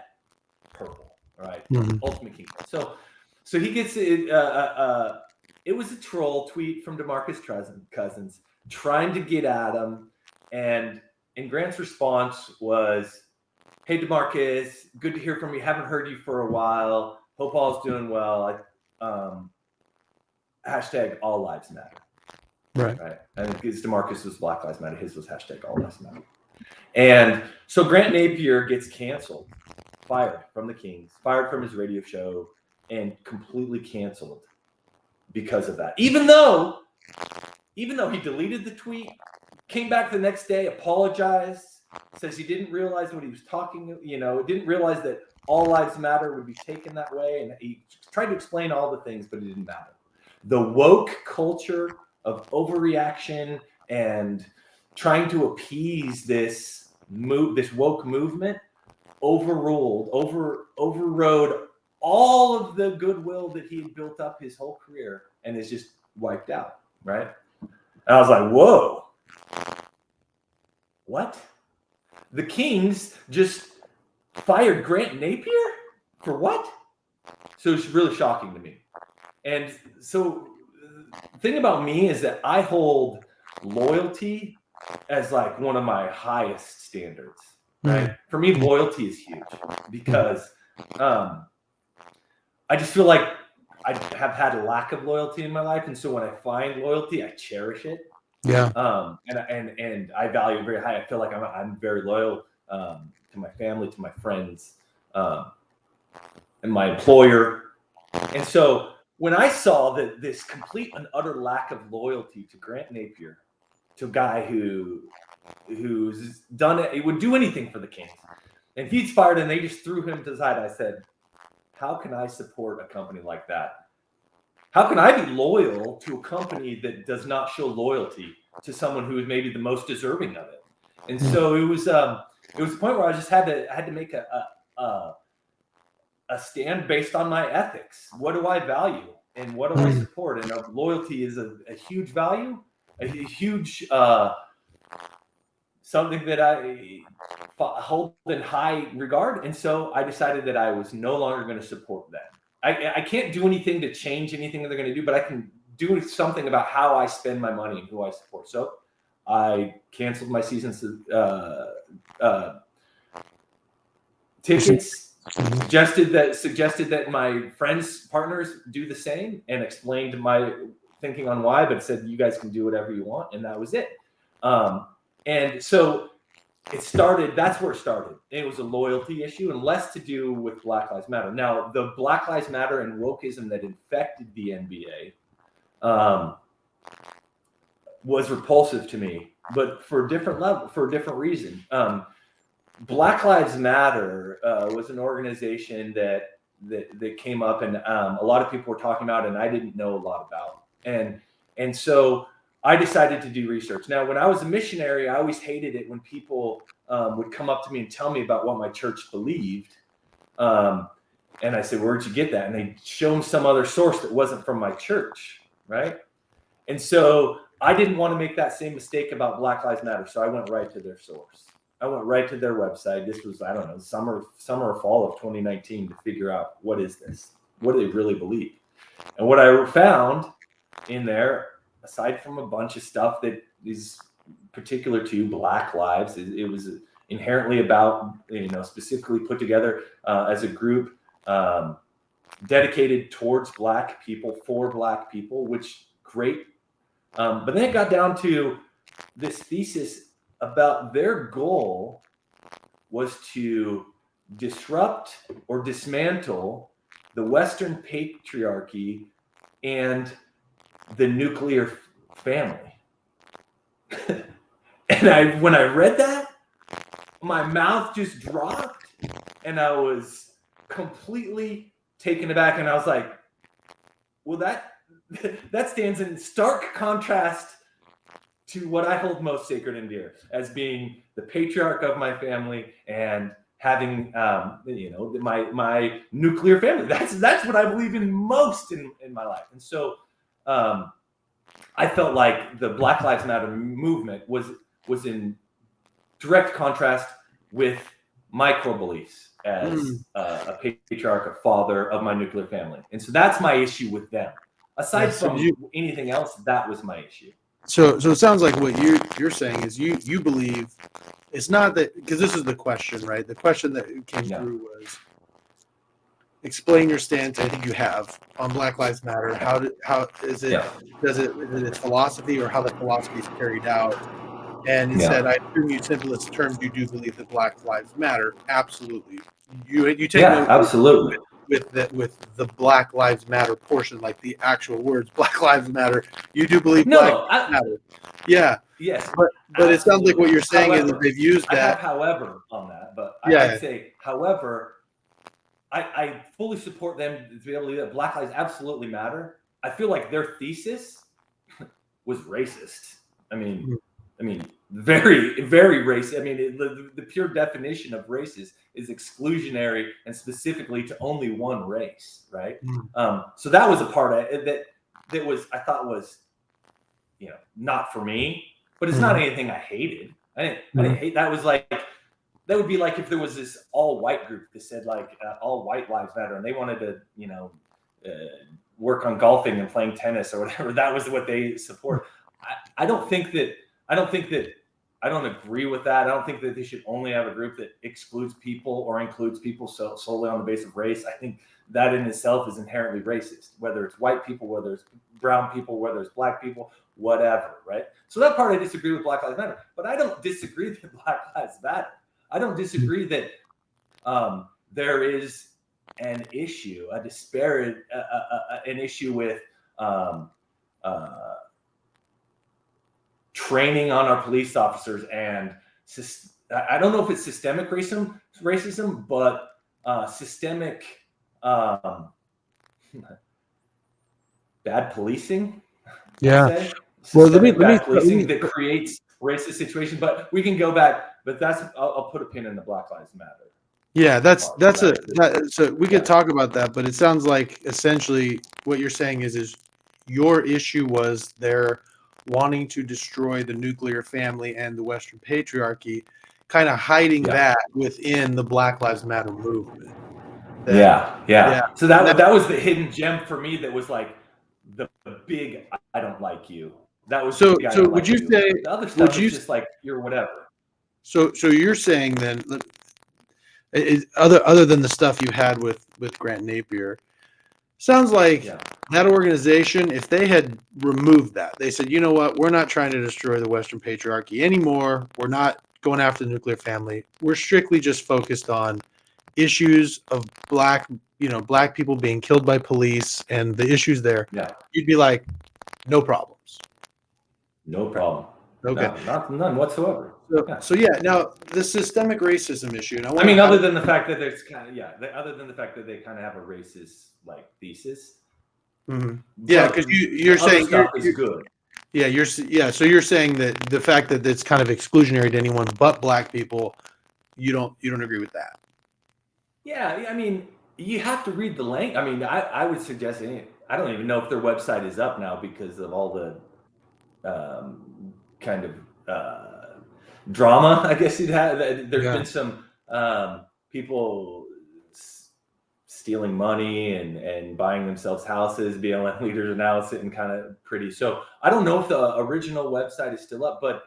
purple. All right. Ultimate King. So he gets it. It was a troll tweet from DeMarcus Cousins trying to get at him, and Grant's response was, "Hey DeMarcus, good to hear from you. Haven't heard you for a while. Hope all's doing well. Hashtag All Lives Matter." Right. I think DeMarcus was Black Lives Matter. His was hashtag All Lives Matter. And so Grant Napier gets canceled, fired from the Kings, fired from his radio show, and completely canceled because of that. Even though he deleted the tweet, came back the next day, apologized, says he didn't realize what he was talking, didn't realize that all lives matter would be taken that way. And he tried to explain all the things, but it didn't matter. The woke culture of overreaction and trying to appease this woke movement overrode all of the goodwill that he had built up his whole career and is just wiped out, right? And I was like, whoa, what? The Kings just fired Grant Napier for what? So it's really shocking to me. And so the thing about me is that I hold loyalty as one of my highest standards, right? For me, loyalty is huge because I just feel like I have had a lack of loyalty in my life, and so when I find loyalty, I cherish it. Yeah. And I value it very high. I feel like I'm very loyal to my family, to my friends, and my employer. And so when I saw that this complete and utter lack of loyalty to Grant Napier, to a guy who who's done it. He would do anything for the Kings, and he's fired, and they just threw him to the side. I said, how can I support a company like that? How can I be loyal to a company that does not show loyalty to someone who is maybe the most deserving of it? And so it was the point where I just had to make a stand based on my ethics. What do I value and what do I support? And loyalty is a huge value, a huge something that I hold in high regard. And so I decided that I was no longer going to support them. I can't do anything to change anything that they're going to do, but I can do something about how I spend my money and who I support. So I canceled my season tickets, suggested that my friends, partners do the same, and explained my thinking on why, but said, you guys can do whatever you want. And that was it. And so it started, that's where it started. It was a loyalty issue and less to do with Black Lives Matter. Now, the Black Lives Matter and wokeism that infected the NBA was repulsive to me, but for a different level, for a different reason. Black Lives Matter was an organization that came up, and a lot of people were talking about, and I didn't know a lot about. And so I decided to do research. Now, when I was a missionary, I always hated it when people would come up to me and tell me about what my church believed. And I said, where'd you get that? And they'd show them some other source that wasn't from my church, right? And so I didn't want to make that same mistake about Black Lives Matter. So I went right to their source. I went right to their website. This was, I don't know, summer or fall of 2019 to figure out, what is this? What do they really believe? And what I found in there, aside from a bunch of stuff that is particular to Black lives, it was inherently about, specifically put together as a group dedicated towards Black people, for Black people, which great. But then it got down to this thesis about their goal was to disrupt or dismantle the Western patriarchy and the nuclear family. And when I read that, my mouth just dropped and I was completely taken aback. And I was like, well, that stands in stark contrast to what I hold most sacred and dear, as being the patriarch of my family and having, my nuclear family. That's what I believe in most in my life. And so I felt like the Black Lives Matter movement was in direct contrast with my core beliefs as a patriarch, a father of my nuclear family. And so that's my issue with them. Aside from anything else, that was my issue. So it sounds like what you're saying is you believe it's not that, because this is the question, right? The question that came through was, explain your stance. I think you have on Black Lives Matter. How is it? Is it philosophy or how the philosophy is carried out? And he said, I assume you simplest terms, you do believe that Black Lives Matter. Absolutely. You take absolutely. With the Black Lives Matter portion, like the actual words Black Lives Matter, you do believe Black Lives Matter. Yeah. Yes. But it sounds like what you're saying is that they've used that. I have however on that, but I'd say, however, I fully support them to be able to do that. Black lives absolutely matter. I feel like their thesis was racist. I mean, very, very racist. I mean, the pure definition of racist is exclusionary and specifically to only one race, right? So that was a part of it that was, I thought was, not for me, but it's not anything I hated. I didn't hate. That was like, that would be like if there was this all white group that said like all white lives matter, and they wanted to, work on golfing and playing tennis or whatever. That was what they support. I don't agree with that. I don't think that they should only have a group that excludes people or includes people solely on the basis of race. I think that in itself is inherently racist, whether it's white people, whether it's brown people, whether it's Black people, whatever, right? So that part I disagree with Black Lives Matter, but I don't disagree that Black Lives Matter. I don't disagree that there is an issue, a disparate, an issue with training on our police officers, and I don't know if it's systemic racism, but systemic bad policing. Yeah. I'd say. Well, Systemic bad policing that creates racist situations. But we can go back. But I'll put a pin in the Black Lives Matter. Yeah, so we could talk about that, but it sounds like essentially what you're saying is your issue was they're wanting to destroy the nuclear family and the Western patriarchy, kind of hiding that within the Black Lives Matter movement. Yeah. So that was the hidden gem for me. That was like the big "I don't like you." That was so. So would you say the other stuff is just like you're whatever? So you're saying then, other than the stuff you had with Grant Napier, sounds like that organization, if they had removed that, they said, you know what, we're not trying to destroy the Western patriarchy anymore. We're not going after the nuclear family. We're strictly just focused on issues of black people being killed by police and the issues there. Yeah. You'd be like, no problems. No problem. Okay. None whatsoever. So now the systemic racism issue. And other than the fact that there's other than the fact that they kind of have a racist like thesis. Mm-hmm. Yeah, because you're saying is good. Yeah, so you're saying that the fact that it's kind of exclusionary to anyone but black people, you don't agree with that. Yeah, I mean, you have to read the language. I mean, I would suggest I don't even know if their website is up now because of all the kind of drama, I guess you'd have. There's been some people stealing money and buying themselves houses. BLM leaders are now sitting kind of pretty. So I don't know if the original website is still up, but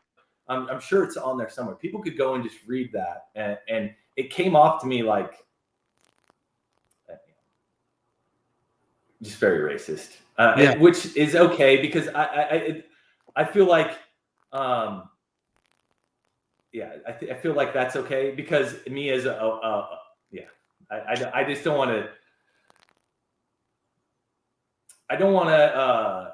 I'm sure it's on there somewhere. People could go and just read that, and it came off to me like just very racist, which is okay because I feel like. I feel like that's okay because me as I just don't want to. I don't want to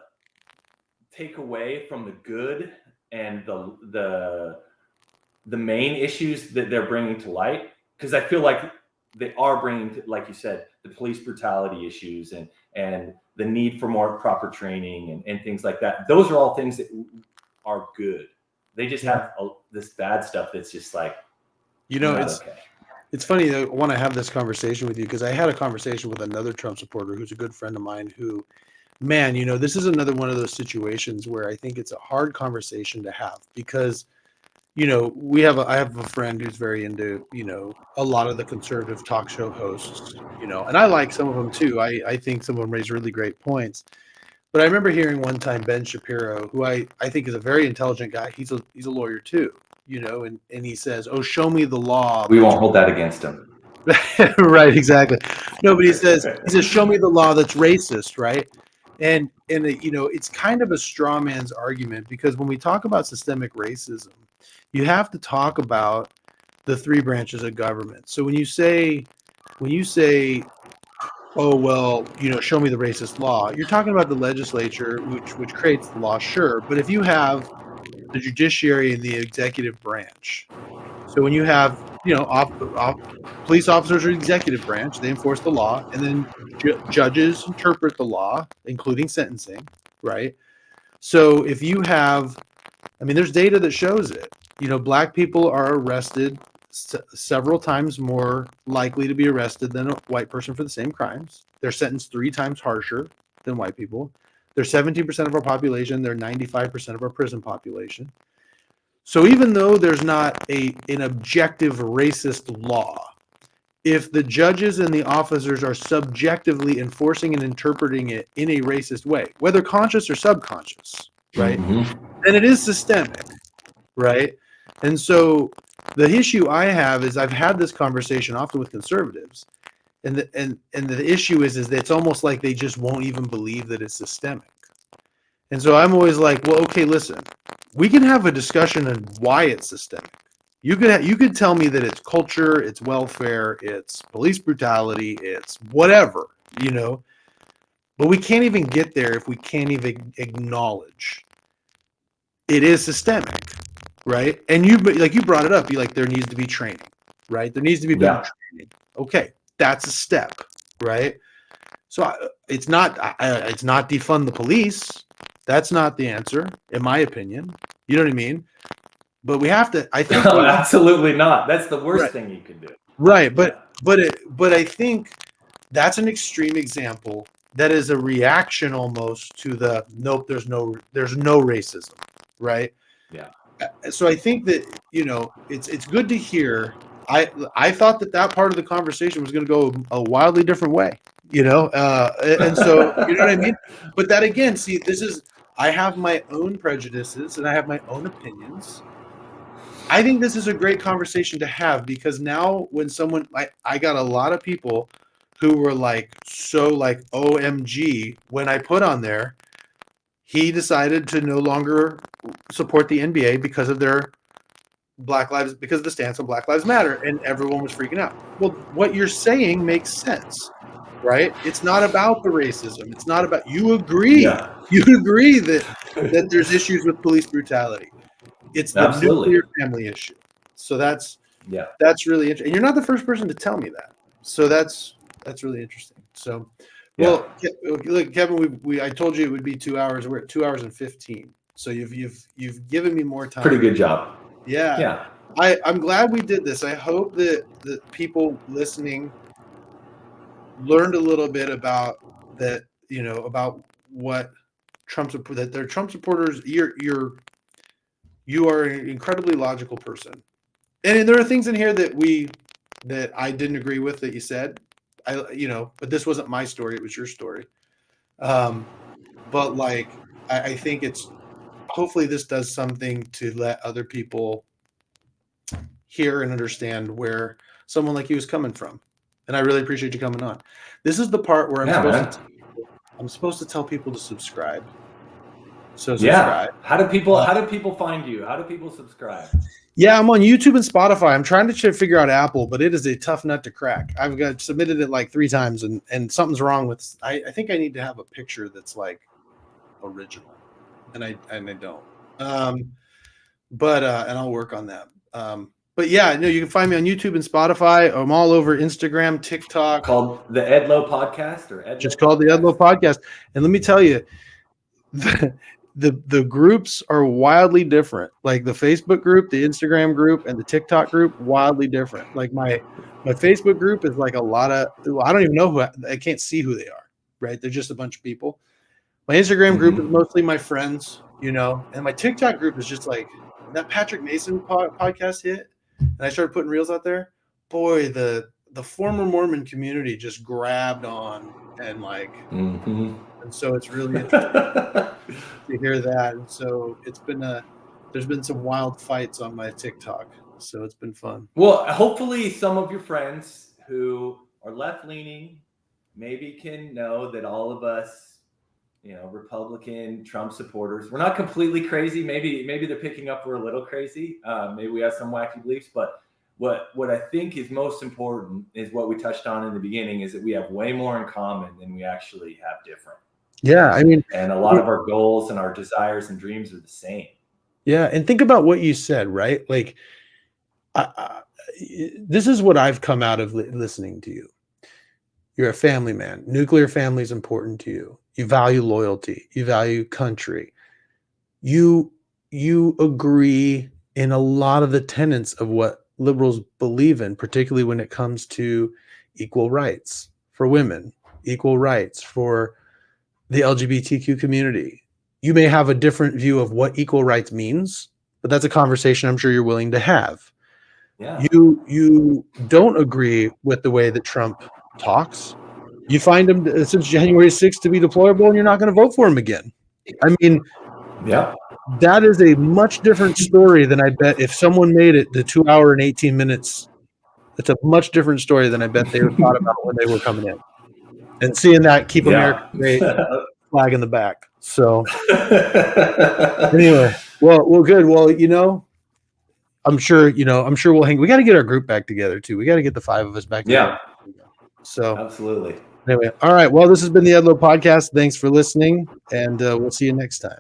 take away from the good and the main issues that they're bringing to light because I feel like they are bringing, like you said, the police brutality issues and the need for more proper training and things like that. Those are all things that are good. They just have this bad stuff that's just like, it's funny that I want to have this conversation with you because I had a conversation with another Trump supporter who's a good friend of mine who, man, this is another one of those situations where I think it's a hard conversation to have because, I have a friend who's very into, a lot of the conservative talk show hosts, and I like some of them too. I think some of them raise really great points. But I remember hearing one time Ben Shapiro, who I think is a very intelligent guy. He's a lawyer too, and he says, "Oh, show me the law." We won't hold that against him. Right, exactly. No, but he says, "Show me the law that's racist," right? And it's kind of a straw man's argument because when we talk about systemic racism, you have to talk about the three branches of government. So when you say, oh, well, show me the racist law, you're talking about the legislature, which creates the law, sure. But if you have the judiciary and the executive branch, so when you have, police officers are the executive branch, they enforce the law, and then judges interpret the law, including sentencing, right? So if you have, there's data that shows it. Black people are arrested several times more likely to be arrested than a white person for the same crimes. They're sentenced 3 times harsher than white people. They're 17% of our population. They're 95% of our prison population. So even though there's not an objective racist law, if the judges and the officers are subjectively enforcing and interpreting it in a racist way, whether conscious or subconscious, right, then it is systemic, right? And so the issue I have is I've had this conversation often with conservatives, and the issue is that it's almost like they just won't even believe that it's systemic. And so I'm always like, well, okay, listen, we can have a discussion on why it's systemic. You could tell me that it's culture, it's welfare, it's police brutality, it's whatever, but we can't even get there if we can't even acknowledge it is systemic, right? And you brought it up. You like there needs to be training, right? There needs to be better training. Okay, that's a step, right? So it's not defund the police. That's not the answer, in my opinion. You know what I mean? But we have to. I think no, absolutely not. That's the worst thing you can do. Right, but I think that's an extreme example. That is a reaction almost to the nope. There's no racism, right? Yeah. So I think that it's good to hear. I thought that part of the conversation was going to go a wildly different way, and so you know what I mean. But that again, see, I have my own prejudices and I have my own opinions. I think this is a great conversation to have because now when someone I got a lot of people who were OMG when I put on there, he decided to no longer support the NBA because of their because of the stance on Black Lives Matter, and everyone was freaking out. Well, what you're saying makes sense, right? It's not about the racism. It's not about you agree that there's issues with police brutality. It's the nuclear family issue. So that's really interesting. And you're not the first person to tell me that. So that's really interesting. So, well, look, Kevin, I told you it would be 2 hours. We're at 2 hours and 15. So you've given me more time. Pretty good job. Yeah. I'm glad we did this. I hope that the people listening learned a little bit about that. About what that they're Trump supporters. You are an incredibly logical person, and there are things in here that I didn't agree with that you said. But this wasn't my story; it was your story. But I think hopefully this does something to let other people hear and understand where someone like you is coming from, and I really appreciate you coming on. This is the part where I'm supposed to tell people to subscribe. So subscribe. How do people find you? How do people subscribe? Yeah, I'm on YouTube and Spotify. I'm trying to figure out Apple, but it is a tough nut to crack. I've submitted it 3 times and something's wrong with I think I need to have a picture that's original. And I don't. But I'll work on that. But yeah, no, you can find me on YouTube and Spotify. I'm all over Instagram, TikTok. Called the Edlow Podcast Just called the Edlow Podcast. And let me tell you, the groups are wildly different. Like the Facebook group, the Instagram group, and the TikTok group, wildly different. Like my Facebook group is a lot of, I don't even know I can't see who they are, right? They're just a bunch of people. My Instagram group is mostly my friends, and my TikTok group is just that Patrick Mason podcast hit, and I started putting reels out there. Boy, the former Mormon community just grabbed on and and so it's really interesting to hear that. And so there's been some wild fights on my TikTok, so it's been fun. Well, hopefully some of your friends who are left-leaning maybe can know that all of us, Republican Trump supporters, we're not completely crazy. Maybe they're picking up we're a little crazy. Maybe we have some wacky beliefs, but what I think is most important is what we touched on in the beginning is that we have way more in common than we actually have different. Yeah, I mean, and a lot of our goals and our desires and dreams are the same. Yeah, and think about what you said, right? This is what I've come out of listening to you. You're a family man. Nuclear family is important to you. You value loyalty. You value country. You agree in a lot of the tenets of what liberals believe in, particularly when it comes to equal rights for women, equal rights for the LGBTQ community. You may have a different view of what equal rights means, but that's a conversation I'm sure you're willing to have. Yeah. You don't agree with the way that Trump talks. You find him since January 6th to be deplorable, and you're not going to vote for him again. I mean, that is a much different story than I bet if someone made it to 2 hours and 18 minutes. It's a much different story than I bet they thought about when they were coming in. And seeing that Keep America Great flag in the back. So anyway, well, good. Well, I'm sure we'll hang. We got to get our group back together too. We got to get the 5 of us back together. So absolutely. Anyway, all right. Well, this has been the Edlow Podcast. Thanks for listening, and we'll see you next time.